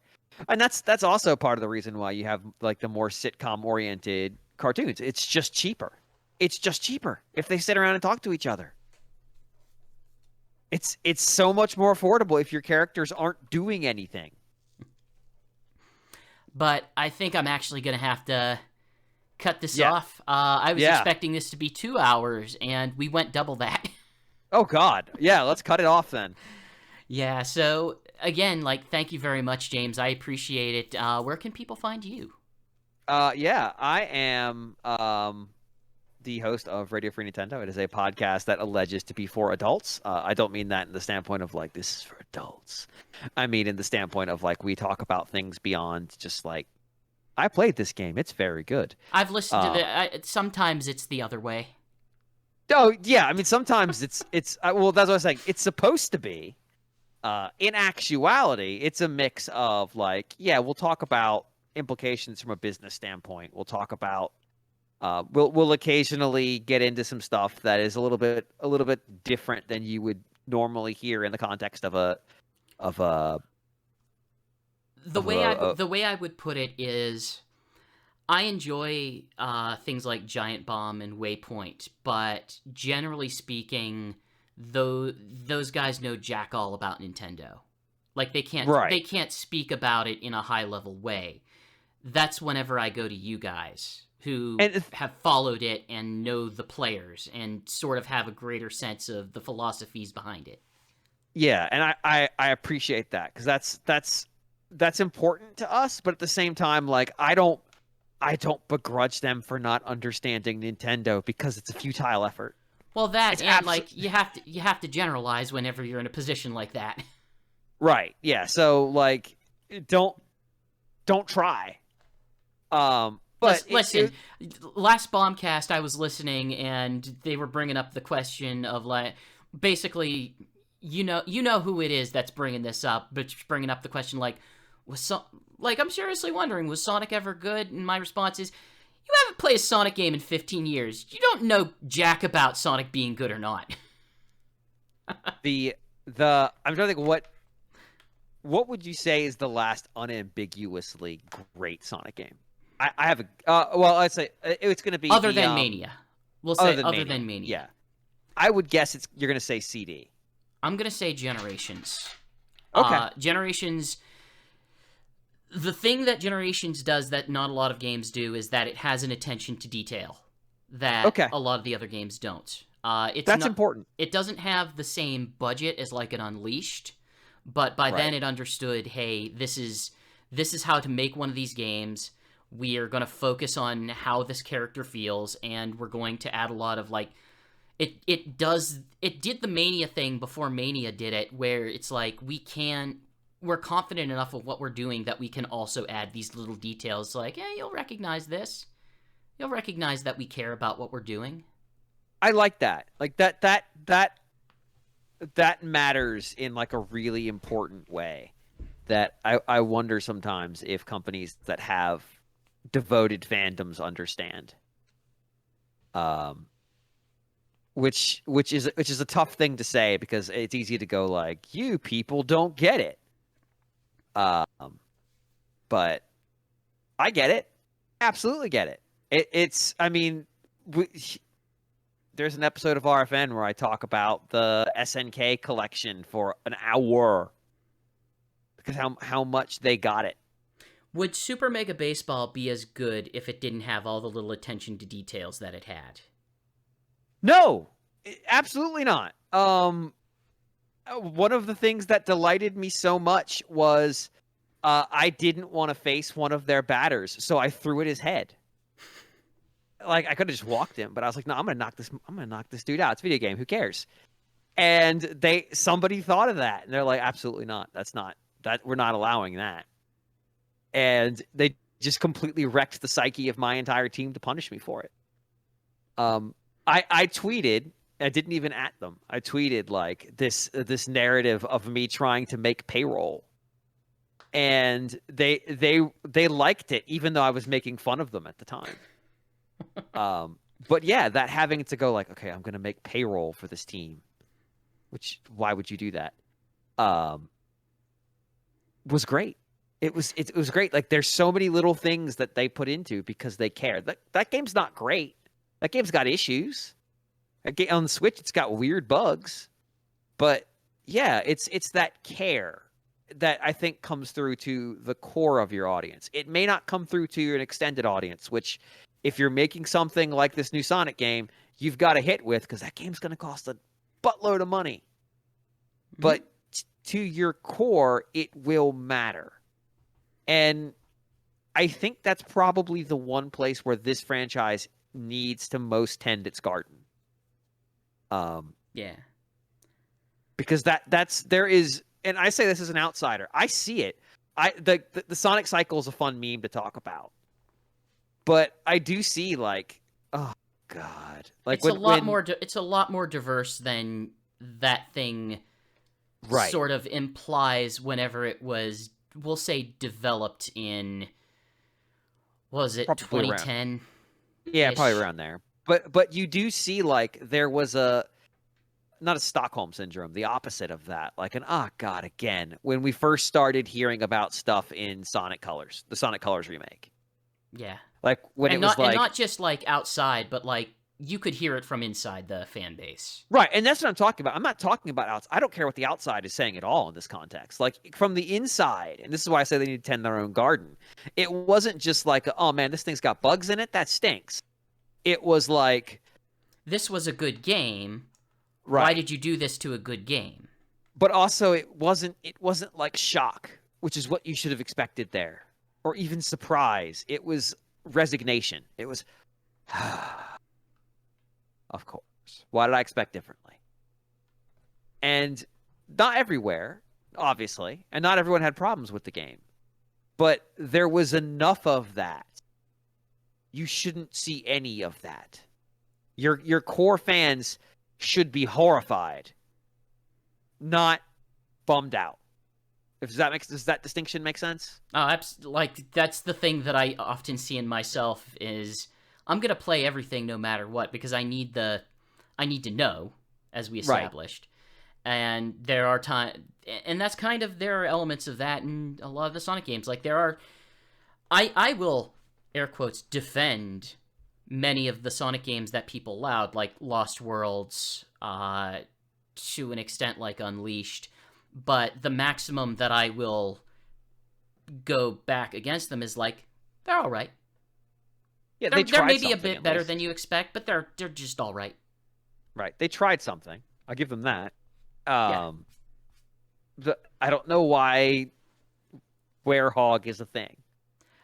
And that's also part of the reason why you have like the more sitcom oriented cartoons. It's just cheaper. It's just cheaper if they sit around and talk to each other. It's so much more affordable if your characters aren't doing anything. But I think I'm actually going to have to cut this off. I was expecting this to be 2 hours, and we went double that. Oh, God. Yeah, let's cut it off then. Yeah, so, again, thank you very much, James. I appreciate it. Where can people find you? I am the host of Radio Free Nintendo. It is a podcast that alleges to be for adults. I don't mean that in the standpoint of, this is for adults. I mean in the standpoint of, we talk about things beyond just, I played this game. It's very good. I've listened to sometimes it's the other way. Oh, yeah. I mean, sometimes it's well, that's what I was saying. It's supposed to be. In actuality, it's a mix of, we'll talk about implications from a business standpoint. We'll talk about we'll occasionally get into some stuff that is a little bit different than you would normally hear in the context of a the way I would put it is I enjoy things like Giant Bomb and Waypoint, but generally speaking, those guys know jack all about Nintendo. They can't speak about it in a high level way. That's whenever I go to you guys who have followed it and know the players and sort of have a greater sense of the philosophies behind it. Yeah, and I appreciate that because that's important to us, but at the same time, I don't begrudge them for not understanding Nintendo because it's a futile effort. Well, you have to generalize whenever you're in a position like that. Right. Yeah. So don't try. But listen, last Bombcast I was listening and they were bringing up the question of basically, you know who it is that's bringing this up, but bringing up the question I'm seriously wondering, was Sonic ever good? And my response is, you haven't played a Sonic game in 15 years. You don't know jack about Sonic being good or not. I'm trying to think what would you say is the last unambiguously great Sonic game? I have I'd say it's going to be other than Mania. We'll say other than Mania. Yeah, I would guess you're going to say CD. I'm going to say Generations. Okay, Generations. The thing that Generations does that not a lot of games do is that it has an attention to detail that a lot of the other games don't. That's important. It doesn't have the same budget as an Unleashed, but by then it understood, hey, this is how to make one of these games. We are going to focus on how this character feels, and we're going to add a lot of it did the Mania thing before Mania did it, where it's like we're confident enough of what we're doing that we can also add these little details like, yeah, you'll recognize this. You'll recognize that we care about what we're doing. I like that. Like that matters in like a really important way that I wonder sometimes if companies that have devoted fandoms understand. Which is a tough thing to say because it's easy to go like, you people don't get it. But I get it. Absolutely get it. It's I mean, there's an episode of RFN where I talk about the SNK collection for an hour because how much they got it. Would Super Mega Baseball be as good if it didn't have all the little attention to details that it had? No, absolutely not. One of the things that delighted me so much was I didn't want to face one of their batters, so I threw at his head. Like I could have just walked him, but I was like, no, I'm gonna knock this dude out. It's a video game. Who cares? And somebody thought of that, and they're like, absolutely not. We're not allowing that. And they just completely wrecked the psyche of my entire team to punish me for it. I tweeted. I didn't even at them. I tweeted like this narrative of me trying to make payroll, and they liked it, even though I was making fun of them at the time. But yeah, that having to go like, okay, I'm gonna make payroll for this team, which why would you do that? Was great. It was great. Like there's so many little things that they put into because they care. That game's not great. That game's got issues. On the Switch, it's got weird bugs. But yeah, it's that care that I think comes through to the core of your audience. It may not come through to an extended audience, which if you're making something like this new Sonic game, you've got to hit with because that game's going to cost a buttload of money. Mm-hmm. But to your core, it will matter. And I think that's probably the one place where this franchise needs to most tend its garden. Yeah. Because there is, and I say this as an outsider, I see it. The Sonic cycle is a fun meme to talk about. But I do see like, oh god, like it's a lot more diverse than that thing right. sort of implies whenever it was, we'll say, developed in, was it 2010? Yeah, probably around there. But you do see like there was not a Stockholm syndrome, the opposite of that. Like god, again, when we first started hearing about stuff in Sonic Colors, the Sonic Colors remake. Yeah. Like when and it was like, and not just like outside, but like you could hear it from inside the fan base. Right, and that's what I'm talking about. I'm not talking about outside. I don't care what the outside is saying at all in this context. Like from the inside, and this is why I say they need to tend their own garden. It wasn't just like, oh man, this thing's got bugs in it. That stinks. It was like, this was a good game. Right. Why did you do this to a good game? But also, it wasn't like shock, which is what you should have expected there, or even surprise. It was resignation. It was, of course. Why did I expect differently? And not everywhere, obviously, and not everyone had problems with the game, but there was enough of that. You shouldn't see any of that. Your core fans should be horrified, not bummed out. Does that distinction make sense? Oh, like that's the thing that I often see in myself is I'm gonna play everything no matter what because I need to know, as we established. Right. And there are and that's kind of, there are elements of that in a lot of the Sonic games. Like I will, air quotes, defend many of the Sonic games that people allowed, like Lost Worlds, to an extent like Unleashed. But the maximum that I will go back against them is like, they're all right. Yeah, they're maybe a bit better than you expect, but they're just all right. Right, they tried something. I'll give them that. Yeah. I don't know why Werehog is a thing.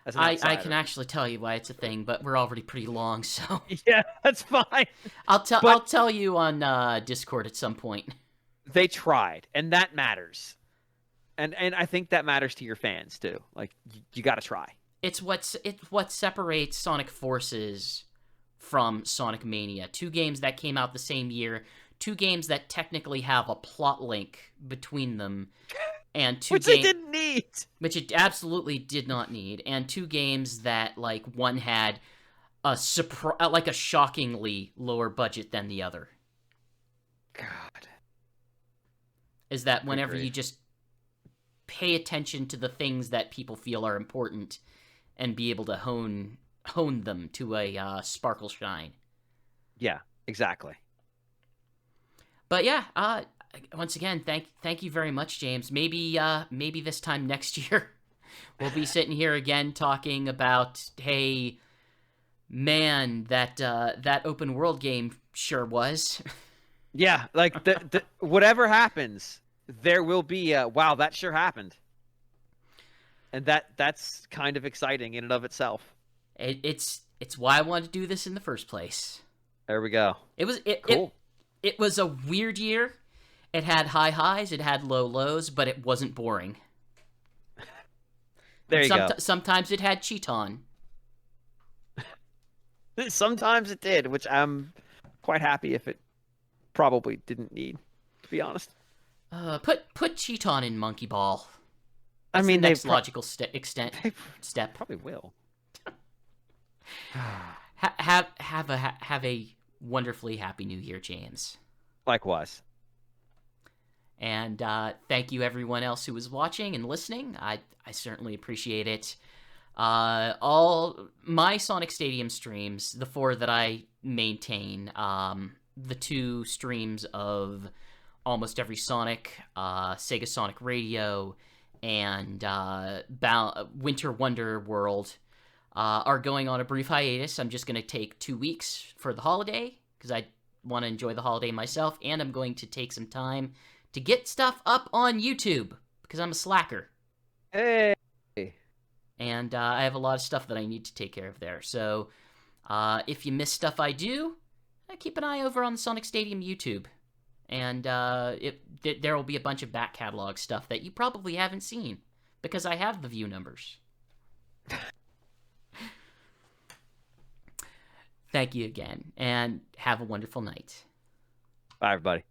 as an I outsider. can actually tell you why it's a thing, but we're already pretty long, so Yeah, that's fine. I'll tell you on Discord at some point. They tried, and that matters. And I think that matters to your fans too. Like you got to try. It's what separates Sonic Forces from Sonic Mania. Two games that came out the same year, two games that technically have a plot link between them, and Which they didn't need. Which it absolutely did not need, and two games that like one had a like a shockingly lower budget than the other. God. Is that whenever you just pay attention to the things that people feel are important and be able to hone them to a sparkle shine. Yeah, exactly. But yeah, once again, thank you very much, James. Maybe this time next year we'll be sitting here again talking about, hey, man, that open world game sure was. Yeah, like the whatever happens, there will be wow, that sure happened. And that's kind of exciting in and of itself. It's why I wanted to do this in the first place. There we go. Cool. It was a weird year. It had high highs, it had low lows, but it wasn't boring. There you go. Sometimes it had Cheaton. Sometimes it did, which I'm quite happy if it probably didn't need, to be honest. Put Cheaton in Monkey Ball. That's the next logical step. Probably will. Have a wonderfully happy New Year, James. Likewise. And thank you everyone else who was watching and listening. I certainly appreciate it. All my Sonic Stadium streams, the 4 that I maintain, the 2 streams of almost every Sonic, Sega Sonic Radio, and Winter Wonder World are going on a brief hiatus. I'm just going to take 2 weeks for the holiday because I want to enjoy the holiday myself, and I'm going to take some time to get stuff up on YouTube because I'm a slacker. Hey. And I have a lot of stuff that I need to take care of there. So if you miss stuff I do, keep an eye over on the Sonic Stadium YouTube. And there will be a bunch of back catalog stuff that you probably haven't seen because I have the view numbers. Thank you again, and have a wonderful night. Bye, everybody.